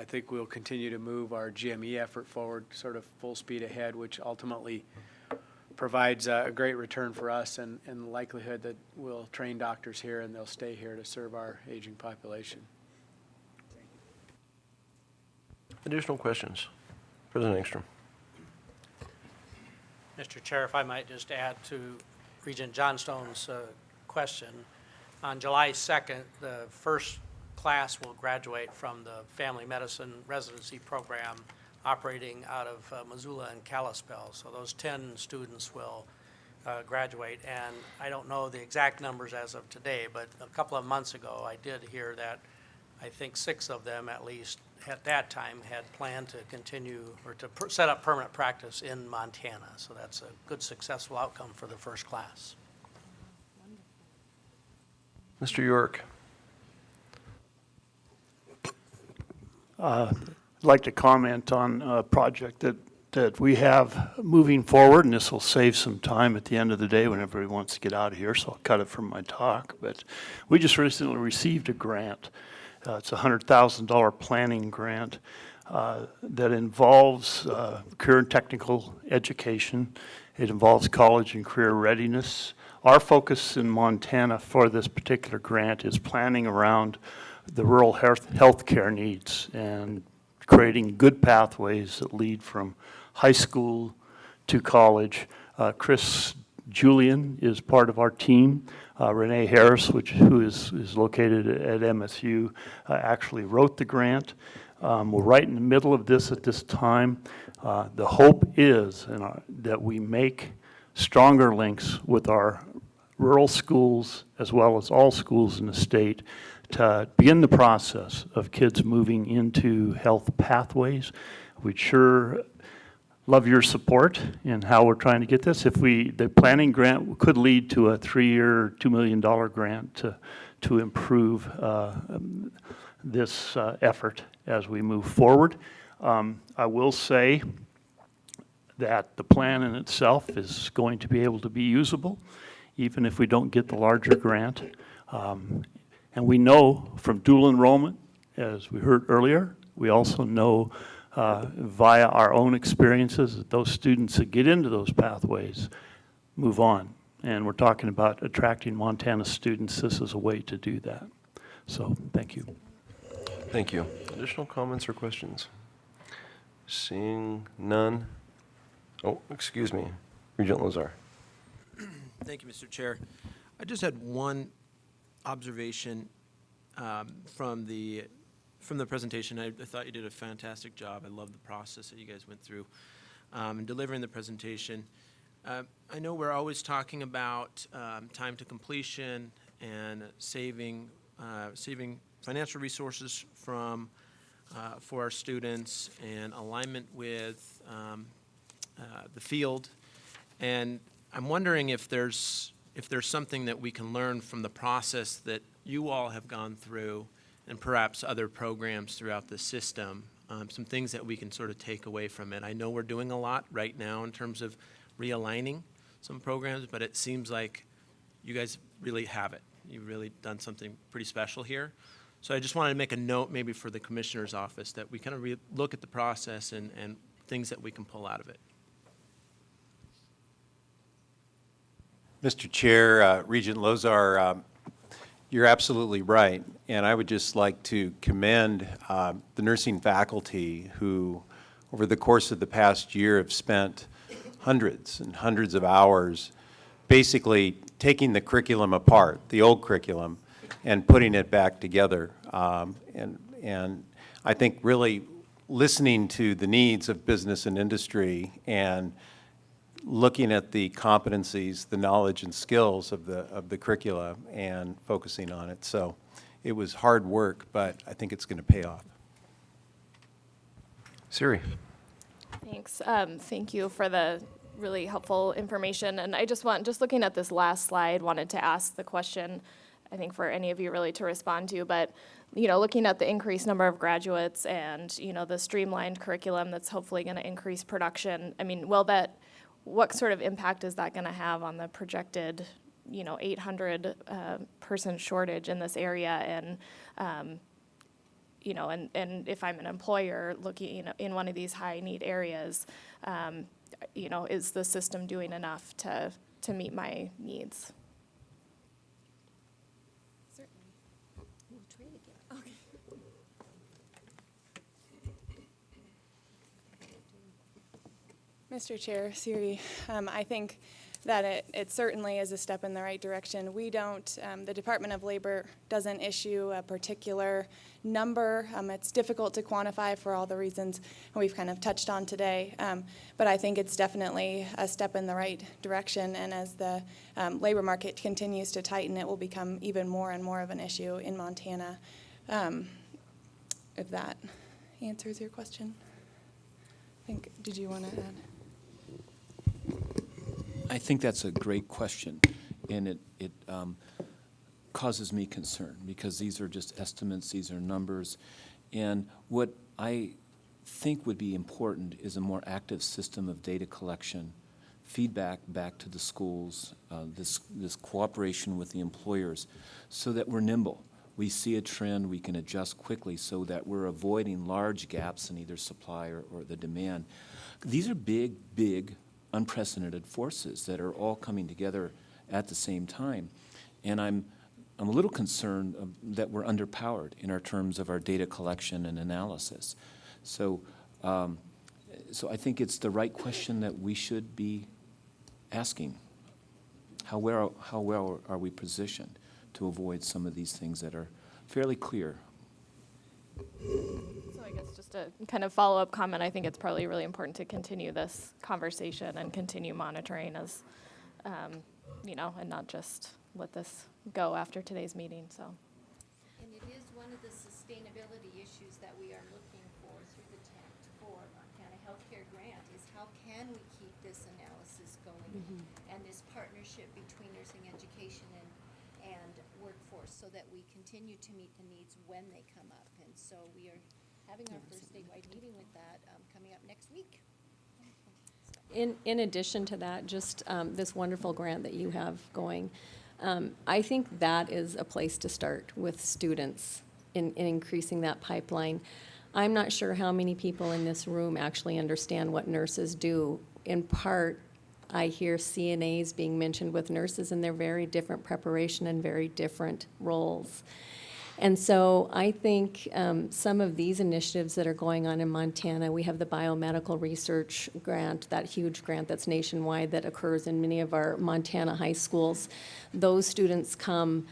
think we'll continue to move our GME effort forward, sort of full speed ahead, which ultimately provides a great return for us and the likelihood that we'll train doctors here and they'll stay here to serve our aging population. Additional questions? President Engstrom. Mr. Chair, if I might just add to Regent Johnstone's question. On July 2nd, the first class will graduate from the family medicine residency program operating out of Missoula and Kalispell. So those 10 students will graduate. And I don't know the exact numbers as of today, but a couple of months ago, I did hear that I think 6 of them at least at that time had planned to continue or to set up permanent practice in Montana. So that's a good, successful outcome for the first class. Mr. York. I'd like to comment on a project that we have moving forward, and this will save some time at the end of the day when everybody wants to get out of here, so I'll cut it from my talk. But we just recently received a grant. It's a $100,000 planning grant that involves career and technical education. It involves college and career readiness. Our focus in Montana for this particular grant is planning around the rural health care needs and creating good pathways that lead from high school to college. Chris Julian is part of our team. Renee Harris, who is located at MSU, actually wrote the grant. We're right in the middle of this at this time. The hope is that we make stronger links with our rural schools as well as all schools in the state to begin the process of kids moving into health pathways. We'd sure love your support in how we're trying to get this. The planning grant could lead to a 3-year, $2 million grant to improve this effort as we move forward. I will say that the plan in itself is going to be able to be usable, even if we don't get the larger grant. And we know from dual enrollment, as we heard earlier, we also know via our own experiences that those students that get into those pathways move on. And we're talking about attracting Montana students. This is a way to do that. So thank you. Thank you. Additional comments or questions? Seeing none. Oh, excuse me. Regent Lazar. Thank you, Mr. Chair. I just had one observation from the presentation. I thought you did a fantastic job. I love the process that you guys went through in delivering the presentation. I know we're always talking about time to completion and saving financial resources for our students and alignment with the field. And I'm wondering if there's if there's something that we can learn from the process that you all have gone through and perhaps other programs throughout the system, some things that we can sort of take away from it. I know we're doing a lot right now in terms of realigning some programs, but it seems like you guys really have it. You've really done something pretty special here. So I just wanted to make a note maybe for the Commissioner's office that we kind of look at the process and things that we can pull out of it. Mr. Chair, Regent Lozar, you're absolutely right. And I would just like to commend the nursing faculty who, over the course of the past year, have spent hundreds and hundreds of hours basically taking the curriculum apart, the old curriculum, and putting it back together. And I think really listening to the needs of business and industry and looking at the competencies, the knowledge and skills of the curricula and focusing on it. So it was hard work, but I think it's going to pay off. Siri. Thanks. Thank you for the really helpful information. And I just looking at this last slide, wanted to ask the question, I think for any of you really to respond to, but looking at the increased number of graduates and, the streamlined curriculum that's hopefully going to increase production, I mean, what sort of impact is that going to have on the projected, 800 person shortage in this area? And, and if I'm an employer looking in one of these high need areas, is the system doing enough to meet my needs? Mr. Chair, Siri, I think that it certainly is a step in the right direction. We don't, the Department of Labor doesn't issue a particular number. It's difficult to quantify for all the reasons we've kind of touched on today. But I think it's definitely a step in the right direction. And as the labor market continues to tighten, it will become even more and more of an issue in Montana. If that answers your question. Did you want to add? I think that's a great question, and it causes me concern because these are just estimates, these are numbers, and what I think would be important is a more active system of data collection, feedback back to the schools, this cooperation with the employers, so that we're nimble. We see a trend, we can adjust quickly so that we're avoiding large gaps in either supply or the demand. These are big, unprecedented forces that are all coming together at the same time. And I'm a little concerned that we're underpowered in our terms of our data collection and analysis. So I think it's the right question that we should be asking. How well are we positioned to avoid some of these things that are fairly clear? So I guess just a kind of follow-up comment, I think it's probably really important to continue this conversation and continue monitoring as, and not just let this go after today's meeting, so. And it is one of the sustainability issues that we are looking for through the Tact for Montana Healthcare Grant is how can we keep this analysis going and this partnership between nursing education and workforce so that we continue to meet the needs when they come up. And so we are having our first statewide meeting with that coming up next week. In addition to that, just this wonderful grant that you have going, I think that is a place to start with students in increasing that pipeline. I'm not sure how many people in this room actually understand what nurses do. In part, I hear CNAs being mentioned with nurses, and they're very different preparation and very different roles. And so I think some of these initiatives that are going on in Montana, we have the biomedical research grant, that huge grant that's nationwide that occurs in many of our Montana high schools. Those students come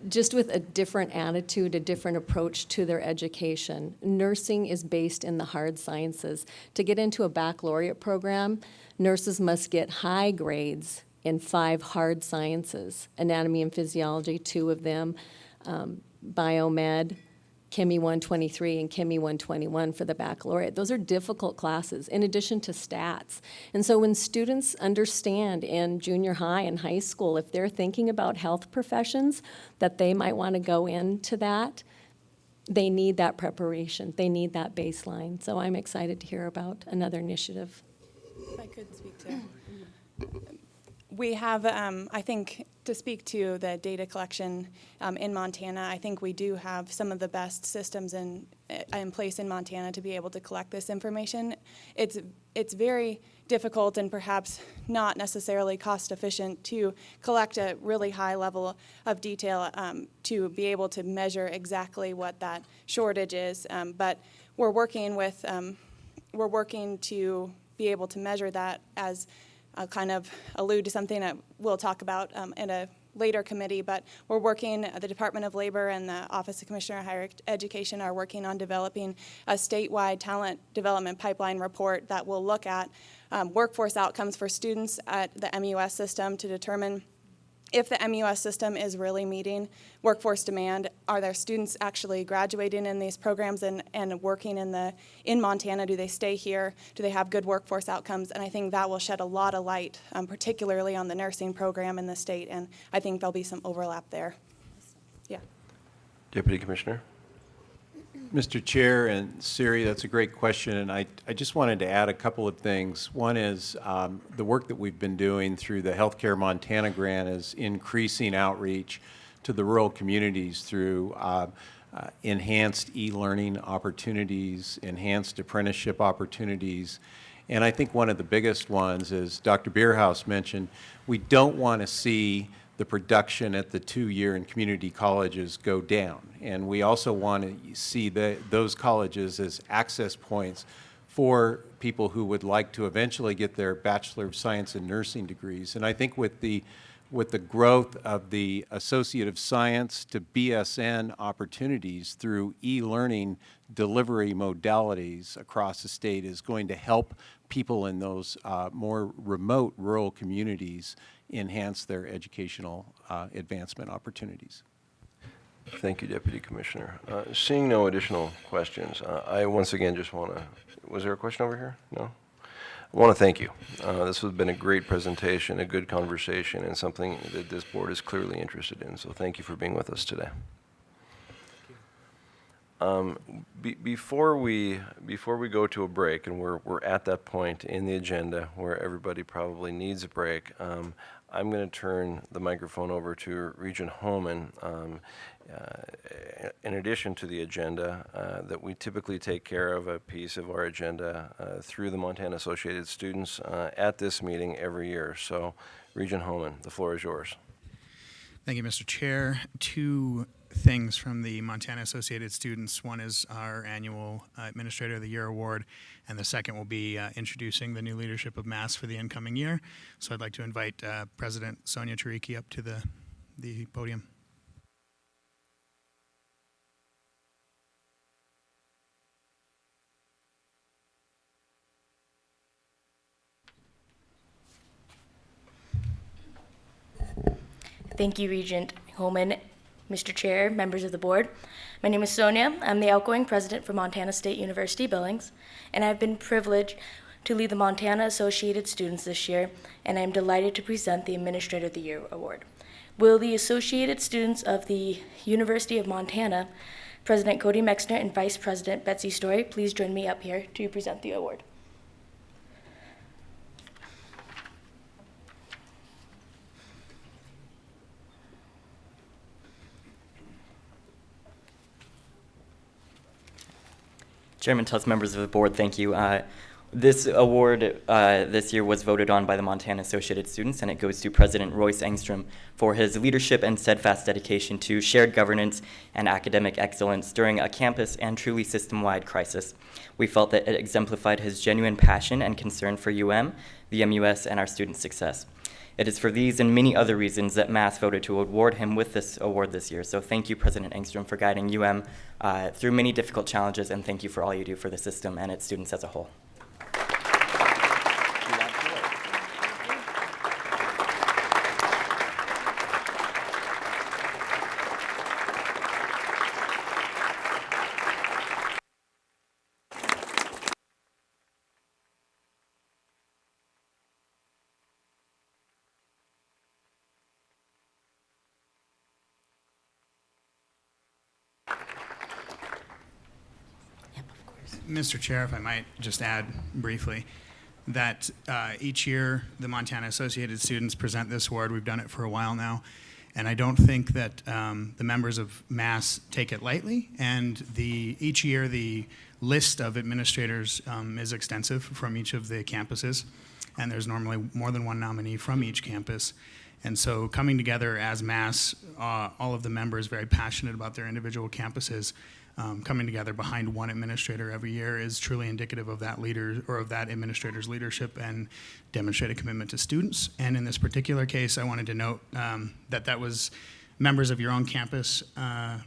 just with a different attitude, a different approach to their education. Nursing is based in the hard sciences. To get into a baccalaureate program, nurses must get high grades in 5 hard sciences, anatomy and physiology, 2 of them, biomed, Chemie 123 and Chemie 121 for the baccalaureate. Those are difficult classes in addition to stats. And so when students understand in junior high and high school, if they're thinking about health professions, that they might want to go into that, they need that preparation. They need that baseline. So I'm excited to hear about another initiative. If I could speak to. We have, I think, to speak to the data collection in Montana, I think we do have some of the best systems in place in Montana to be able to collect this information. It's very difficult and perhaps not necessarily cost efficient to collect a really high level of detail to be able to measure exactly what that shortage is. But we're working to be able to measure that, as I'll kind of allude to something that we'll talk about in a later committee, but we're working, the Department of Labor and the Office of Commissioner of Higher Education are working on developing a statewide talent development pipeline report that will look at workforce outcomes for students at the MUS system to determine if the MUS system is really meeting workforce demand. Are there students actually graduating in these programs and working in Montana? Do they stay here? Do they have good workforce outcomes? And I think that will shed a lot of light, particularly on the nursing program in the state, and I think there'll be some overlap there. Yeah. Deputy Commissioner? Mr. Chair and Siri, that's a great question, and I just wanted to add a couple of things. One is the work that we've been doing through the Healthcare Montana grant is increasing outreach to the rural communities through enhanced e-learning opportunities, enhanced apprenticeship opportunities, and I think one of the biggest ones, as Dr. Bierhaus mentioned, we don't want to see the production at the two-year and community colleges go down. And we also want to see those colleges as access points for people who would like to eventually get their Bachelor of Science in Nursing degrees. And I think with the growth of the Associate of Science to BSN opportunities through e-learning delivery modalities across the state is going to help people in those more remote rural communities enhance their educational advancement opportunities. Thank you, Deputy Commissioner. Seeing no additional questions, I once again just want to, was there a question over here? No? I want to thank you. This has been a great presentation, a good conversation, and something that this board is clearly interested in. So thank you for being with us today. Before we go to a break, and we're at that point in the agenda where everybody probably needs a break, I'm going to turn the microphone over to Regent Homan. In addition to the agenda, that we typically take care of a piece of our agenda through the Montana Associated Students at this meeting every year. So, Regent Homan, the floor is yours. Thank you, Mr. Chair. Two things from the Montana Associated Students. One is our annual Administrator of the Year award, and the second will be introducing the new leadership of MAS for the incoming year. So I'd like to invite President Sonia Tariki up to the podium. Thank you, Regent Holman, Mr. Chair, members of the board. My name is Sonia. I'm the outgoing president for Montana State University Billings, and I've been privileged to lead the Montana Associated Students this year, and I'm delighted to present the Administrator of the Year award. Will the Associated Students of the University of Montana, President Cody Mexner and Vice President Betsy Story, please join me up here to present the award. Chairman Tuss, members of the board, thank you. This award this year was voted on by the Montana Associated Students, and it goes to President Royce Engstrom for his leadership and steadfast dedication to shared governance and academic excellence during a campus and truly system-wide crisis. We felt that it exemplified his genuine passion and concern for UM, the MUS, and our students' success. It is for these and many other reasons that MAS voted to award him with this award this year. So thank you, President Engstrom, for guiding UM through many difficult challenges, and thank you for all you do for the system and its students as a whole. Mr. Chair, if I might just add briefly, that each year the Montana Associated Students present this award. We've done it for a while now. And I don't think that the members of MAS take it lightly. And each year the list of administrators is extensive from each of the campuses. And there's normally more than one nominee from each campus. And so coming together as MAS, all of the members very passionate about their individual campuses, coming together behind one administrator every year is truly indicative of that leader or of that administrator's leadership and demonstrate a commitment to students. And in this particular case, I wanted to note that was members of your own campus,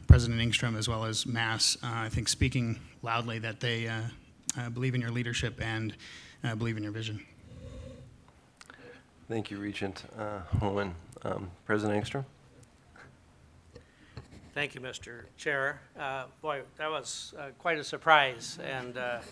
President Engstrom, as well as MAS, I think speaking loudly that they believe in your leadership and believe in your vision. Thank you, Regent Holman. President Engstrom? Thank you, Mr. Chair. Boy, that was quite a surprise, and I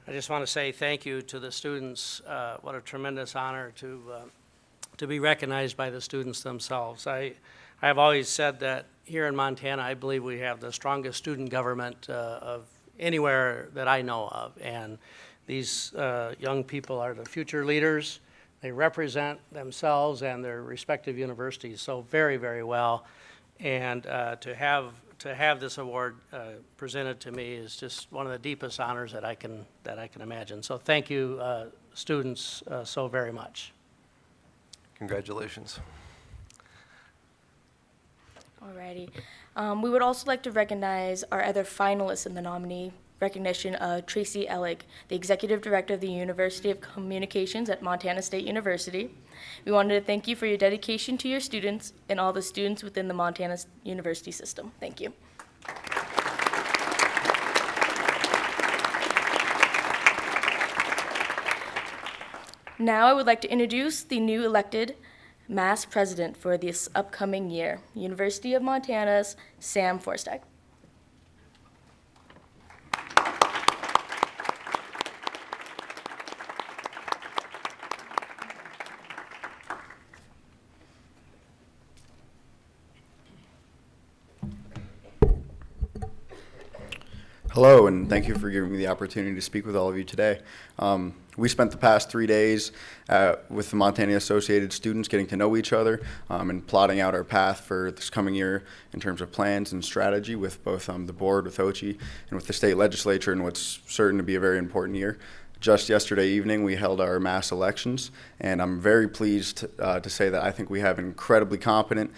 just want to say thank you to the students. What a tremendous honor to be recognized by the students themselves. I have always said that here in Montana, I believe we have the strongest student government of anywhere that I know of, and these young people are the future leaders. They represent themselves and their respective universities so very, very well. And to have this award presented to me is just one of the deepest honors that I can imagine. So thank you, students, so very much. Congratulations. Alrighty. We would also like to recognize our other finalists in the nominee recognition of Tracy Ellig, the Executive Director of the University of Communications at Montana State University. We wanted to thank you for your dedication to your students and all the students within the Montana University system. Thank you. Now I would like to introduce the new elected MAS president for this upcoming year, University of Montana's Sam Forstag. Hello, and thank you for giving me the opportunity to speak with all of you today. We spent the past 3 days with the Montana Associated students getting to know each other and plotting out our path for this coming year in terms of plans and strategy with both the board, with OCHI, and with the state legislature in what's certain to be a very important year. Just yesterday evening, we held our MAS elections, and I'm very pleased to say that I think we have an incredibly competent,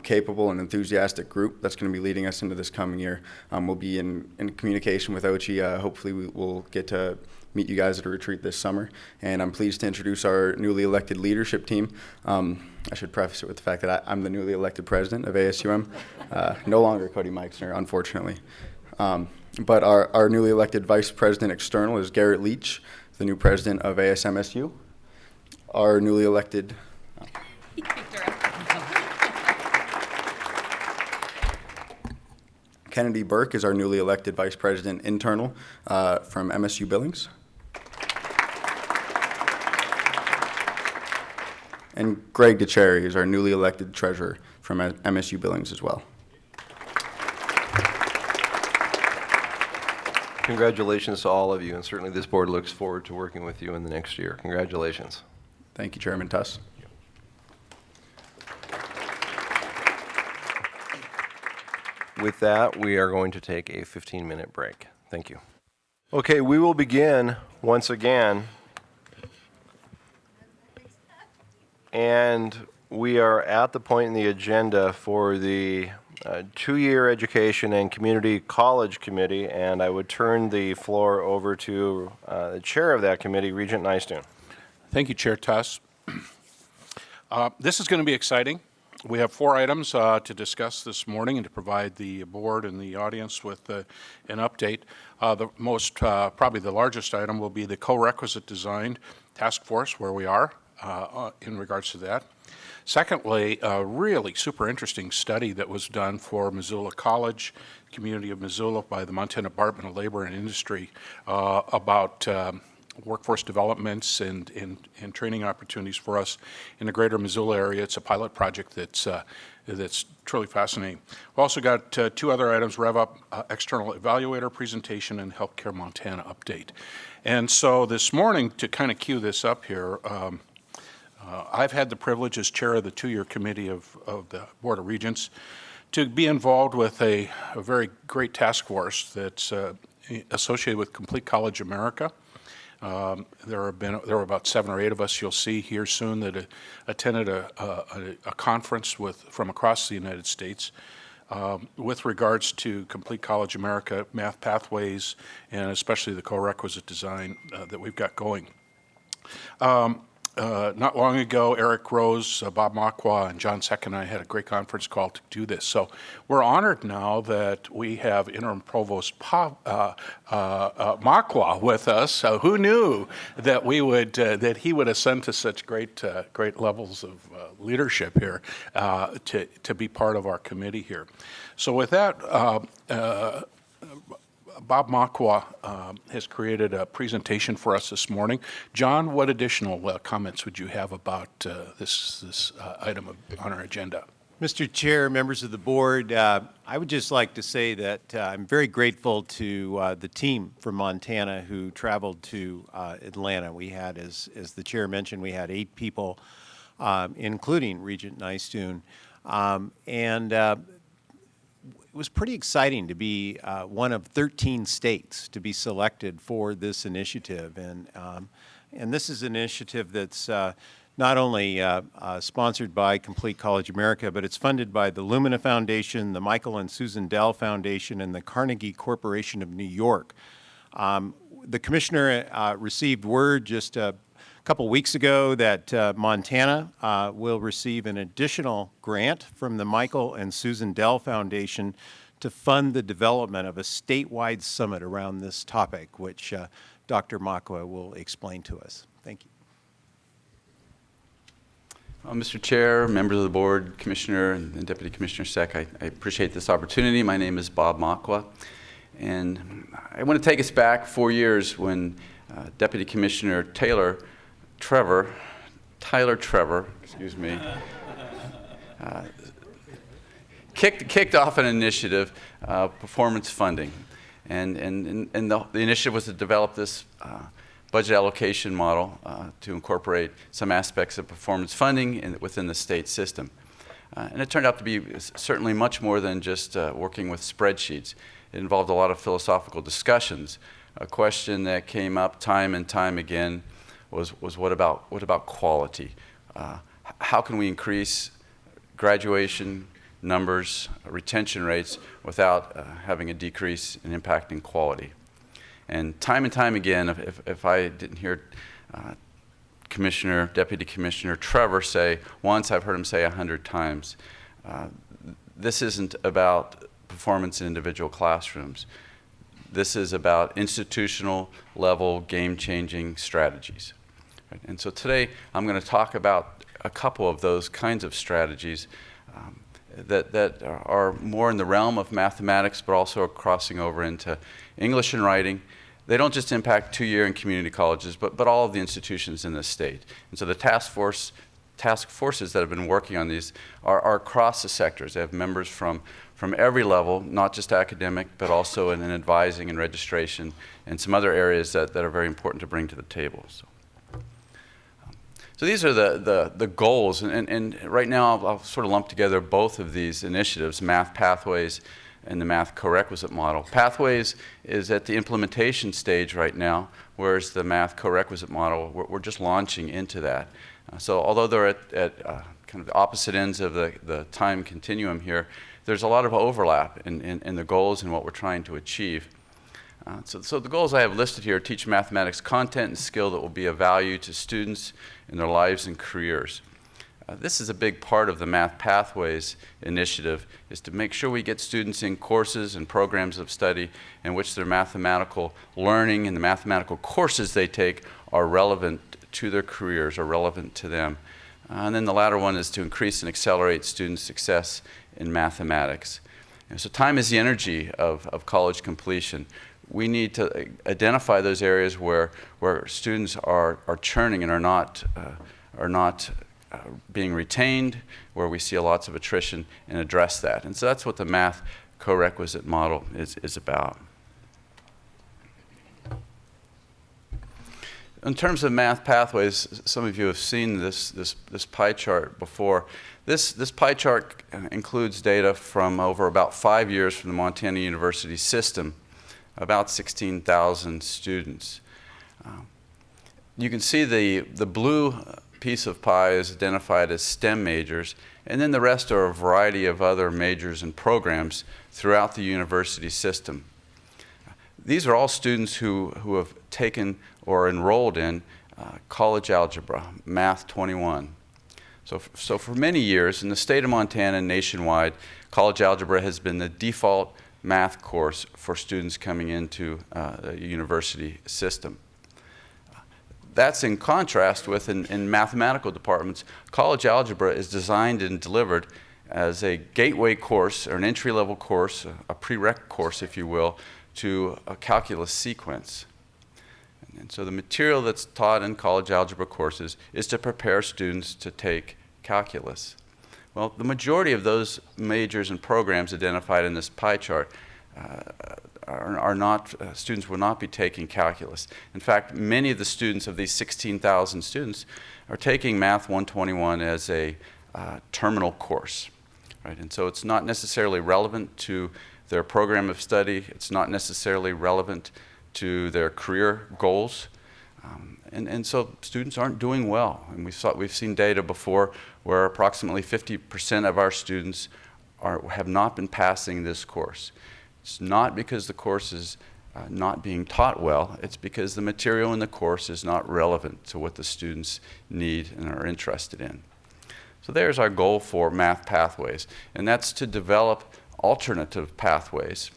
capable, and enthusiastic group that's going to be leading us into this coming year. We'll be in communication with OCHI. Hopefully, we will get to meet you guys at a retreat this summer, and I'm pleased to introduce our newly elected leadership team. I should preface it with the fact that I'm the newly elected president of ASUM, no longer Cody Meixner, unfortunately. But our newly elected vice president external is Garrett Leach, the new president of ASMSU. Our newly elected Kennedy Burke is our newly elected vice president internal from MSU Billings. And Greg DeCherry is our newly elected treasurer from MSU Billings as well. Congratulations to all of you, and certainly this board looks forward to working with you in the next year. Congratulations. Thank you, Chairman Tuss. With that, we are going to take a 15-minute break. Thank you. Okay, we will begin once again. And we are at the point in the agenda for the two-year education and community college committee, and I would turn the floor over to the chair of that committee, Regent Nystuen. Thank you, Chair Tuss. This is going to be exciting. We have 4 items to discuss this morning and to provide the board and the audience with an update. The most, probably the largest item will be the co-requisite design task force, where we are in regards to that. Secondly, a really super interesting study that was done for Missoula College, community of Missoula, by the Montana Department of Labor and Industry about workforce developments and training opportunities for us in the greater Missoula area. It's a pilot project that's that's truly fascinating. We've also got two other items, Rev Up External Evaluator Presentation and Healthcare Montana Update. And so this morning, to kind of cue this up here, I've had the privilege as chair of the two-year committee of the Board of Regents to be involved with a very great task force that's associated with Complete College America. There were about 7 or 8 of us you'll see here soon that attended a conference from across the United States with regards to Complete College America, math pathways, and especially the co-requisite design that we've got going. Not long ago, Eric Rose, Bob Makwa, and John Seck and I had a great conference call to do this. So we're honored now that we have Interim Provost Makwa with us. Who knew that he would ascend to such great levels of leadership here to be part of our committee here. So with that, Bob Makwa has created a presentation for us this morning. John, what additional comments would you have about this item on our agenda? Mr. Chair, members of the board, I would just like to say that I'm very grateful to the team from Montana who traveled to Atlanta. We had, as the chair mentioned, we had 8 people, including Regent Nystuen, it was pretty exciting to be one of 13 states to be selected for this initiative. And this is an initiative that's not only sponsored by Complete College America, but it's funded by the Lumina Foundation, the Michael and Susan Dell Foundation, and the Carnegie Corporation of New York. The commissioner received word just a couple weeks ago that Montana will receive an additional grant from the Michael and Susan Dell Foundation to fund the development of a statewide summit around this topic, which Dr. Makwa will explain to us. Thank you. Well, Mr. Chair, members of the board, Commissioner and Deputy Commissioner Seck, I appreciate this opportunity. My name is Bob Makwa, and I want to take us back 4 years when Deputy Commissioner Tyler Trevor, excuse me, kicked off an initiative, performance funding, and the initiative was to develop this budget allocation model to incorporate some aspects of performance funding within the state system. And it turned out to be certainly much more than just working with spreadsheets. It involved a lot of philosophical discussions. A question that came up time and time again was what about quality? How can we increase graduation numbers, retention rates, without having a decrease in impacting quality? And time again, if I didn't hear Deputy Commissioner Trevor say once, I've heard him say 100 times, this isn't about performance in individual classrooms. This is about institutional level game-changing strategies. Right? And so today I'm going to talk about a couple of those kinds of strategies that are more in the realm of mathematics, but also are crossing over into English and writing. They don't just impact two-year and community colleges, but all of the institutions in the state. And so the task forces that have been working on these are across the sectors. They have members from every level, not just academic, but also in advising and registration and some other areas that are very important to bring to the table. So these are the goals, and right now I'll sort of lump together both of these initiatives, Math Pathways and the Math Co-Requisite Model. Pathways is at the implementation stage right now, whereas the Math Co-Requisite Model, we're just launching into that. So although they're at kind of the opposite ends of the time continuum here, there's a lot of overlap in the goals and what we're trying to achieve. So the goals I have listed here: teach mathematics content and skill that will be of value to students in their lives and careers. This is a big part of the Math Pathways initiative, is to make sure we get students in courses and programs of study in which their mathematical learning and the mathematical courses they take are relevant to their careers, are relevant to them. And then the latter one is to increase and accelerate student success in mathematics. And so time is the energy of college completion. We need to identify those areas where students are churning and are not being retained, where we see lots of attrition, and address that. And so that's what the math co-requisite model is about. In terms of math pathways, some of you have seen this pie chart before. This pie chart includes data from over about 5 years from the Montana University system, about 16,000 students. You can see the blue piece of pie is identified as STEM majors, and then the rest are a variety of other majors and programs throughout the university system. These are all students who have taken or enrolled in college algebra, Math 21. So for many years in the state of Montana and nationwide, college algebra has been the default math course for students coming into a university system. That's in contrast with in mathematical departments, college algebra is designed and delivered as a gateway course or an entry-level course, a prereq course, if you will, to a calculus sequence. And so the material that's taught in college algebra courses is to prepare students to take calculus. Well, the majority of those majors and programs identified in this pie chart students will not be taking calculus. In fact, many of the students of these 16,000 students are taking Math 121 as a terminal course, right? And so it's not necessarily relevant to their program of study. It's not necessarily relevant to their career goals. And so students aren't doing well. And we've seen data before where approximately 50% of our students have not been passing this course. It's not because the course is not being taught well, it's because the material in the course is not relevant to what the students need and are interested in. So there's our goal for Math Pathways, and that's to develop alternative pathways.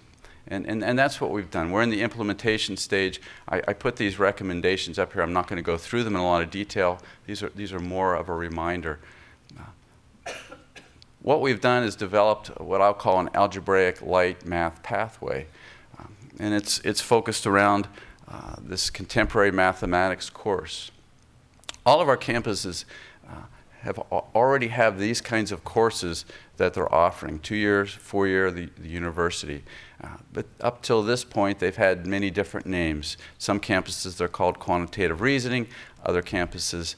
And that's what we've done. We're in the implementation stage. I put these recommendations up here. I'm not going to go through them in a lot of detail. These are more of a reminder. What we've done is developed what I'll call an algebraic light math pathway. And it's focused around this contemporary mathematics course. All of our campuses already have these kinds of courses that they're offering, 2 years, 4 year, the university. But up till this point, they've had many different names. Some campuses, they're called quantitative reasoning, other campuses,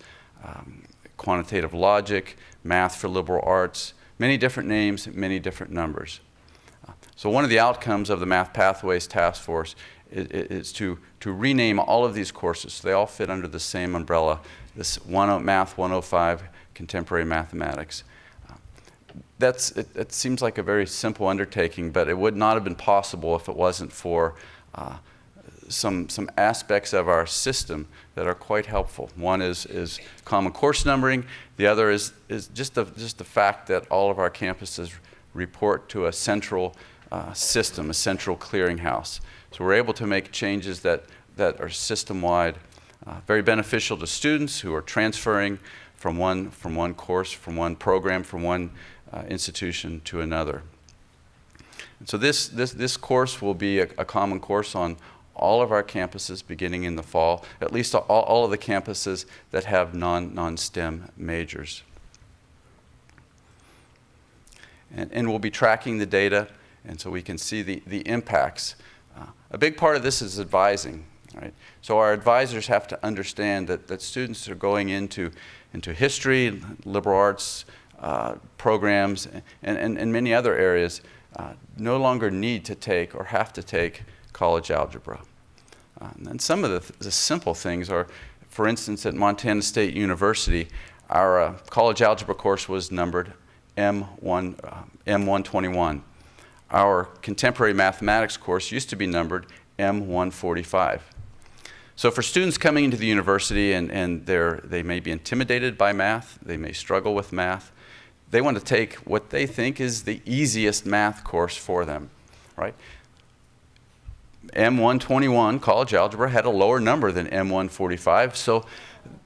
quantitative logic, math for liberal arts, many different names, many different numbers. So one of the outcomes of the Math Pathways Task Force is to rename all of these courses so they all fit under the same umbrella, this Math 105, Contemporary Mathematics. It seems like a very simple undertaking, but it would not have been possible if it wasn't for some aspects of our system that are quite helpful. One is common course numbering. The other is just the fact that all of our campuses report to a central system, a central clearinghouse. So we're able to make changes that are system-wide, very beneficial to students who are transferring from one course, from one program, from one institution to another. And so this course will be a common course on all of our campuses beginning in the fall, at least all of the campuses that have non-STEM majors. And we'll be tracking the data, and so we can see the impacts. A big part of this is advising, right? So our advisors have to understand that students are going into history, liberal arts programs, and many other areas no longer need to take or have to take college algebra. And some of the simple things are, for instance, at Montana State University, our college algebra course was numbered M121. Our contemporary mathematics course used to be numbered M145. So for students coming into the university and they may be intimidated by math, they may struggle with math, they want to take what they think is the easiest math course for them, right? M121, college algebra, had a lower number than M145, so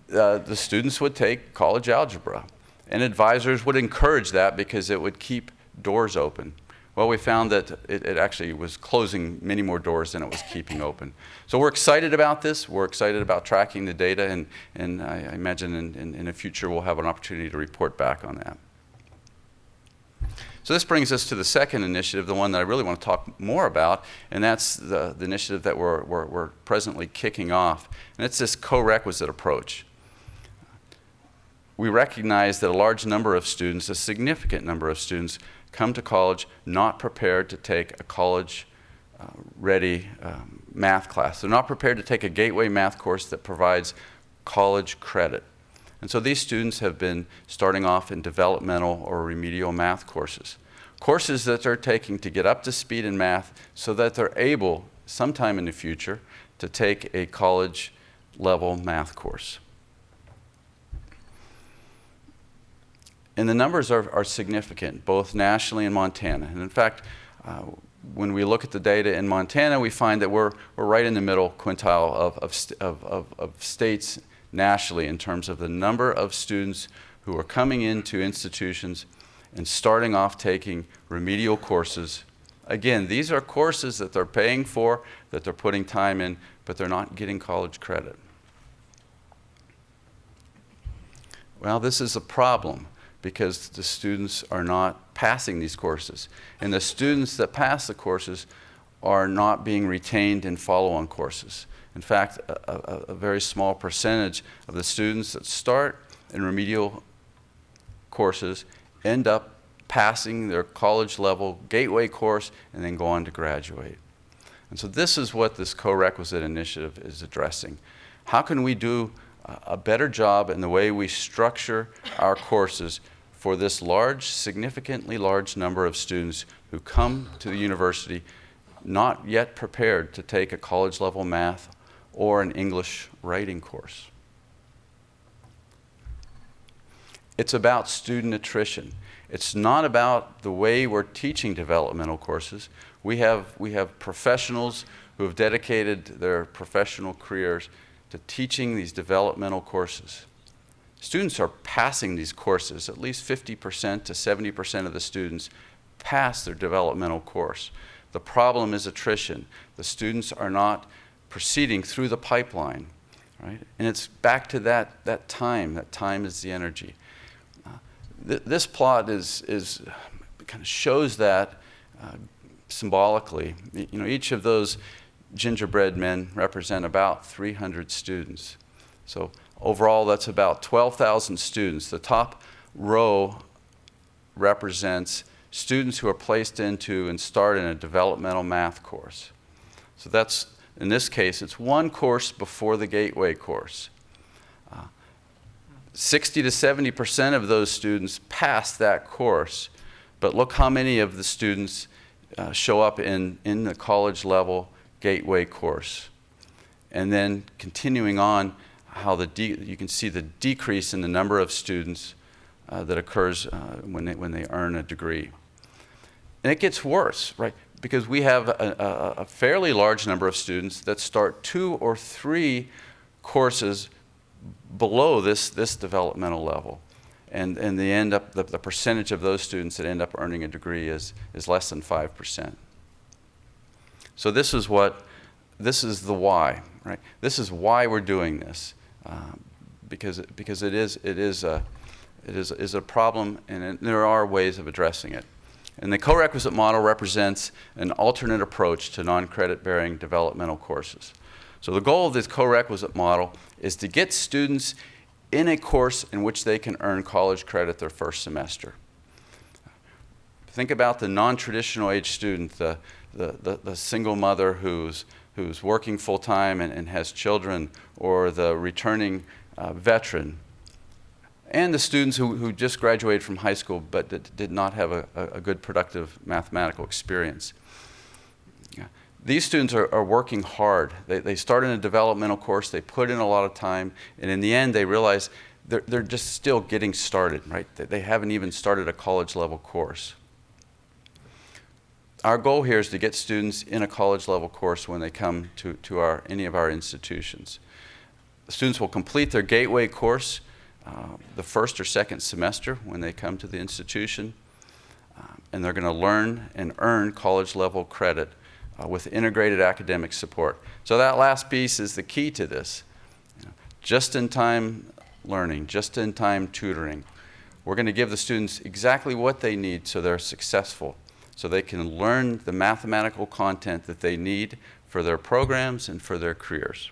the students would take college algebra. And advisors would encourage that because it would keep doors open. Well, we found that it actually was closing many more doors than it was keeping open. So we're excited about this. We're excited about tracking the data, and I imagine in the future we'll have an opportunity to report back on that. So this brings us to the second initiative, the one that I really want to talk more about, and that's the initiative that we're presently kicking off, and it's this co-requisite approach. We recognize that a large number of students, a significant number of students, come to college not prepared to take a college-ready math class. They're not prepared to take a gateway math course that provides college credit. And so these students have been starting off in developmental or remedial math courses. Courses that they're taking to get up to speed in math so that they're able, sometime in the future, to take a college-level math course. And the numbers are significant, both nationally and Montana. And in fact, when we look at the data in Montana, we find that we're right in the middle quintile of states nationally in terms of the number of students who are coming into institutions and starting off taking remedial courses. Again, these are courses that they're paying for, that they're putting time in, but they're not getting college credit. Well, this is a problem, because the students are not passing these courses. And the students that pass the courses are not being retained in follow-on courses. In fact, a very small percentage of the students that start in remedial courses end up passing their college-level gateway course and then go on to graduate. And so this is what this co-requisite initiative is addressing. How can we do a better job in the way we structure our courses for this large, significantly large number of students who come to the university not yet prepared to take a college-level math or an English writing course? It's about student attrition. It's not about the way we're teaching developmental courses. We have professionals who have dedicated their professional careers to teaching these developmental courses. Students are passing these courses. At least 50% to 70% of the students pass their developmental course. The problem is attrition. The students are not proceeding through the pipeline, right? And it's back to that time. That time is the energy. This plot kind of shows that symbolically. You know, each of those gingerbread men represent about 300 students. So overall, that's about 12,000 students. The top row represents students who are placed into and start in a developmental math course. So that's, in this case, it's one course before the gateway course. 60 to 70% of those students pass that course, but look how many of the students show up in the college-level gateway course. And then continuing on, how you can see the decrease in the number of students that occurs when they earn a degree. And it gets worse, right? Because we have a fairly large number of students that start 2 or 3 courses below this developmental level. And they end up, the percentage of those students that end up earning a degree is less than 5%. So this is the why, right? This is why we're doing this, because it is a problem, and there are ways of addressing it. And the co-requisite model represents an alternate approach to non-credit bearing developmental courses. So the goal of this co-requisite model is to get students in a course in which they can earn college credit their first semester. Think about the non-traditional age student, the single mother who's working full-time and has children, or the returning veteran, and the students who just graduated from high school but did not have a good productive mathematical experience. These students are working hard. They start in a developmental course, they put in a lot of time, and in the end they realize they're just still getting started, right? They haven't even started a college-level course. Our goal here is to get students in a college-level course when they come to any of our institutions. The students will complete their gateway course the first or second semester when they come to the institution. and they're going to learn and earn college-level credit with integrated academic support. So that last piece is the key to this. Just-in-time learning, just-in-time tutoring. We're going to give the students exactly what they need so they're successful, so they can learn the mathematical content that they need for their programs and for their careers.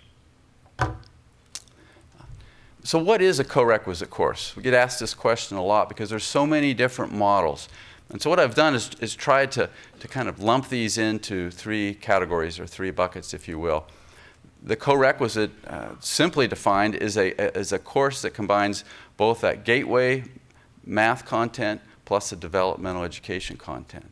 So what is a co-requisite course? We get asked this question a lot because there's so many different models. And so what I've done is tried to kind of lump these into three categories, or three buckets, if you will. The co-requisite, simply defined, is a course that combines both that gateway math content plus the developmental education content.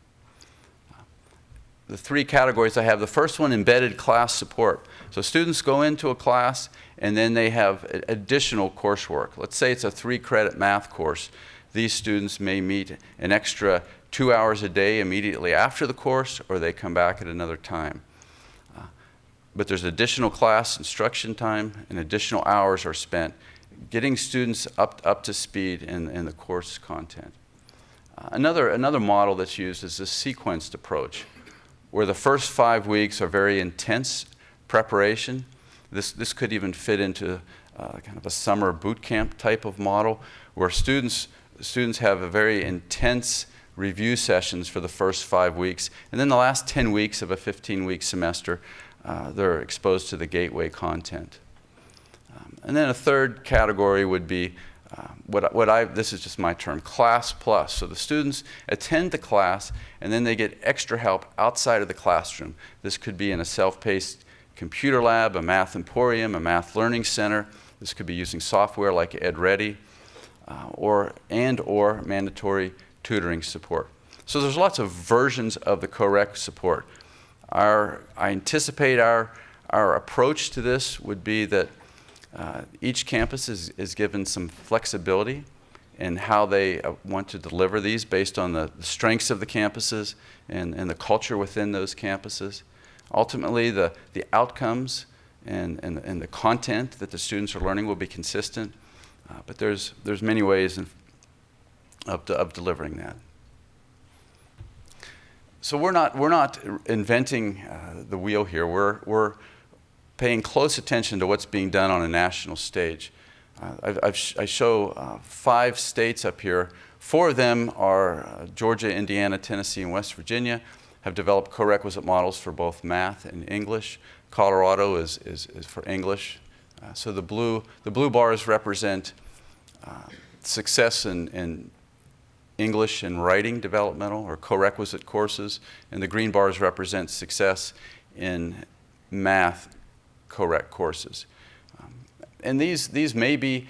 The three categories I have, the first one, embedded class support. So students go into a class and then they have additional coursework. Let's say it's a 3-credit math course. These students may meet an extra 2 hours a day immediately after the course, or they come back at another time. But there's additional class instruction time, and additional hours are spent getting students up to speed in the course content. Another model that's used is the sequenced approach, where the first 5 weeks are very intense preparation. This could even fit into kind of a summer boot camp type of model, where students have a very intense review sessions for the first 5 weeks, and then the last 10 weeks of a 15-week semester, they're exposed to the gateway content. And then a third category would be this is just my term, class plus. So the students attend the class and then they get extra help outside of the classroom. This could be in a self-paced computer lab, a math emporium, a math learning center. This could be using software like EdReady, or mandatory tutoring support. So there's lots of versions of the co-rec support. I anticipate our approach to this would be that each campus is given some flexibility in how they want to deliver these based on the strengths of the campuses and the culture within those campuses. Ultimately, the outcomes and the content that the students are learning will be consistent, but there's many ways of delivering that. So we're not inventing the wheel here. We're paying close attention to what's being done on a national stage. I show 5 states up here. 4 of them are Georgia, Indiana, Tennessee, and West Virginia have developed co-requisite models for both math and English. Colorado is for English. So the blue bars represent success in English and writing developmental or co-requisite courses, and the green bars represent success in math co-req courses. And these may be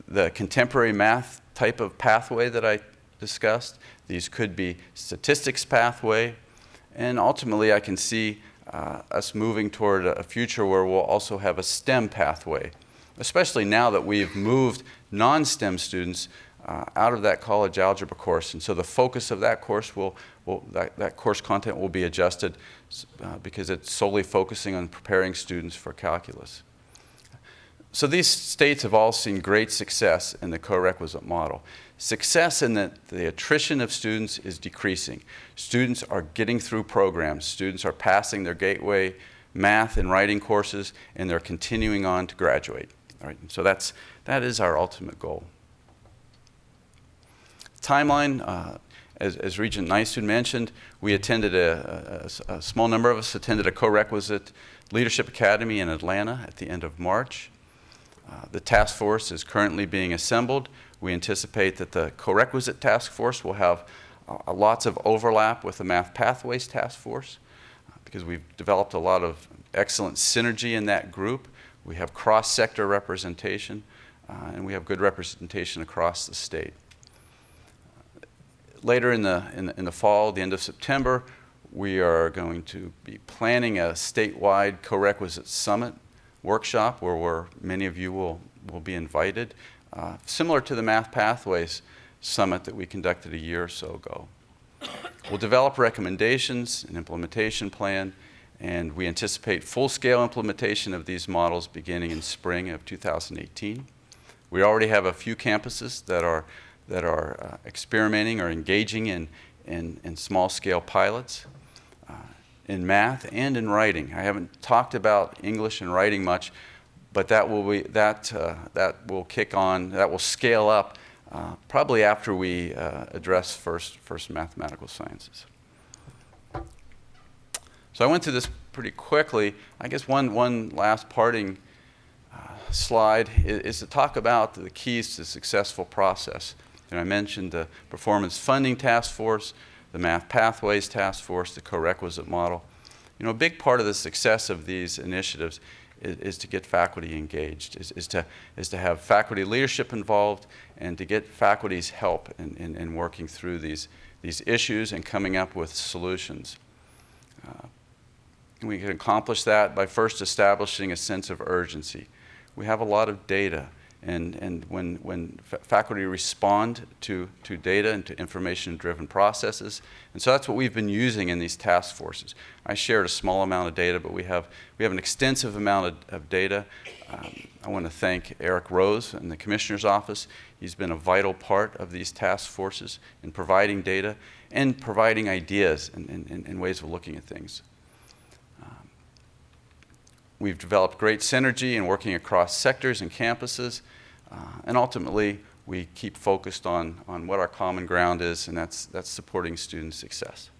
the contemporary math type of pathway that I discussed. These could be statistics pathway, and ultimately I can see us moving toward a future where we'll also have a STEM pathway, especially now that we've moved non-STEM students out of that college algebra course. And so the focus of that course that course content will be adjusted because it's solely focusing on preparing students for calculus. So these states have all seen great success in the co-requisite model. Success in that the attrition of students is decreasing. Students are getting through programs. Students are passing their gateway math and writing courses, and they're continuing on to graduate. All right, so that is our ultimate goal. Timeline, as Regent Nysoon mentioned, we attended a small number of us attended a co-requisite Leadership Academy in Atlanta at the end of March. The task force is currently being assembled. We anticipate that the co-requisite task force will have lots of overlap with the Math Pathways task force because we've developed a lot of excellent synergy in that group. We have cross-sector representation, and we have good representation across the state. Later in the fall, the end of September, we are going to be planning a statewide co-requisite summit workshop where many of you will be invited, similar to the Math Pathways Summit that we conducted a year or so ago. We'll develop recommendations, an implementation plan, and we anticipate full-scale implementation of these models beginning in spring of 2018. We already have a few campuses that are experimenting or engaging in in small-scale pilots, in math and in writing. I haven't talked about English and writing much, but that will kick on. That will scale up probably after we address first mathematical sciences. So I went through this pretty quickly. I guess one last parting slide is to talk about the keys to successful process. And I mentioned the Performance Funding Task Force, the Math Pathways Task Force, the co-requisite model. You know, a big part of the success of these initiatives is to get faculty engaged, is to have faculty leadership involved, and to get faculty's help in working through these issues and coming up with solutions. We can accomplish that by first establishing a sense of urgency. We have a lot of data, and when faculty respond to data and to information-driven processes, and so that's what we've been using in these task forces. I shared a small amount of data, but we have an extensive amount of data. I want to thank Eric Rose in the Commissioner's Office. He's been a vital part of these task forces in providing data and providing ideas and ways of looking at things. We've developed great synergy in working across sectors and campuses, and ultimately we keep focused on what our common ground is, and that's supporting student success.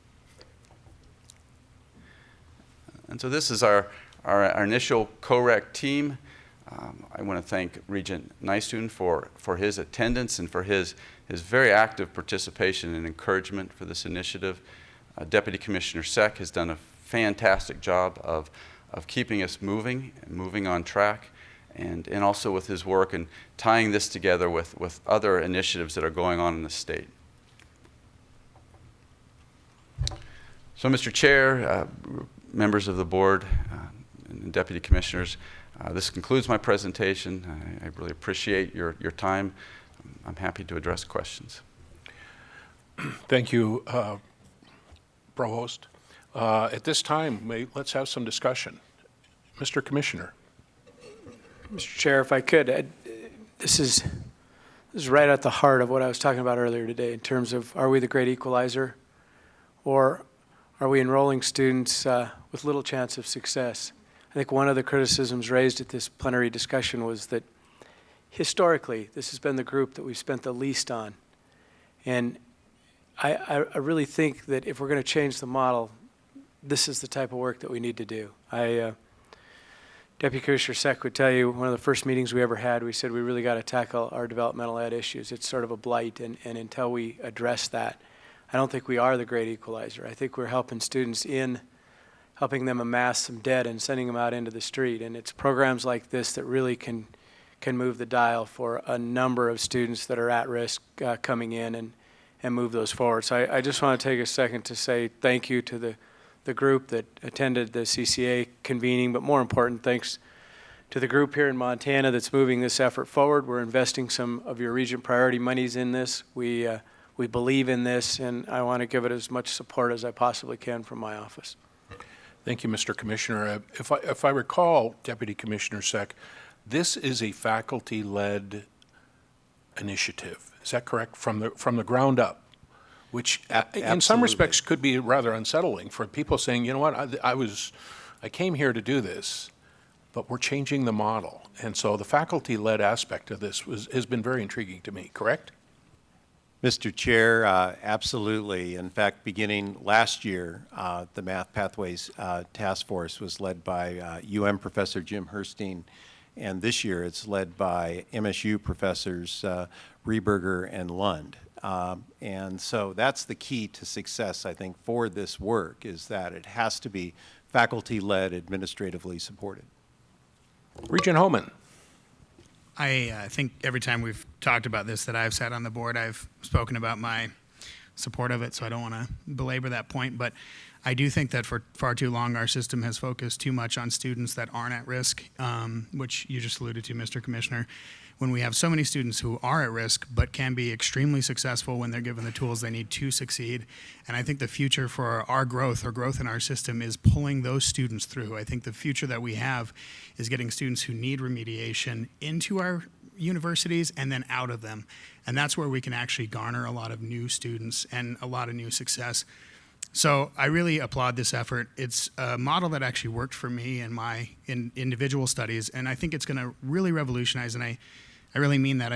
And so this is our initial co-rec team. I want to thank Regent Nystuen for his attendance and for his very active participation and encouragement for this initiative. Deputy Commissioner Seck has done a fantastic job of keeping us moving on track, and also with his work and tying this together with other initiatives that are going on in the state. So, Mr. Chair, members of the board, and deputy commissioners, this concludes my presentation. I really appreciate your time. I'm happy to address questions. Thank you, Provost. At this time, let's have some discussion. Mr. Commissioner. Mr. Chair, if I could, this is right at the heart of what I was talking about earlier today in terms of, are we the great equalizer, or are we enrolling students with little chance of success? I think one of the criticisms raised at this plenary discussion was that historically this has been the group that we've spent the least on. And I really think that if we're going to change the model, this is the type of work that we need to do. Deputy Commissioner Seck would tell you, one of the first meetings we ever had, we said we really got to tackle our developmental ed issues. It's sort of a blight, and until we address that, I don't think we are the great equalizer. I think we're helping students helping them amass some debt and sending them out into the street. And it's programs like this that really can move the dial for a number of students that are at risk coming in and move those forward. So I just want to take a second to say thank you to the group that attended the CCA convening, but more important, thanks to the group here in Montana that's moving this effort forward. We're investing some of your Regent priority monies in this. We believe in this, and I want to give it as much support as I possibly can from my office. Thank you, Mr. Commissioner. If I recall, Deputy Commissioner Seck, this is a faculty-led initiative. Is that correct? From the ground up, which in some respects could be rather unsettling for people saying, you know what, I came here to do this, but we're changing the model. And so the faculty-led aspect of this has been very intriguing to me, correct? Mr. Chair, absolutely. In fact, beginning last year, the Math Pathways Task Force was led by Professor Jim Herstein, and this year it's led by MSU professors Rieberger and Lund. And so that's the key to success, I think, for this work, is that it has to be faculty-led, administratively supported. Regent Homan. I think every time we've talked about this that I've sat on the board, I've spoken about my support of it, so I don't want to belabor that point. But I do think that for far too long, our system has focused too much on students that aren't at risk, which you just alluded to, Mr. Commissioner. When we have so many students who are at risk but can be extremely successful when they're given the tools they need to succeed. And I think the future for our growth or growth in our system is pulling those students through. I think the future that we have is getting students who need remediation into our universities and then out of them. And that's where we can actually garner a lot of new students and a lot of new success. So I really applaud this effort. It's a model that actually worked for me in my individual studies, and I think it's going to really revolutionize, and I really mean that.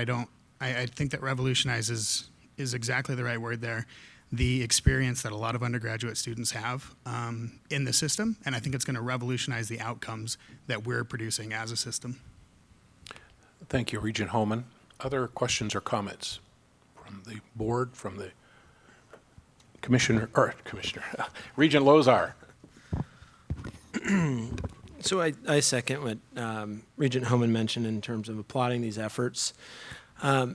I think that revolutionize is exactly the right word there, the experience that a lot of undergraduate students have in the system, and I think it's going to revolutionize the outcomes that we're producing as a system. Thank you, Regent Homan. Other questions or comments from the board, from the Commissioner, Regent Lozar. So I second what Regent Homan mentioned in terms of applauding these efforts. I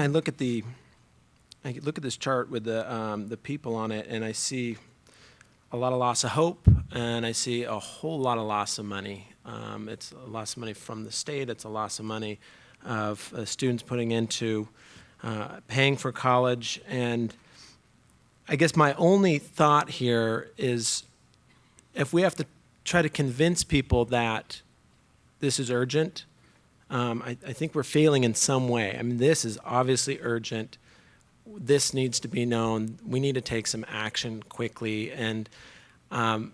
look at this chart with the people on it, and I see a lot of loss of hope, and I see a whole lot of loss of money. It's a loss of money from the state. It's a loss of money of students putting into paying for college. And I guess my only thought here is if we have to try to convince people that this is urgent, I think we're failing in some way. I mean, this is obviously urgent. This needs to be known. We need to take some action quickly. And I'm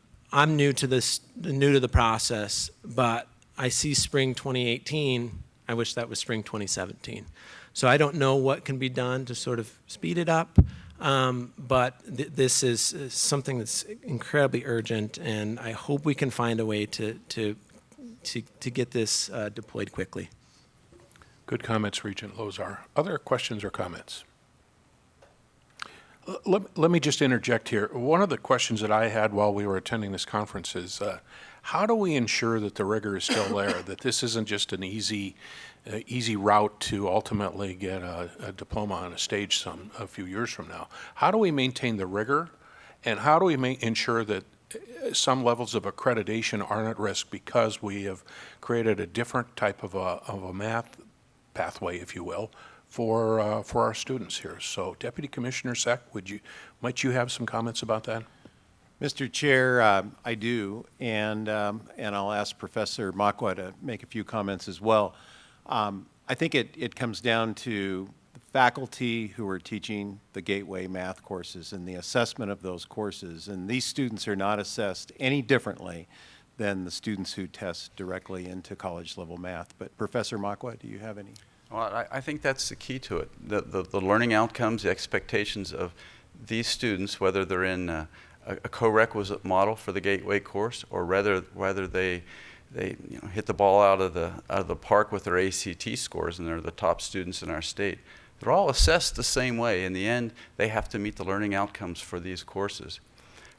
new to the process, but I see spring 2018. I wish that was spring 2017. So I don't know what can be done to sort of speed it up. But this is something that's incredibly urgent, and I hope we can find a way to get this deployed quickly. Good comments, Regent Lozar. Other questions or comments? Let me just interject here. One of the questions that I had while we were attending this conference is, how do we ensure that the rigor is still there, that this isn't just an easy route to ultimately get a diploma on a stage a few years from now? How do we maintain the rigor, and how do we ensure that some levels of accreditation aren't at risk because we have created a different type of a math pathway, if you will, for our students here? So, Deputy Commissioner Seck, might you have some comments about that? Mr. Chair, I do, and I'll ask Professor Makwa to make a few comments as well. I think it comes down to the faculty who are teaching the Gateway math courses and the assessment of those courses. And these students are not assessed any differently than the students who test directly into college-level math. But Professor Makwa, do you have any? Well, I think that's the key to it. The learning outcomes, the expectations of these students, whether they're in a co-requisite model for the Gateway course, or whether they hit the ball out of the park with their ACT scores and they're the top students in our state. They're all assessed the same way. In the end, they have to meet the learning outcomes for these courses.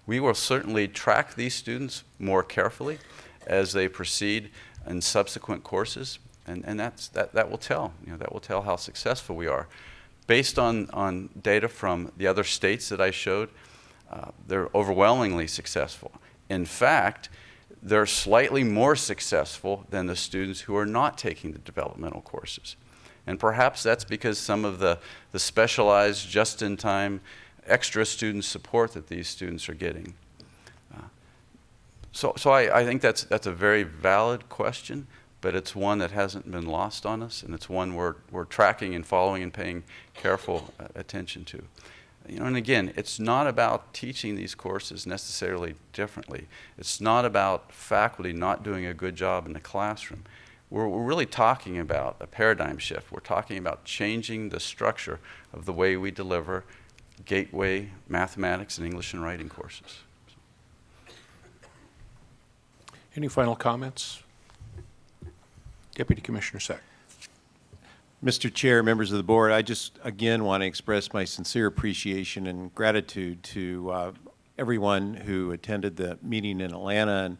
We will certainly track these students more carefully as they proceed in subsequent courses, and that will tell. That will tell how successful we are. Based on data from the other states that I showed, they're overwhelmingly successful. In fact, they're slightly more successful than the students who are not taking the developmental courses. And perhaps that's because some of the specialized, just-in-time, extra student support that these students are getting. So I think that's a very valid question, but it's one that hasn't been lost on us, and it's one we're tracking and following and paying careful attention to. And again, it's not about teaching these courses necessarily differently. It's not about faculty not doing a good job in the classroom. We're really talking about a paradigm shift. We're talking about changing the structure of the way we deliver Gateway mathematics and English and writing courses. Any final comments? Deputy Commissioner Seck. Mr. Chair, members of the board, I just again want to express my sincere appreciation and gratitude to everyone who attended the meeting in Atlanta,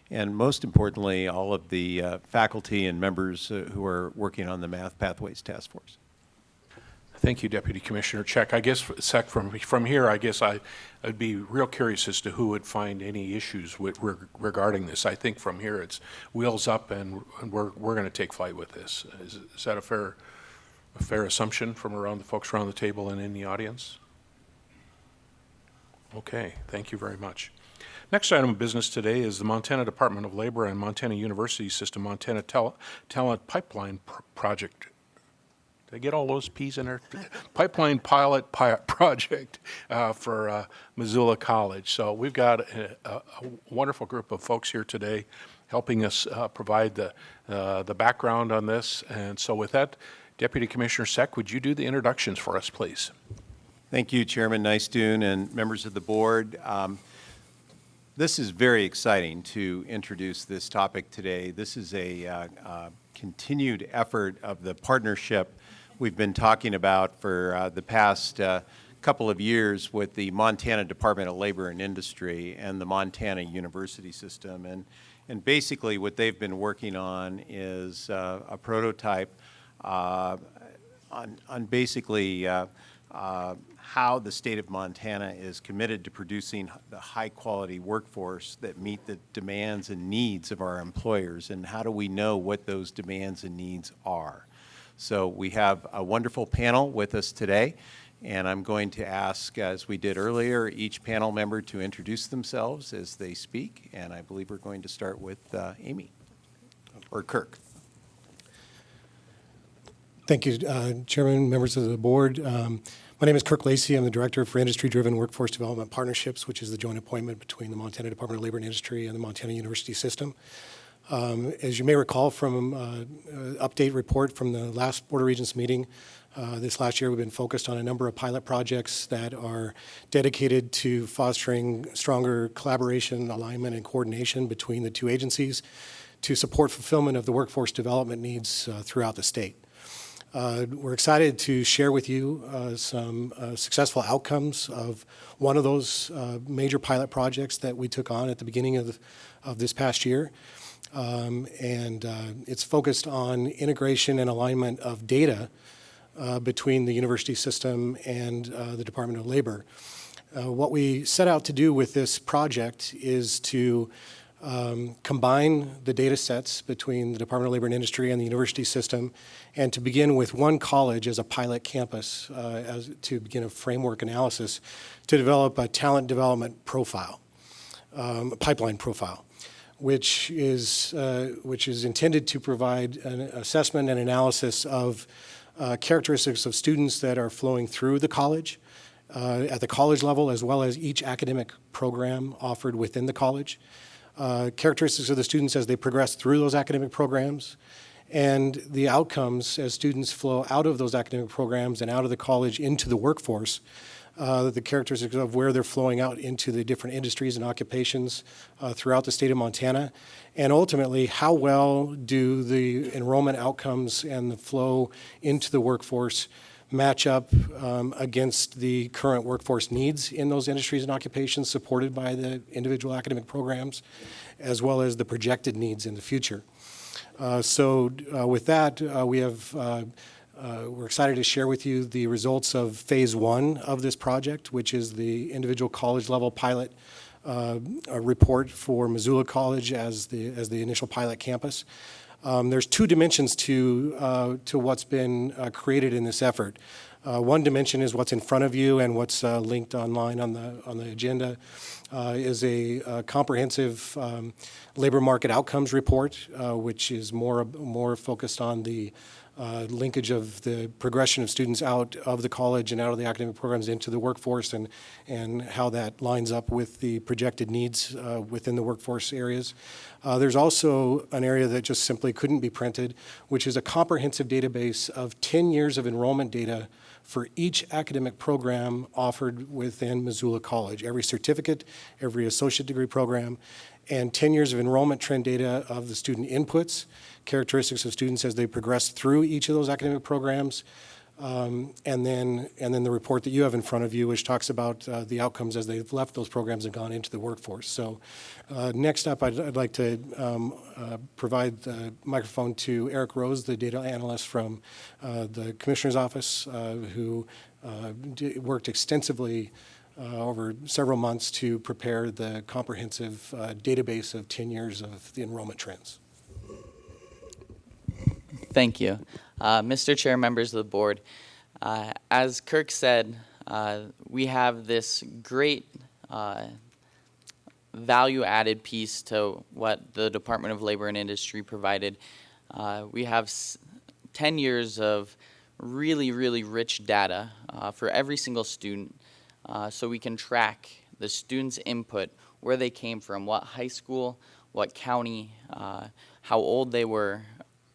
and most importantly, all of the faculty and members who are working on the Math Pathways Task Force. Thank you, Deputy Commissioner Seck. I guess, Seck, from here, I guess I'd be real curious as to who would find any issues regarding this. I think from here it's wheels up, and we're going to take flight with this. Is that a fair assumption from the folks around the table and in the audience? Okay, thank you very much. Next item of business today is the Montana Department of Labor and Montana University System Montana Talent Pipeline Project Did I get all those P's in there? Pipeline pilot project for Missoula College. So we've got a wonderful group of folks here today helping us provide the background on this. And so with that, Deputy Commissioner Seck, would you do the introductions for us, please? Thank you, Chairman Nystuen and members of the board. This is very exciting to introduce this topic today. This is a continued effort of the partnership we've been talking about for the past couple of years with the Montana Department of Labor and Industry and the Montana University System. And basically what they've been working on is a prototype on basically how the state of Montana is committed to producing the high-quality workforce that meet the demands and needs of our employers, and how do we know what those demands and needs are. So we have a wonderful panel with us today, and I'm going to ask, as we did earlier, each panel member to introduce themselves as they speak, and I believe we're going to start with Amy, or Kirk. Thank you, Chairman, members of the board. My name is Kirk Lacey. I'm the Director for Industry-Driven Workforce Development Partnerships, which is the joint appointment between the Montana Department of Labor and Industry and the Montana University System. As you may recall from an update report from the last Board of Regents meeting, this last year we've been focused on a number of pilot projects that are dedicated to fostering stronger collaboration, alignment, and coordination between the two agencies to support fulfillment of the workforce development needs throughout the state. We're excited to share with you some successful outcomes of one of those major pilot projects that we took on at the beginning of this past year. It's focused on integration and alignment of data between the university system and the Department of Labor. What we set out to do with this project is to combine the data sets between the Department of Labor and Industry and the university system, and to begin with one college as a pilot campus to begin a framework analysis to develop a talent development profile, a pipeline profile, which is intended to provide an assessment and analysis of characteristics of students that are flowing through the college at the college level, as well as each academic program offered within the college. Characteristics of the students as they progress through those academic programs, and the outcomes as students flow out of those academic programs and out of the college into the workforce, the characteristics of where they're flowing out into the different industries and occupations throughout the state of Montana, and ultimately how well do the enrollment outcomes and the flow into the workforce match up against the current workforce needs in those industries and occupations supported by the individual academic programs, as well as the projected needs in the future. With that, we're excited to share with you the results of phase one of this project, which is the individual college level pilot report for Missoula College as the initial pilot campus. There's two dimensions to what's been created in this effort. One dimension is what's in front of you, and what's linked online on the agenda is a comprehensive labor market outcomes report, which is more focused on the linkage of the progression of students out of the college and out of the academic programs into the workforce, and how that lines up with the projected needs within the workforce areas. There's also an area that just simply couldn't be printed, which is a comprehensive database of 10 years of enrollment data for each academic program offered within Missoula College, every certificate, every associate degree program, and 10 years of enrollment trend data of the student inputs, characteristics of students as they progress through each of those academic programs, and then the report that you have in front of you, which talks about the outcomes as they've left those programs and gone into the workforce. So next up, I'd like to provide the microphone to Eric Rose, the data analyst from the Commissioner's Office, who worked extensively over several months to prepare the comprehensive database of 10 years of the enrollment trends. Thank you. Mr. Chair, members of the board, as Kirk said, we have this great value-added piece to what the Department of Labor and Industry provided. We have 10 years of really, really rich data for every single student so we can track the students' input, where they came from, what high school, what county, how old they were,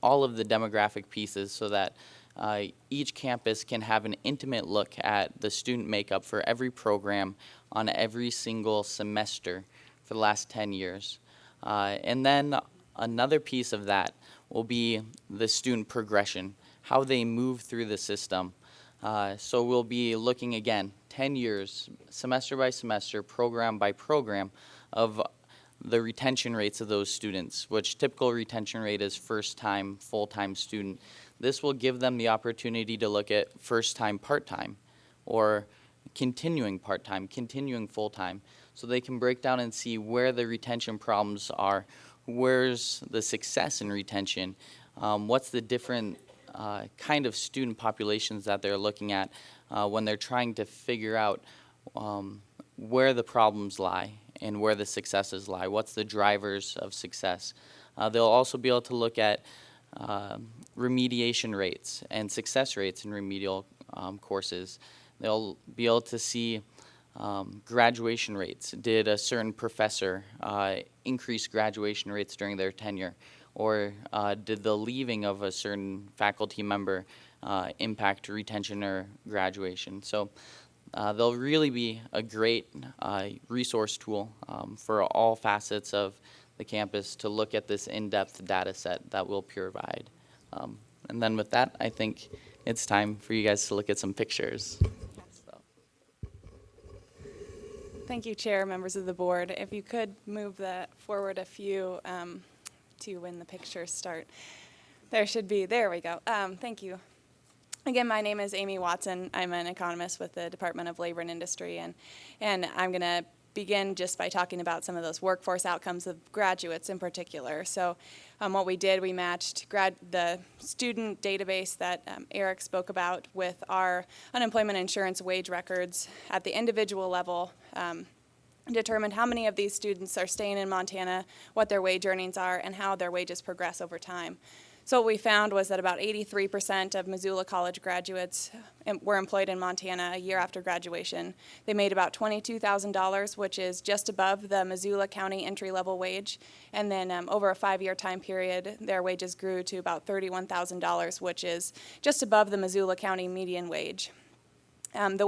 all of the demographic pieces, so that each campus can have an intimate look at the student makeup for every program on every single semester for the last 10 years. And then another piece of that will be the student progression, how they move through the system. So we'll be looking again, 10 years, semester by semester, program by program, of the retention rates of those students, which typical retention rate is first-time, full-time student. This will give them the opportunity to look at first-time, part-time, or continuing part-time, continuing full-time, so they can break down and see where the retention problems are, where's the success in retention, what's the different kind of student populations that they're looking at when they're trying to figure out where the problems lie and where the successes lie, what's the drivers of success. They'll also be able to look at remediation rates and success rates in remedial courses. They'll be able to see graduation rates. Did a certain professor increase graduation rates during their tenure? Or did the leaving of a certain faculty member impact retention or graduation? So they'll really be a great resource tool for all facets of the campus to look at this in-depth data set that we'll provide. And then with that, I think it's time for you guys to look at some pictures. Thank you, Chair, members of the board. If you could move that forward a few to when the pictures start. There we go. Thank you. Again, my name is Amy Watson. I'm an economist with the Department of Labor and Industry, and I'm going to begin just by talking about some of those workforce outcomes of graduates in particular. So what we did, we matched the student database that Eric spoke about with our unemployment insurance wage records at the individual level, determined how many of these students are staying in Montana, what their wage earnings are, and how their wages progress over time. So what we found was that about 83% of Missoula College graduates were employed in Montana a year after graduation. They made about $22,000, which is just above the Missoula County entry-level wage. And then over a 5-year time period, their wages grew to about $31,000, which is just above the Missoula County median wage. The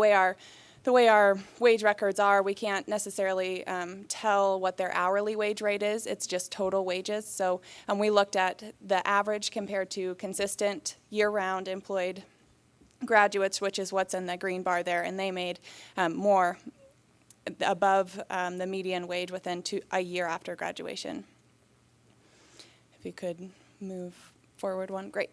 way our wage records are, we can't necessarily tell what their hourly wage rate is. It's just total wages. So we looked at the average compared to consistent year-round employed graduates, which is what's in the green bar there, and they made more above the median wage within a year after graduation. If you could move forward one, great.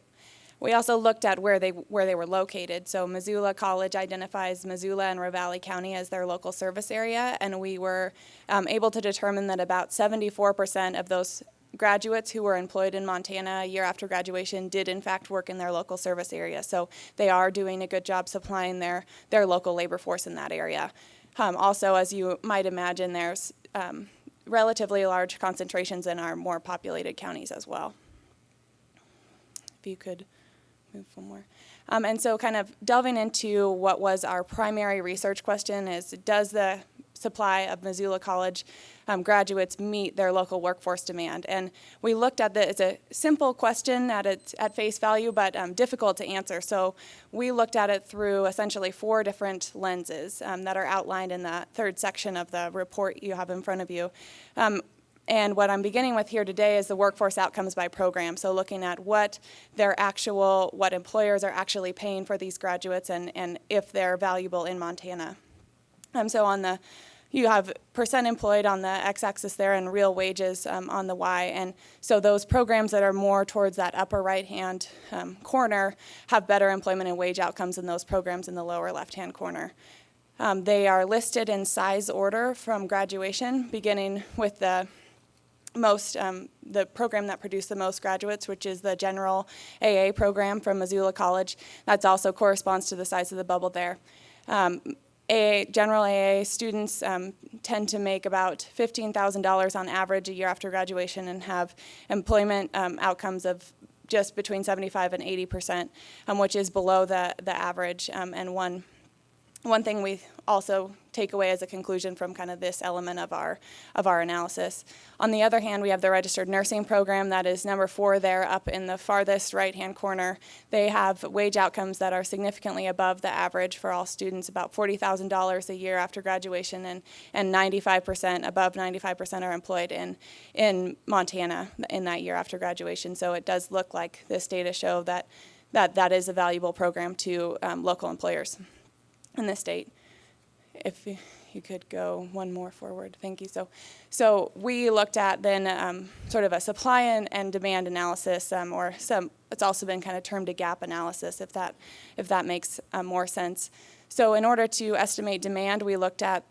We also looked at where they were located. So Missoula College identifies Missoula and Ravalli County as their local service area, and we were able to determine that about 74% of those graduates who were employed in Montana a year after graduation did in fact work in their local service area. So they are doing a good job supplying their local labor force in that area. Also, as you might imagine, there's relatively large concentrations in our more populated counties as well. If you could move one more. And so kind of delving into what was our primary research question is, does the supply of Missoula College graduates meet their local workforce demand? And we looked at it's a simple question at face value, but difficult to answer. So we looked at it through essentially 4 different lenses that are outlined in the 3rd section of the report you have in front of you. And what I'm beginning with here today is the workforce outcomes by program. So looking at what employers are actually paying for these graduates and if they're valuable in Montana. So you have percent employed on the x-axis there and real wages on the y. And so those programs that are more towards that upper right-hand corner have better employment and wage outcomes than those programs in the lower left-hand corner. They are listed in size order from graduation, beginning with the program that produced the most graduates, which is the General AA program from Missoula College. That also corresponds to the size of the bubble there. General AA students tend to make about $15,000 on average a year after graduation and have employment outcomes of just between 75 and 80%, which is below the average. And one thing we also take away as a conclusion from kind of this element of our analysis. On the other hand, we have the registered nursing program. That is number 4 there up in the farthest right-hand corner. They have wage outcomes that are significantly above the average for all students, about $40,000 a year after graduation, and 95%, above 95% are employed in Montana in that year after graduation. So it does look like this data show that is a valuable program to local employers in the state. If you could go one more forward, thank you. So we looked at then sort of a supply and demand analysis, it's also been kind of termed a gap analysis, if that makes more sense. So in order to estimate demand, we looked at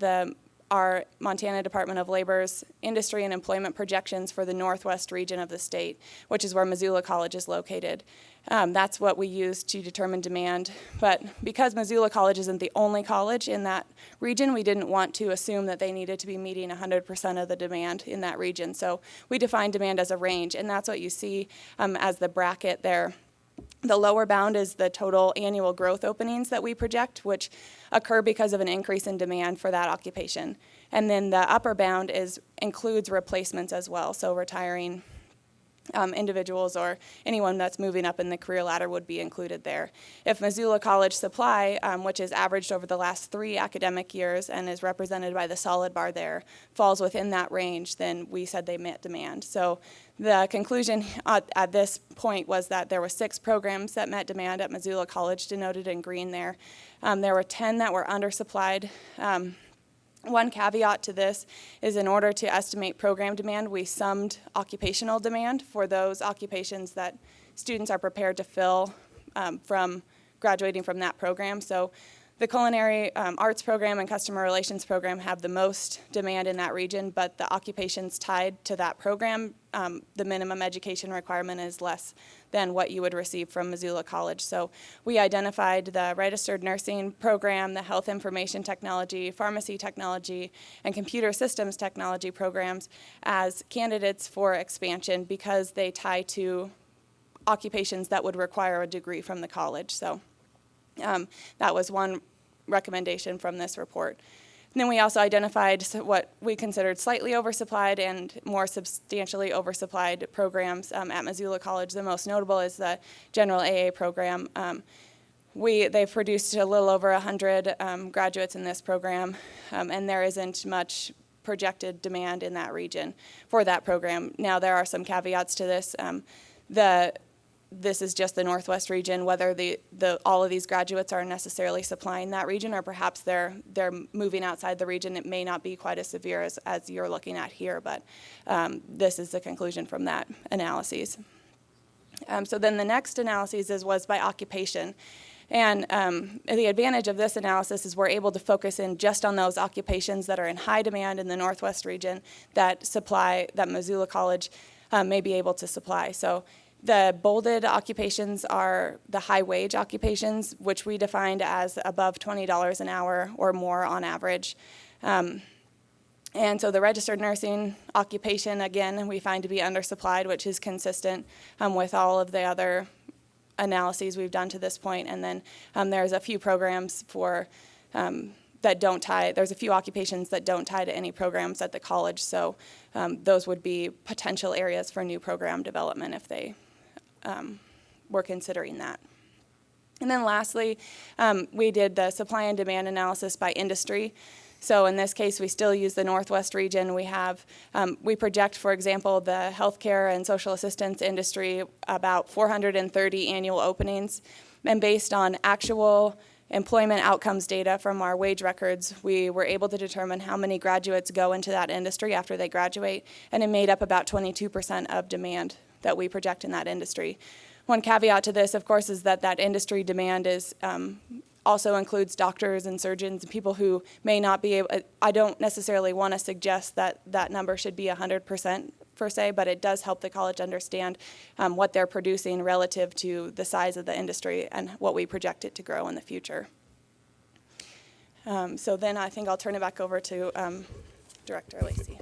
our Montana Department of Labor's industry and employment projections for the northwest region of the state, which is where Missoula College is located. That's what we use to determine demand. But because Missoula College isn't the only college in that region, we didn't want to assume that they needed to be meeting 100% of the demand in that region. So we define demand as a range, and that's what you see as the bracket there. The lower bound is the total annual growth openings that we project, which occur because of an increase in demand for that occupation. And then the upper bound includes replacements as well, so retiring individuals or anyone that's moving up in the career ladder would be included there. If Missoula College supply, which is averaged over the last 3 academic years and is represented by the solid bar there, falls within that range, then we said they met demand. So the conclusion at this point was that there were 6 programs that met demand at Missoula College, denoted in green there. There were 10 that were undersupplied. One caveat to this is in order to estimate program demand, we summed occupational demand for those occupations that students are prepared to fill from graduating from that program. So the culinary arts program and customer relations program have the most demand in that region, but the occupations tied to that program, the minimum education requirement is less than what you would receive from Missoula College. So we identified the registered nursing program, the health information technology, pharmacy technology, and computer systems technology programs as candidates for expansion because they tie to occupations that would require a degree from the college. So that was one recommendation from this report. And then we also identified what we considered slightly oversupplied and more substantially oversupplied programs at Missoula College. The most notable is the general AA program. They've produced a little over 100 graduates in this program, and there isn't much projected demand in that region for that program. Now, there are some caveats to this. This is just the Northwest region. Whether all of these graduates are necessarily supplying that region, or perhaps they're moving outside the region, it may not be quite as severe as you're looking at here. But this is the conclusion from that analysis. So then the next analysis was by occupation. And the advantage of this analysis is we're able to focus in just on those occupations that are in high demand in the Northwest region that Missoula College may be able to supply. So the bolded occupations are the high wage occupations, which we defined as above $20 an hour or more on average. And so the registered nursing occupation, again, we find to be undersupplied, which is consistent with all of the other analyses we've done to this point. And then there's a few programs there's a few occupations that don't tie to any programs at the college. So those would be potential areas for new program development if they were considering that. And then lastly, we did the supply and demand analysis by industry. So in this case, we still use the Northwest region. We project, for example, the healthcare and social assistance industry about 430 annual openings. And based on actual employment outcomes data from our wage records, we were able to determine how many graduates go into that industry after they graduate, and it made up about 22% of demand that we project in that industry. One caveat to this, of course, is that industry demand also includes doctors and surgeons and people who may not be able. I don't necessarily want to suggest that number should be 100% per se, but it does help the college understand what they're producing relative to the size of the industry and what we project it to grow in the future. So then I think I'll turn it back over to Director Lacey.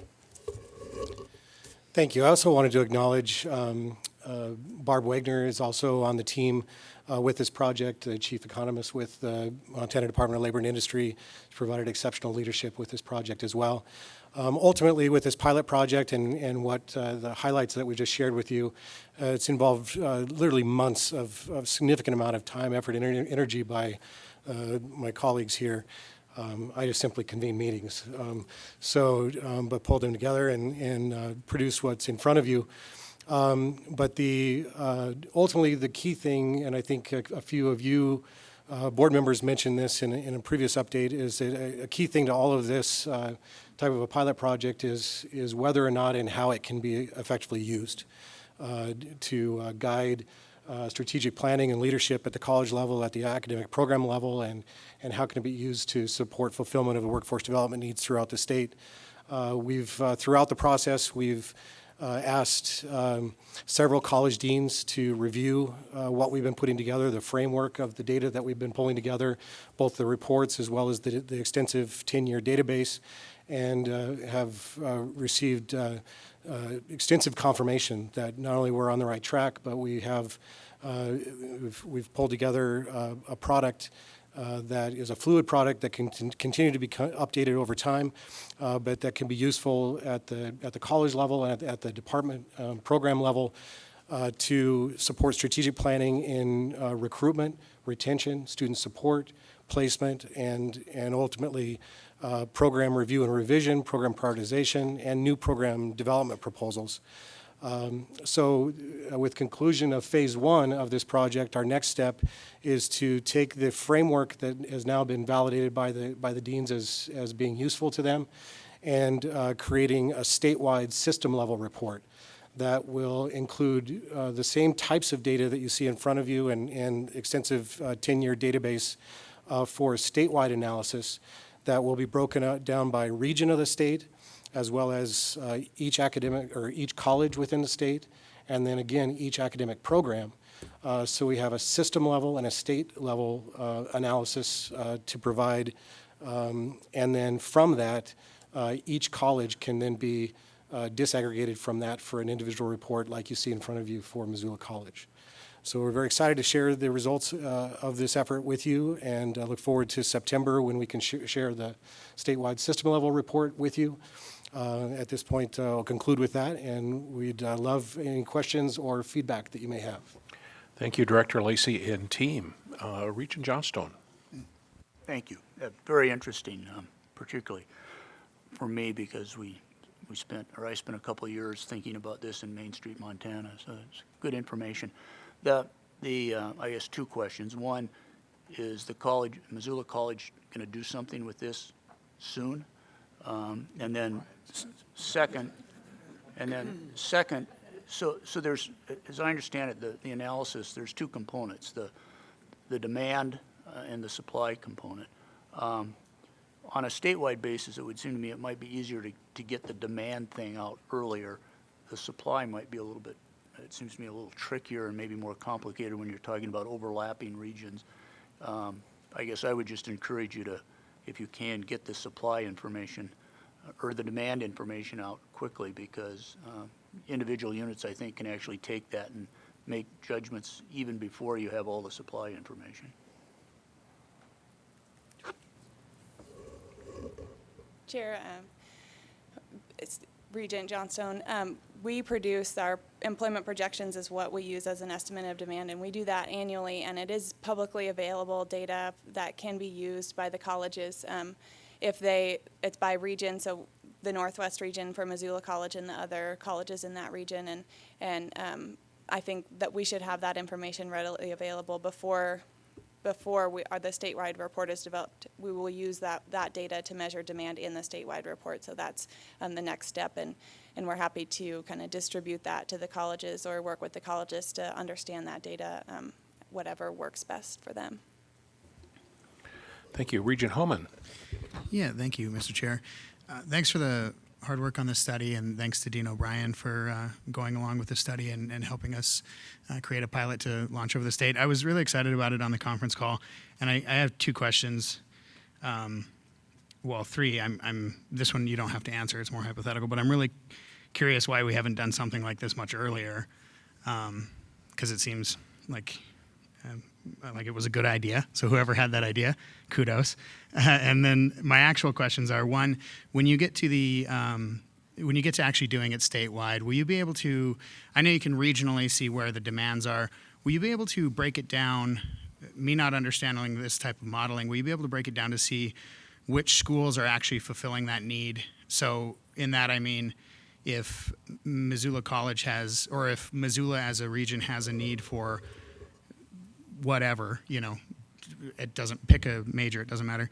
Thank you. I also wanted to acknowledge Barb Wagner is also on the team with this project, the chief economist with the Montana Department of Labor and Industry, has provided exceptional leadership with this project as well. Ultimately, with this pilot project and what the highlights that we just shared with you, it's involved literally months of significant amount of time, effort, and energy by my colleagues here. I just simply convene meetings. But pulled them together and produced what's in front of you. But ultimately the key thing, and I think a few of you board members mentioned this in a previous update, is that a key thing to all of this type of a pilot project is whether or not and how it can be effectively used to guide strategic planning and leadership at the college level, at the academic program level, and how can it be used to support fulfillment of the workforce development needs throughout the state. Throughout the process, we've asked several college deans to review what we've been putting together, the framework of the data that we've been pulling together, both the reports as well as the extensive 10-year database, and have received extensive confirmation that not only we're on the right track, but we've pulled together a product that is a fluid product that can continue to be updated over time, but that can be useful at the college level and at the department program level to support strategic planning in recruitment, retention, student support, placement, and ultimately program review and revision, program prioritization, and new program development proposals. With conclusion of phase one of this project, our next step is to take the framework that has now been validated by the deans as being useful to them, and creating a statewide system level report that will include the same types of data that you see in front of you and extensive 10-year database for statewide analysis that will be broken down by region of the state, as well as each academic or each college within the state, and then again each academic program. So we have a system level and a state level analysis to provide, and then from that each college can then be disaggregated from that for an individual report like you see in front of you for Missoula College. So we're very excited to share the results of this effort with you, and look forward to September when we can share the statewide system level report with you. At this point, I'll conclude with that, and we'd love any questions or feedback that you may have. Thank you, Director Lacey and team. Regent Johnstone. Thank you. Very interesting, particularly for me, because I spent a couple of years thinking about this in Main Street, Montana. So it's good information. I guess two questions. One, is the college, Missoula College, going to do something with this soon? And then second, so there's, as I understand it, the analysis, there's two components, the demand and the supply component. On a statewide basis, it would seem to me it might be easier to get the demand thing out earlier. The supply might be a little bit, it seems to me a little trickier and maybe more complicated when you're talking about overlapping regions. I guess I would just encourage you to, if you can, get the supply information or the demand information out quickly, because individual units, I think, can actually take that and make judgments even before you have all the supply information. Chair, it's Regent Johnstone. We produce our employment projections is what we use as an estimate of demand, and we do that annually, and it is publicly available data that can be used by the colleges. It's by region, so the Northwest region for Missoula College and the other colleges in that region, and I think that we should have that information readily available before the statewide report is developed. We will use that data to measure demand in the statewide report, so that's the next step, and we're happy to kind of distribute that to the colleges or work with the colleges to understand that data, whatever works best for them. Thank you. Regent Homan. Yeah, thank you, Mr. Chair. Thanks for the hard work on this study, and thanks to Dean O'Brien for going along with the study and helping us create a pilot to launch over the state. I was really excited about it on the conference call, and I have two questions. Well, three. This one you don't have to answer. It's more hypothetical, but I'm really curious why we haven't done something like this much earlier. because it seems like it was a good idea. So whoever had that idea, kudos. And then my actual questions are: one, when you get to actually doing it statewide, will you be able to? I know you can regionally see where the demands are. Will you be able to break it down? Me not understanding this type of modeling, will you be able to break it down to see which schools are actually fulfilling that need? So in that, I mean, if Missoula College has, or if Missoula as a region has a need for whatever, it doesn't pick a major, it doesn't matter.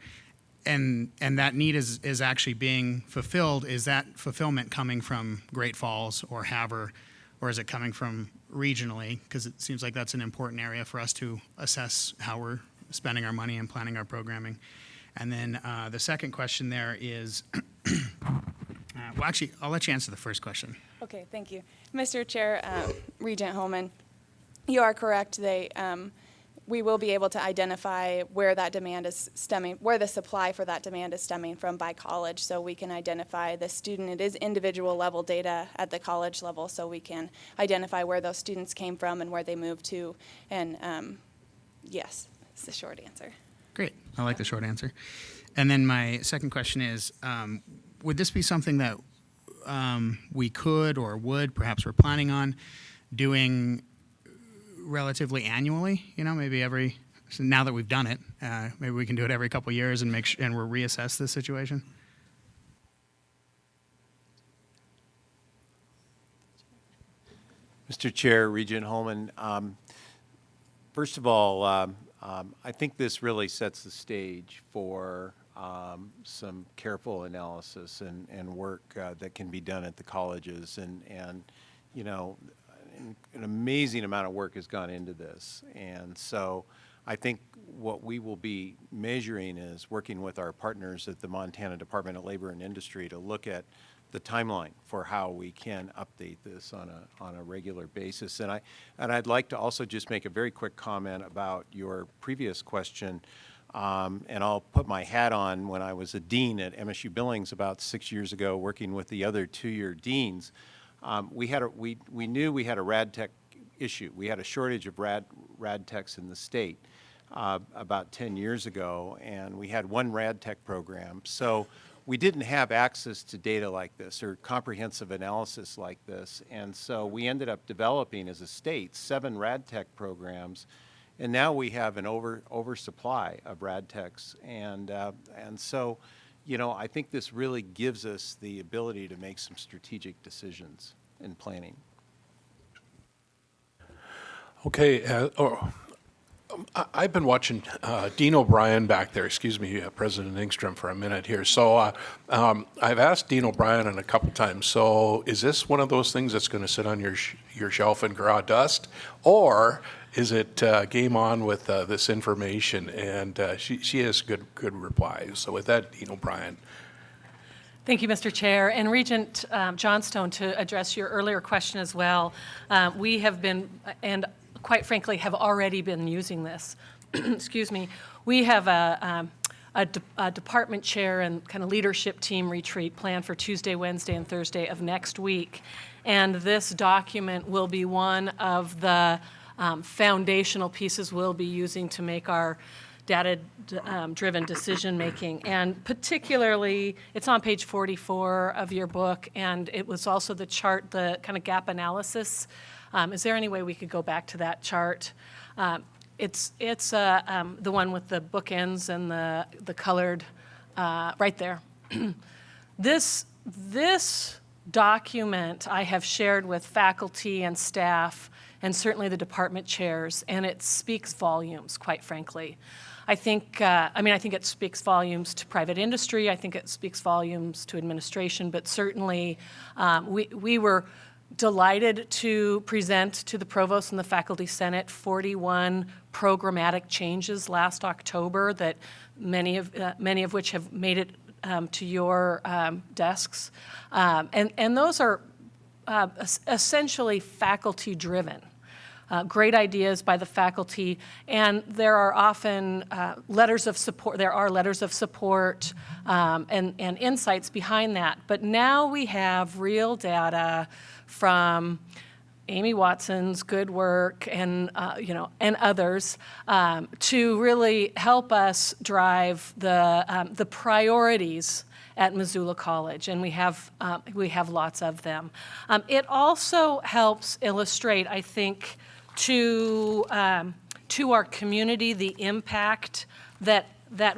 And that need is actually being fulfilled. Is that fulfillment coming from Great Falls or Havre, or is it coming from regionally? Because it seems like that's an important area for us to assess how we're spending our money and planning our programming. And then the second question there is, well, actually, I'll let you answer the first question. Okay, thank you. Mr. Chair, Regent Holman, you are correct. We will be able to identify where that demand is stemming, where the supply for that demand is stemming from by college, so we can identify the student. It is individual level data at the college level, so we can identify where those students came from and where they moved to. And yes, it's the short answer. Great. I like the short answer. And then my second question is, would this be something that we could or would, perhaps we're planning on doing relatively annually, maybe so now that we've done it, maybe we can do it every couple of years and and we'll reassess the situation? Mr. Chair, Regent Holman, first of all, I think this really sets the stage for some careful analysis and work that can be done at the colleges, and an amazing amount of work has gone into this. And so I think what we will be measuring is working with our partners at the Montana Department of Labor and Industry to look at the timeline for how we can update this on a regular basis. And I'd like to also just make a very quick comment about your previous question. And I'll put my hat on. When I was a dean at MSU Billings about 6 years ago, working with the other two-year deans, we knew we had a rad tech issue. We had a shortage of rad techs in the state about 10 years ago, and we had one rad tech program. So we didn't have access to data like this or comprehensive analysis like this, and so we ended up developing as a state 7 rad tech programs, and now we have an oversupply of rad techs, and so. I think this really gives us the ability to make some strategic decisions in planning. Okay. I've been watching Dean O'Brien back there, President Engstrom, for a minute here. So I've asked Dean O'Brien a couple times, so is this one of those things that's going to sit on your shelf and draw dust? Or is it game on with this information? And she has good replies. So with that, Dean O'Brien. Thank you, Mr. Chair. And Regent Johnstone, to address your earlier question as well, we have been, and quite frankly, have already been using this. Excuse me. We have a department chair and kind of leadership team retreat planned for Tuesday, Wednesday, and Thursday of next week. And this document will be one of the foundational pieces we'll be using to make our data-driven decision-making. And particularly, it's on page 44 of your book, and it was also the chart, the kind of gap analysis. Is there any way we could go back to that chart? It's the one with the bookends and the colored, right there. This document I have shared with faculty and staff, and certainly the department chairs, and it speaks volumes, quite frankly. I think it speaks volumes to private industry. I think it speaks volumes to administration, but certainly we were delighted to present to the Provost and the Faculty Senate 41 programmatic changes last October that many of which have made it to your desks. And those are essentially faculty-driven. Great ideas by the faculty, and there are often letters of support. There are letters of support and insights behind that. But now we have real data from Amy Watson's good work and, and others to really help us drive the priorities at Missoula College, and we have lots of them. It also helps illustrate, I think, to our community the impact that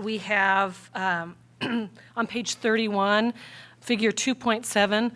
we have on page 31, figure 2.7.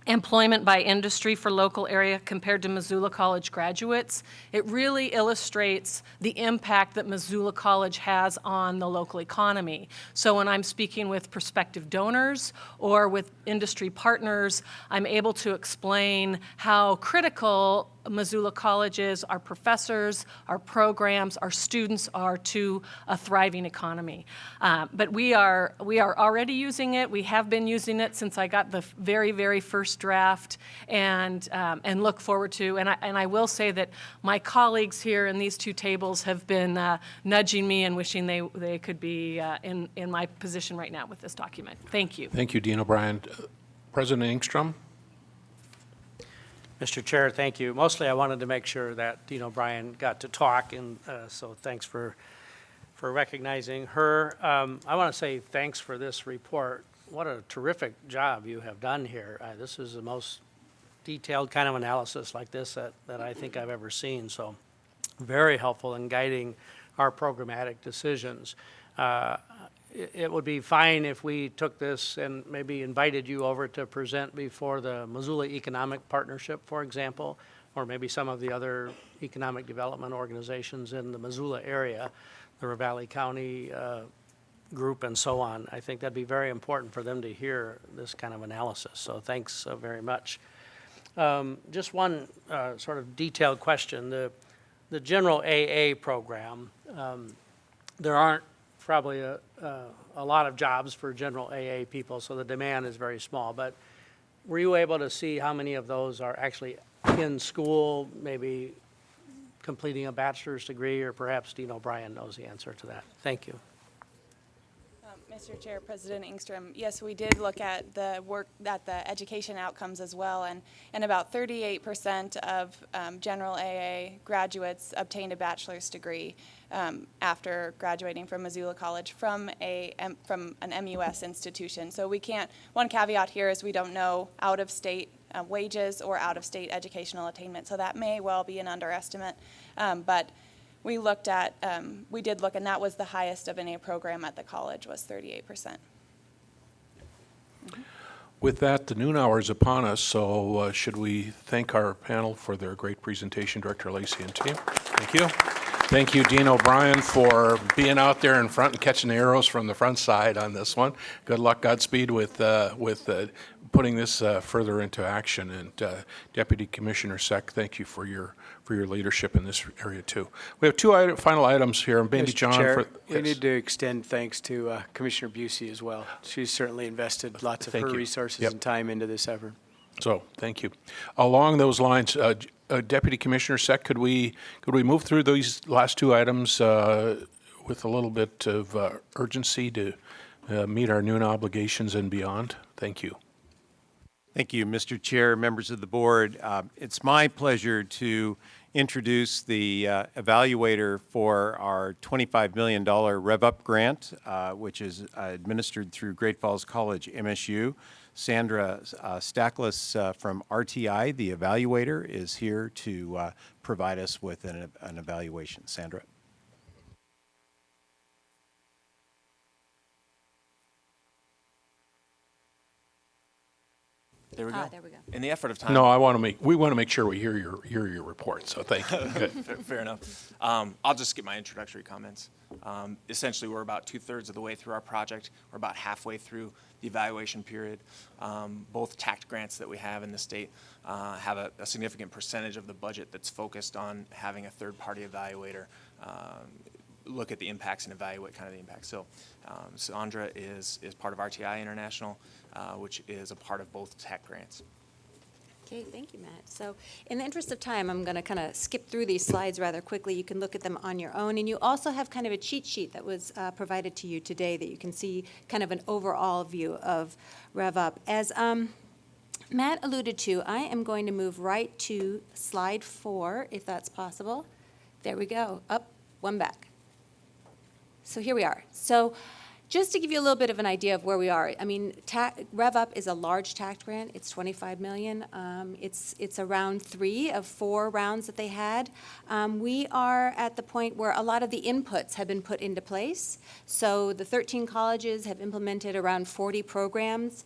Employment by industry for local area compared to Missoula College graduates. It really illustrates the impact that Missoula College has on the local economy. So when I'm speaking with prospective donors or with industry partners, I'm able to explain how critical Missoula College is, our professors, our programs, our students are to a thriving economy. But we are already using it. We have been using it since I got the very, very first draft, and look forward to. And I will say that my colleagues here in these two tables have been nudging me and wishing they could be in my position right now with this document. Thank you. Thank you, Dean O'Brien. President Engstrom? Mr. Chair, thank you. Mostly I wanted to make sure that Dean O'Brien got to talk, and so thanks for recognizing her. I want to say thanks for this report. What a terrific job you have done here. This is the most detailed kind of analysis like this that I think I've ever seen, so very helpful in guiding our programmatic decisions. It would be fine if we took this and maybe invited you over to present before the Missoula Economic Partnership, for example, or maybe some of the other economic development organizations in the Missoula area, the Ravalli County group and so on. I think that'd be very important for them to hear this kind of analysis, so thanks very much. Just one sort of detailed question. The general AA program, there aren't probably a lot of jobs for general AA people, so the demand is very small. But were you able to see how many of those are actually in school, maybe completing a bachelor's degree, or perhaps Dean O'Brien knows the answer to that? Thank you. Mr. Chair, President Engstrom, yes, we did look at the work, at the education outcomes as well, and about 38% of general AA graduates obtained a bachelor's degree after graduating from Missoula College from an MUS institution. So we can't, one caveat here is we don't know out-of-state wages or out-of-state educational attainment, so that may well be an underestimate, but we did look, and that was the highest of any program at the college, was 38%. With that, the noon hour is upon us, so should we thank our panel for their great presentation, Director Lacey and team. Thank you. Thank you, Dean O'Brien, for being out there in front and catching the arrows from the front side on this one. Good luck, Godspeed with putting this further into action. And Deputy Commissioner Seck, thank you for your leadership in this area too. We have two final items here. Maybe Mr. John. Chair, yes. we need to extend thanks to Commissioner Busey as well. She's certainly invested lots of her resources and time into this effort. So, thank you. Along those lines, Deputy Commissioner Seck, could we move through these last two items with a little bit of urgency to meet our noon obligations and beyond? Thank you. Thank you, Mr. Chair, members of the board. It's my pleasure to introduce the evaluator for our $25 million Rev Up grant, which is administered through Great Falls College, MSU. Sandra Stackless from RTI, the evaluator, is here to provide us with an evaluation. Sandra. There we go. There we go. In the effort of time. No, we want to make sure we hear your report. So thank you. Good. Fair enough. I'll just skip my introductory comments. Essentially, we're about 2/3 of the way through our project. We're about halfway through the evaluation period. Both TACT grants that we have in the state have a significant percentage of the budget that's focused on having a third-party evaluator look at the impacts and evaluate kind of the impacts. So Sandra is part of RTI International, which is a part of both TACT grants. Okay, thank you, Matt. So in the interest of time, I'm going to kind of skip through these slides rather quickly. You can look at them on your own. And you also have kind of a cheat sheet that was provided to you today that you can see kind of an overall view of Rev Up. As Matt alluded to, I am going to move right to slide 4, if that's possible. There we go. Up, one back. So here we are. So just to give you a little bit of an idea of where we are, I mean, Rev Up is a large TACT grant. It's $25 million. It's around 3 of 4 rounds that they had. We are at the point where a lot of the inputs have been put into place. So the 13 colleges have implemented around 40 programs.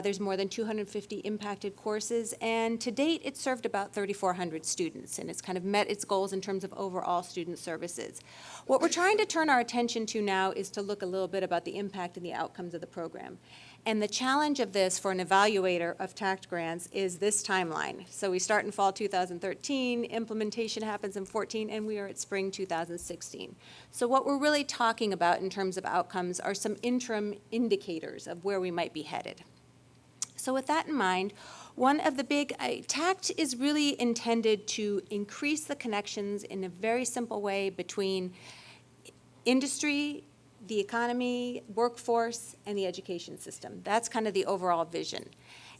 There's more than 250 impacted courses. And to date, it's served about 3,400 students. And it's kind of met its goals in terms of overall student services. What we're trying to turn our attention to now is to look a little bit about the impact and the outcomes of the program. And the challenge of this for an evaluator of TACT grants is this timeline. So we start in fall 2013, implementation happens in 14, and we are at spring 2016. So what we're really talking about in terms of outcomes are some interim indicators of where we might be headed. So with that in mind, one of the big, TACT is really intended to increase the connections in a very simple way between industry, the economy, workforce, and the education system. That's kind of the overall vision.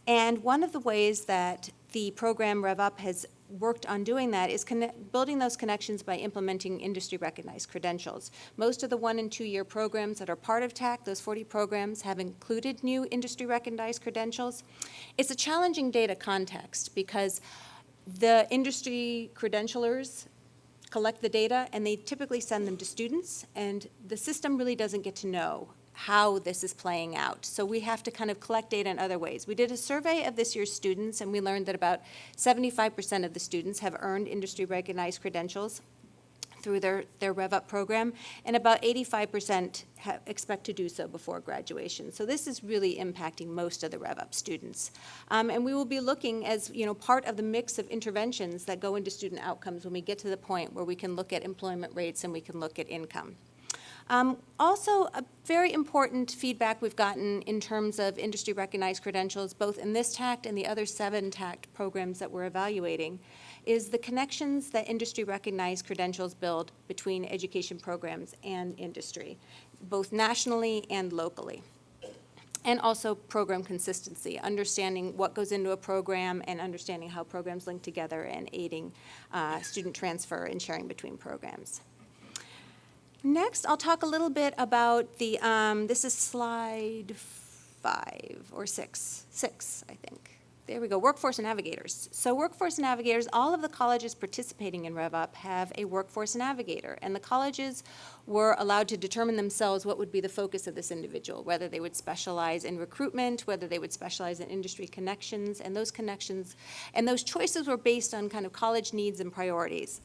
And one of the ways that the program Rev Up has worked on doing that is building those connections by implementing industry-recognized credentials. Most of the 1- and 2-year programs that are part of TACT, those 40 programs, have included new industry-recognized credentials. It's a challenging data context because the industry credentialers collect the data, and they typically send them to students, and the system really doesn't get to know how this is playing out. So we have to kind of collect data in other ways. We did a survey of this year's students, and we learned that about 75% of the students have earned industry-recognized credentials through their Rev Up program, and about 85% expect to do so before graduation. So this is really impacting most of the Rev Up students. And we will be looking as, part of the mix of interventions that go into student outcomes when we get to the point where we can look at employment rates and we can look at income. Also, a very important feedback we've gotten in terms of industry-recognized credentials, both in this TACT and the other 7 TACT programs that we're evaluating, is the connections that industry-recognized credentials build between education programs and industry, both nationally and locally. And also program consistency, understanding what goes into a program and understanding how programs link together and aiding student transfer and sharing between programs. Next, I'll talk a little bit about the, this is slide 5 or 6, I think. There we go, Workforce Navigators. So Workforce Navigators, all of the colleges participating in Rev Up have a Workforce Navigator, and the colleges were allowed to determine themselves what would be the focus of this individual, whether they would specialize in recruitment, whether they would specialize in industry connections, and those connections, and those choices were based on kind of college needs and priorities.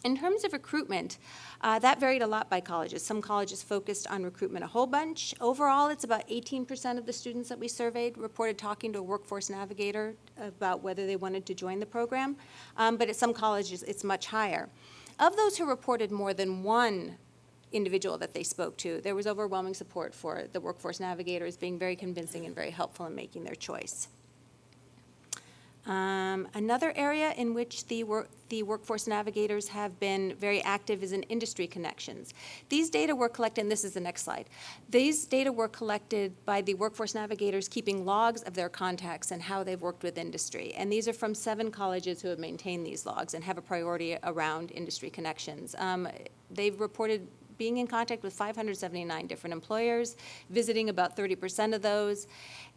In terms of recruitment, that varied a lot by colleges. Some colleges focused on recruitment a whole bunch. Overall, it's about 18% of the students that we surveyed reported talking to a workforce navigator about whether they wanted to join the program. But at some colleges, it's much higher. Of those who reported more than one individual that they spoke to, there was overwhelming support for the workforce navigators being very convincing and very helpful in making their choice. Another area in which the workforce navigators have been very active is in industry connections. These data were collected, and this is the next slide. These data were collected by the workforce navigators keeping logs of their contacts and how they've worked with industry. And these are from 7 colleges who have maintained these logs and have a priority around industry connections. They've reported being in contact with 579 different employers, visiting about 30% of those.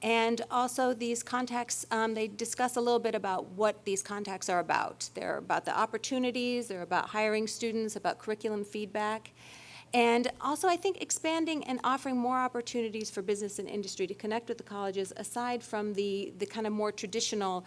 And also these contacts, they discuss a little bit about what these contacts are about. They're about the opportunities, they're about hiring students, about curriculum feedback. And also I think expanding and offering more opportunities for business and industry to connect with the colleges aside from the kind of more traditional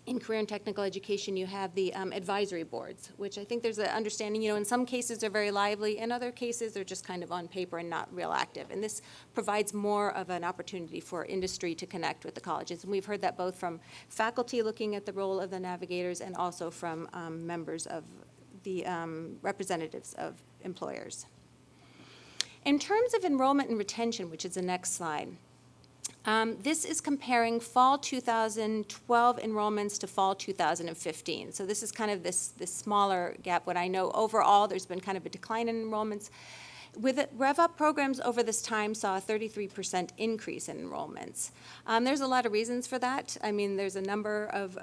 in career and technical education, you have the advisory boards, which I think there's an understanding, in some cases they're very lively, in other cases they're just kind of on paper and not real active. And this provides more of an opportunity for industry to connect with the colleges. And we've heard that both from faculty looking at the role of the navigators and also from members of the representatives of employers. In terms of enrollment and retention, which is the next slide, this is comparing fall 2012 enrollments to fall 2015. So this is kind of this smaller gap. What I know overall, there's been kind of a decline in enrollments. Rev Up programs over this time saw a 33% increase in enrollments. There's a lot of reasons for that. I mean, there's a number of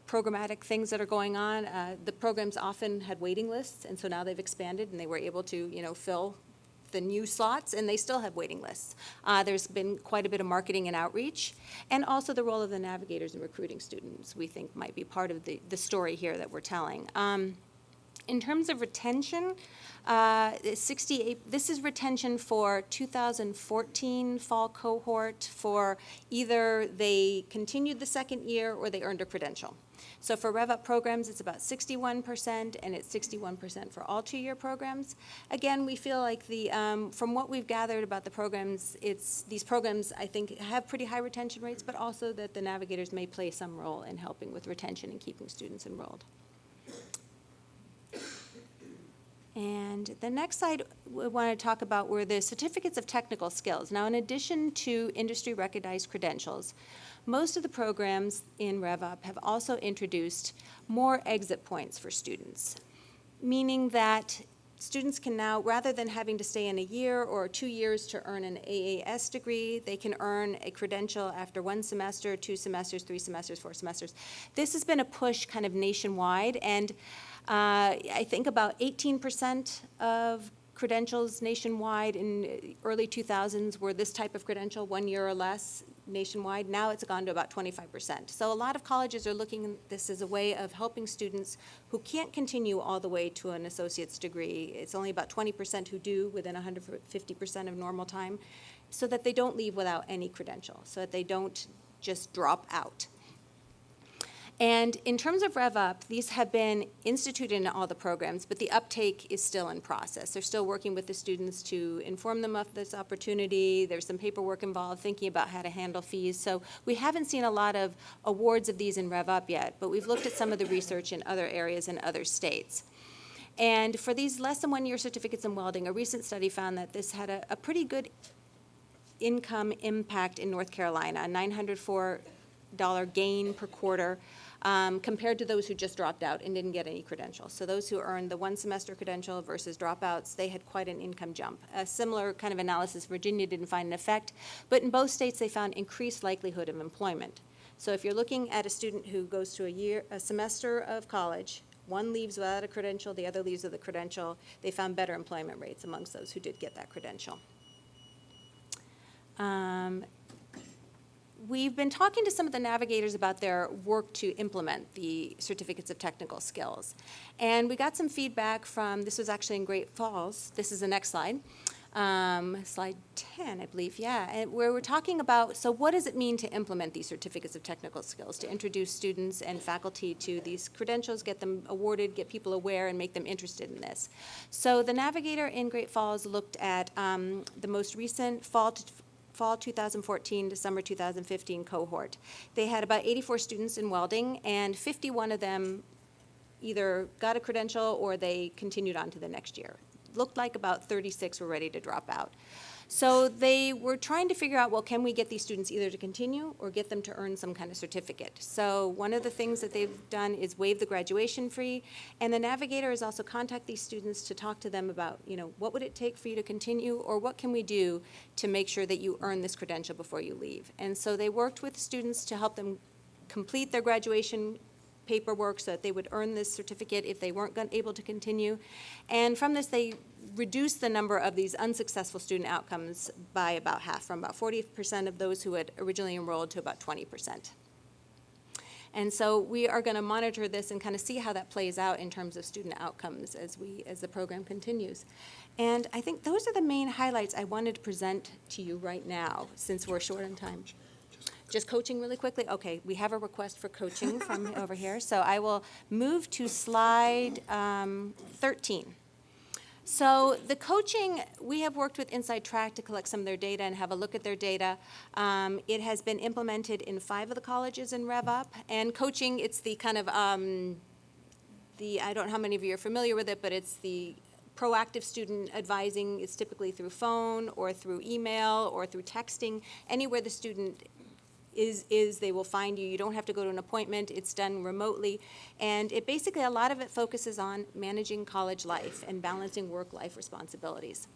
programmatic things that are going on. The programs often had waiting lists, and so now they've expanded and they were able to, fill the new slots, and they still have waiting lists. There's been quite a bit of marketing and outreach, and also the role of the navigators in recruiting students, we think might be part of the story here that we're telling. In terms of retention, 68, this is retention for 2014 fall cohort for either they continued the second year or they earned a credential. So for Rev Up programs, it's about 61%, and it's 61% for all two-year programs. Again, we feel like from what we've gathered about the programs, these programs, I think, have pretty high retention rates, but also that the navigators may play some role in helping with retention and keeping students enrolled. And the next slide we want to talk about were the certificates of technical skills. Now, in addition to industry-recognized credentials, most of the programs in Rev Up have also introduced more exit points for students, meaning that students can now, rather than having to stay in a year or 2 years to earn an AAS degree, they can earn a credential after 1 semester, 2 semesters, 3 semesters, 4 semesters. This has been a push kind of nationwide, and I think about 18% of credentials nationwide in early 2000s were this type of credential, 1 year or less nationwide. Now it's gone to about 25%. So a lot of colleges are looking at this as a way of helping students who can't continue all the way to an associate's degree. It's only about 20% who do within 150% of normal time, so that they don't leave without any credential, so that they don't just drop out. And in terms of Rev Up, these have been instituted in all the programs, but the uptake is still in process. They're still working with the students to inform them of this opportunity. There's some paperwork involved, thinking about how to handle fees. So we haven't seen a lot of awards of these in Rev Up yet, but we've looked at some of the research in other areas in other states. And for these less than 1 year certificates in welding, a recent study found that this had a pretty good income impact in North Carolina, a $904 gain per quarter, compared to those who just dropped out and didn't get any credentials. So those who earned the 1 semester credential versus dropouts, they had quite an income jump. A similar kind of analysis, Virginia didn't find an effect, but in both states they found increased likelihood of employment. So if you're looking at a student who goes to a semester of college, one leaves without a credential, the other leaves with a credential, they found better employment rates amongst those who did get that credential. We've been talking to some of the navigators about their work to implement the certificates of technical skills. And we got some feedback from, this was actually in Great Falls. This is the next slide. Slide 10, I believe, yeah. And where we're talking about, so what does it mean to implement these certificates of technical skills, to introduce students and faculty to these credentials, get them awarded, get people aware, and make them interested in this. So the navigator in Great Falls looked at the most recent fall 2014 to summer 2015 cohort. They had about 84 students in welding, and 51 of them either got a credential or they continued on to the next year. Looked like about 36 were ready to drop out. So they were trying to figure out, well, can we get these students either to continue or get them to earn some kind of certificate? So one of the things that they've done is waive the graduation fee, and the navigator has also contacted these students to talk to them about, what would it take for you to continue, or what can we do to make sure that you earn this credential before you leave? And so they worked with students to help them complete their graduation paperwork so that they would earn this certificate if they weren't able to continue. And from this, they reduced the number of these unsuccessful student outcomes by about half, from about 40% of those who had originally enrolled to about 20%. And so we are going to monitor this and kind of see how that plays out in terms of student outcomes as the program continues. And I think those are the main highlights I wanted to present to you right now, since we're short on time. Just coaching really quickly? Okay, we have a request for coaching from over here. So I will move to slide 13. So the coaching, we have worked with Inside Track to collect some of their data and have a look at their data. It has been implemented in 5 of the colleges in Rev Up. And coaching, it's the kind of, I don't know how many of you are familiar with it, but it's the proactive student advising. It's typically through phone or through email or through texting. Anywhere the student is they will find you. You don't have to go to an appointment. It's done remotely. And it basically, a lot of it focuses on managing college life and balancing work-life responsibilities.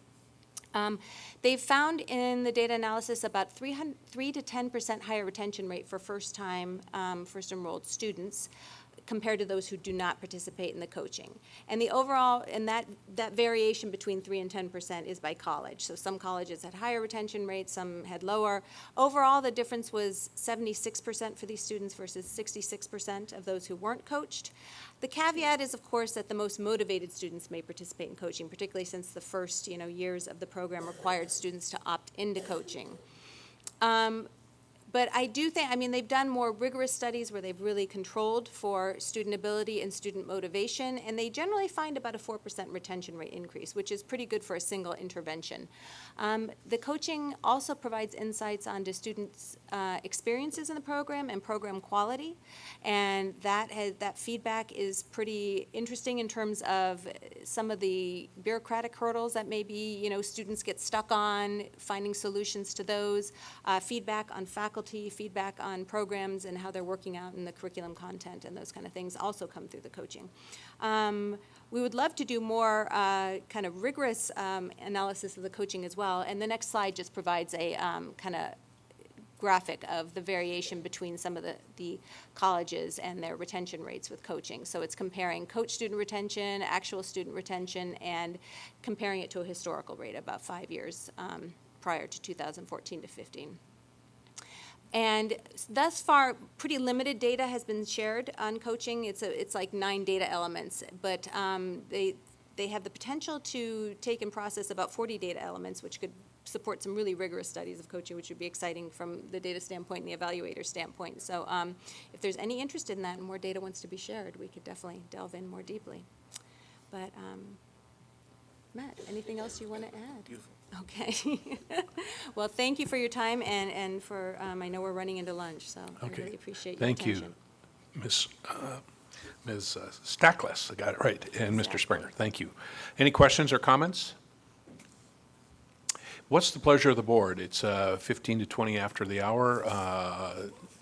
They've found in the data analysis about 3 to 10% higher retention rate for first-time, first enrolled students compared to those who do not participate in the coaching. And the overall, and that variation between 3 and 10% is by college. So some colleges had higher retention rates, some had lower. Overall, the difference was 76% for these students versus 66% of those who weren't coached. The caveat is, of course, that the most motivated students may participate in coaching, particularly since the first, years of the program required students to opt into coaching. But I do think, they've done more rigorous studies where they've really controlled for student ability and student motivation, and they generally find about a 4% retention rate increase, which is pretty good for a single intervention. The coaching also provides insights onto students' experiences in the program and program quality, and that feedback is pretty interesting in terms of some of the bureaucratic hurdles that maybe students get stuck on, finding solutions to those, feedback on faculty, feedback on programs and how they're working out in the curriculum content, and those kind of things also come through the coaching. We would love to do more kind of rigorous analysis of the coaching as well, and the next slide just provides a kind of graphic of the variation between some of the colleges and their retention rates with coaching. So it's comparing coach student retention, actual student retention, and comparing it to a historical rate about 5 years prior to 2014 to 15. And thus far, pretty limited data has been shared on coaching. It's like 9 data elements, but they have the potential to take and process about 40 data elements, which could support some really rigorous studies of coaching, which would be exciting from the data standpoint and the evaluator standpoint. So if there's any interest in that and more data wants to be shared, we could definitely delve in more deeply. But Matt, anything else you want to add? Beautiful. Okay. Well, thank you for your time, and for, I know we're running into lunch, so I really appreciate your attention. Thank you, Ms. Stackless, I got it right, and Mr. Springer, thank you. Any questions or comments? What's the pleasure of the board? It's 15 to 20 after the hour.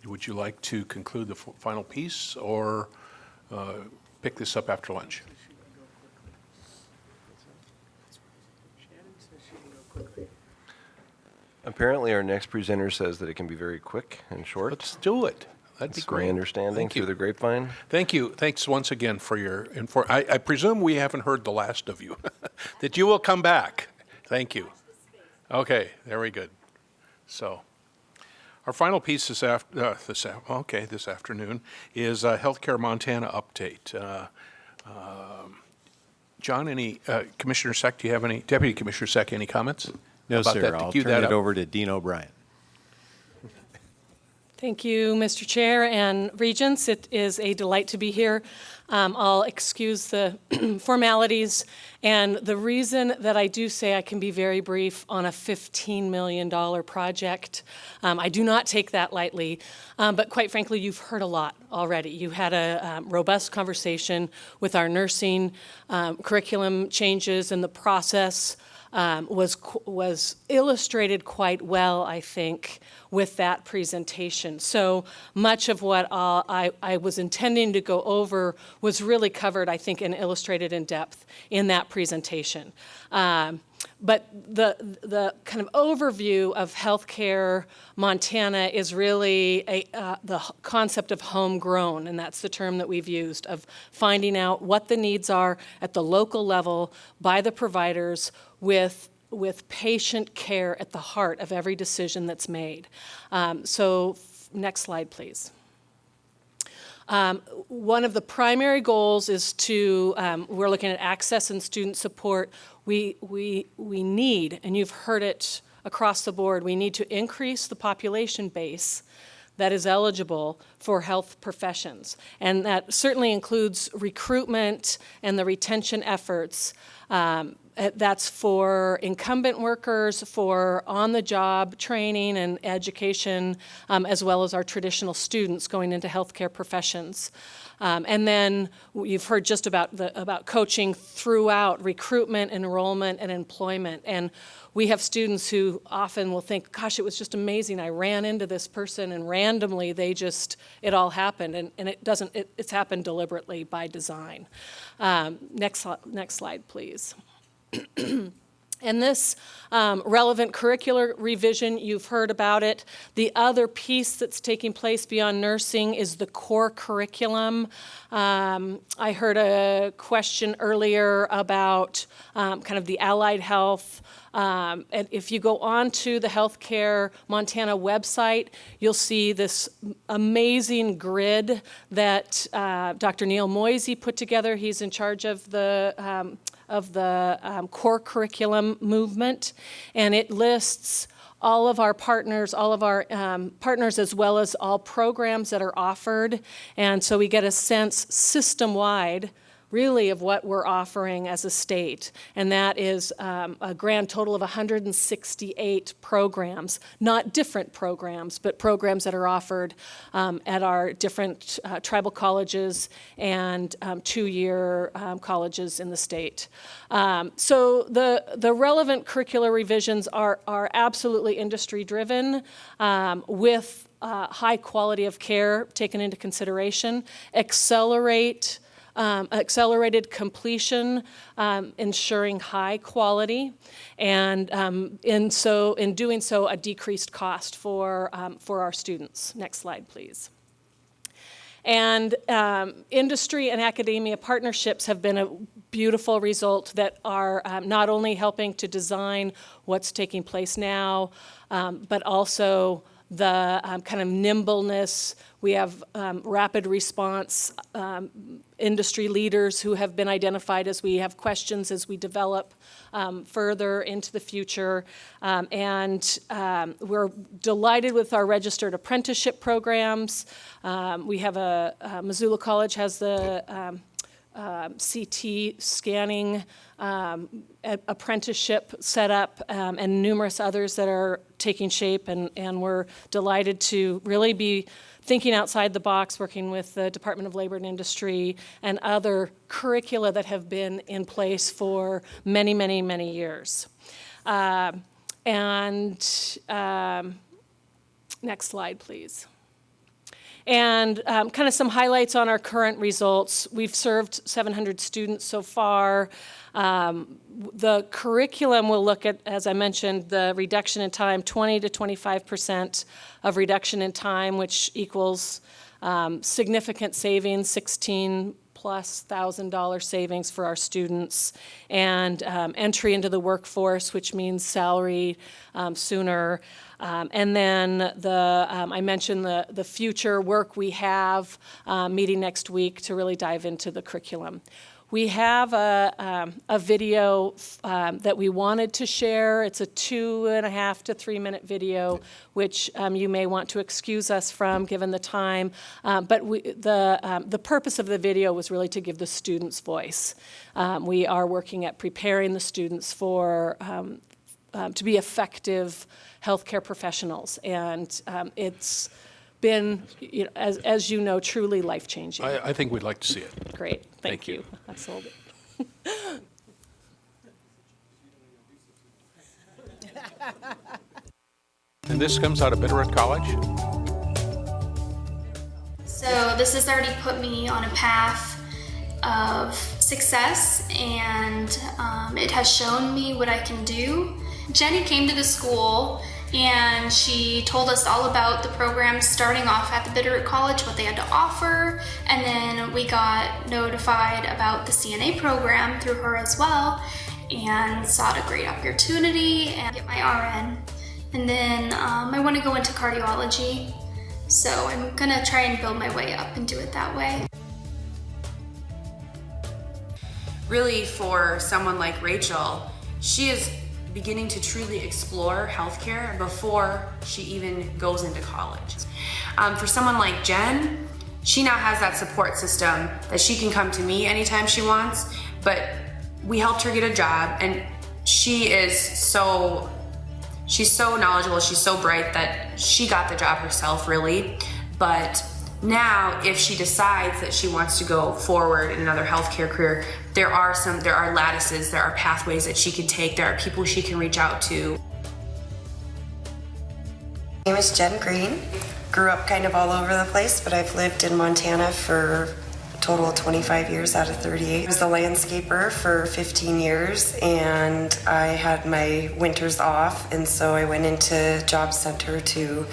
Would you like to conclude the final piece or pick this up after lunch? Apparently, our next presenter says that it can be very quick and short. Let's do it. That'd be That's great. my understanding through the grapevine. Thank you. Thanks once again for your I presume we haven't heard the last of you, that you will come back. Thank you. Okay, very good. So, our final piece this afternoon is Healthcare Montana update. John, Commissioner Seck, do you have any, Deputy Commissioner Seck, any comments? No, about sir. that? I'll turn it over to Dean O'Brien. Thank you, Mr. Chair and Regents. It is a delight to be here. I'll excuse the formalities, and the reason that I do say I can be very brief on a $15 million project, I do not take that lightly, but quite frankly, you've heard a lot already. You had a robust conversation with our nursing curriculum changes, and the process was illustrated quite well, I think, with that presentation. So much of what I was intending to go over was really covered, I think, and illustrated in depth in that presentation. But the kind of overview of Healthcare Montana is really the concept of homegrown, and that's the term that we've used, of finding out what the needs are at the local level by the providers with patient care at the heart of every decision that's made. Next slide, please. One of the primary goals is to, we're looking at access and student support. We need, and you've heard it across the board, we need to increase the population base that is eligible for health professions. And that certainly includes recruitment and the retention efforts. That's for incumbent workers, for on-the-job training and education, as well as our traditional students going into healthcare professions. And then you've heard just about coaching throughout recruitment, enrollment, and employment. And we have students who often will think, gosh, it was just amazing. I ran into this person and randomly it all happened. And it doesn't, it's happened deliberately by design. Next slide, please. And this relevant curricular revision, you've heard about it. The other piece that's taking place beyond nursing is the core curriculum. I heard a question earlier about kind of the allied health. And if you go on to the Healthcare Montana website, you'll see this amazing grid that Dr. Neil Moisey put together. He's in charge of the core curriculum movement, and it lists all of our partners, partners as well as all programs that are offered, and so we get a sense system-wide really of what we're offering as a state, and that is a grand total of 168 programs, not different programs, but programs that are offered at our different tribal colleges and two-year colleges in the state. So the relevant curricular revisions are absolutely industry-driven with high quality of care taken into consideration, accelerated completion, ensuring high quality, and in doing so, a decreased cost for our students. Next slide, please. And industry and academia partnerships have been a beautiful result that are not only helping to design what's taking place now, but also the kind of nimbleness. We have rapid response industry leaders who have been identified as we have questions as we develop further into the future. And we're delighted with our registered apprenticeship programs. We have Missoula College has the CT scanning apprenticeship set up, and numerous others that are taking shape, and we're delighted to really be thinking outside the box, working with the Department of Labor and Industry and other curricula that have been in place for many, many, many years. Next slide, please. And kind of some highlights on our current results. We've served 700 students so far. The curriculum will look at, as I mentioned, the reduction in time, 20 to 25% of reduction in time, which equals significant savings, $16,000+ savings for our students, and entry into the workforce, which means salary sooner. And then I mentioned the future work we have meeting next week to really dive into the curriculum. We have a video that we wanted to share. It's a 2.5 to 3 minute video, which you may want to excuse us from given the time. But the purpose of the video was really to give the students voice. We are working at preparing the students for to be effective healthcare professionals, and it's been, as you know, truly life-changing. I think we'd like to see it. Great, thank you. I sold it. And this comes out of Bitterroot College? So this has already put me on a path of success, and it has shown me what I can do. Jenny came to the school and she told us all about the programs starting off at the Bitterroot College, what they had to offer, and then we got notified about the CNA program through her as well, and saw a great opportunity and get my RN. And then I want to go into cardiology, so I'm gonna try and build my way up and do it that way. Really, for someone like Rachel, she is beginning to truly explore healthcare before she even goes into college. For someone like Jen, she now has that support system that she can come to me anytime she wants, but we helped her get a job, and she's so knowledgeable, she's so bright that she got the job herself, really. But now, if she decides that she wants to go forward in another healthcare career, there are lattices, there are pathways that she can take, there are people she can reach out to. My name is Jen Green. Grew up kind of all over the place, but I've lived in Montana for total of 25 years out of 38. I was a landscaper for 15 years, and I had my winters off, and so I went into Job Center to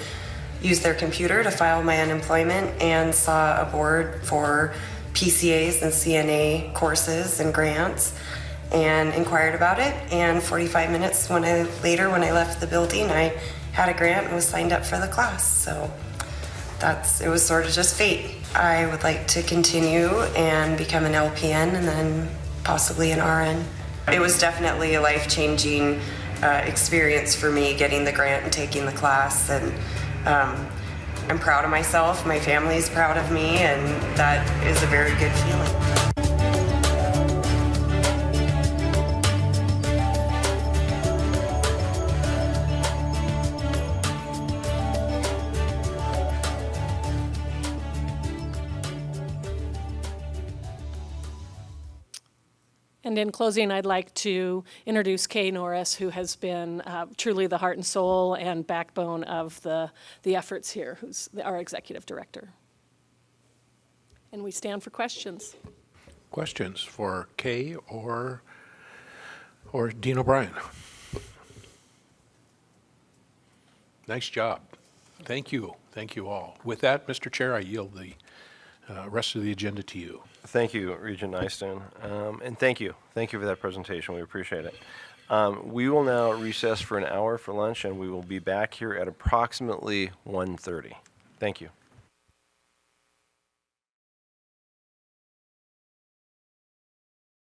use their computer to file my unemployment and saw a board for PCAs and CNA courses and grants and inquired about it. And 45 minutes later, when I left the building, I had a grant and was signed up for the class. So it was sort of just fate. I would like to continue and become an LPN and then possibly an RN. It was definitely a life-changing experience for me getting the grant and taking the class, and I'm proud of myself, my family's proud of me, and that is a very good feeling. And in closing, I'd like to introduce Kay Norris, who has been truly the heart and soul and backbone of the efforts here, who's our executive director. And we stand for questions. Questions for Kay or Dean O'Brien? Nice job. Thank you. Thank you all. With that, Mr. Chair, I yield the rest of the agenda to you. Thank you, Regent Nystuen, and thank you. Thank you for that presentation. We appreciate it. We will now recess for an hour for lunch, and we will be back here at approximately 1:30. Thank you.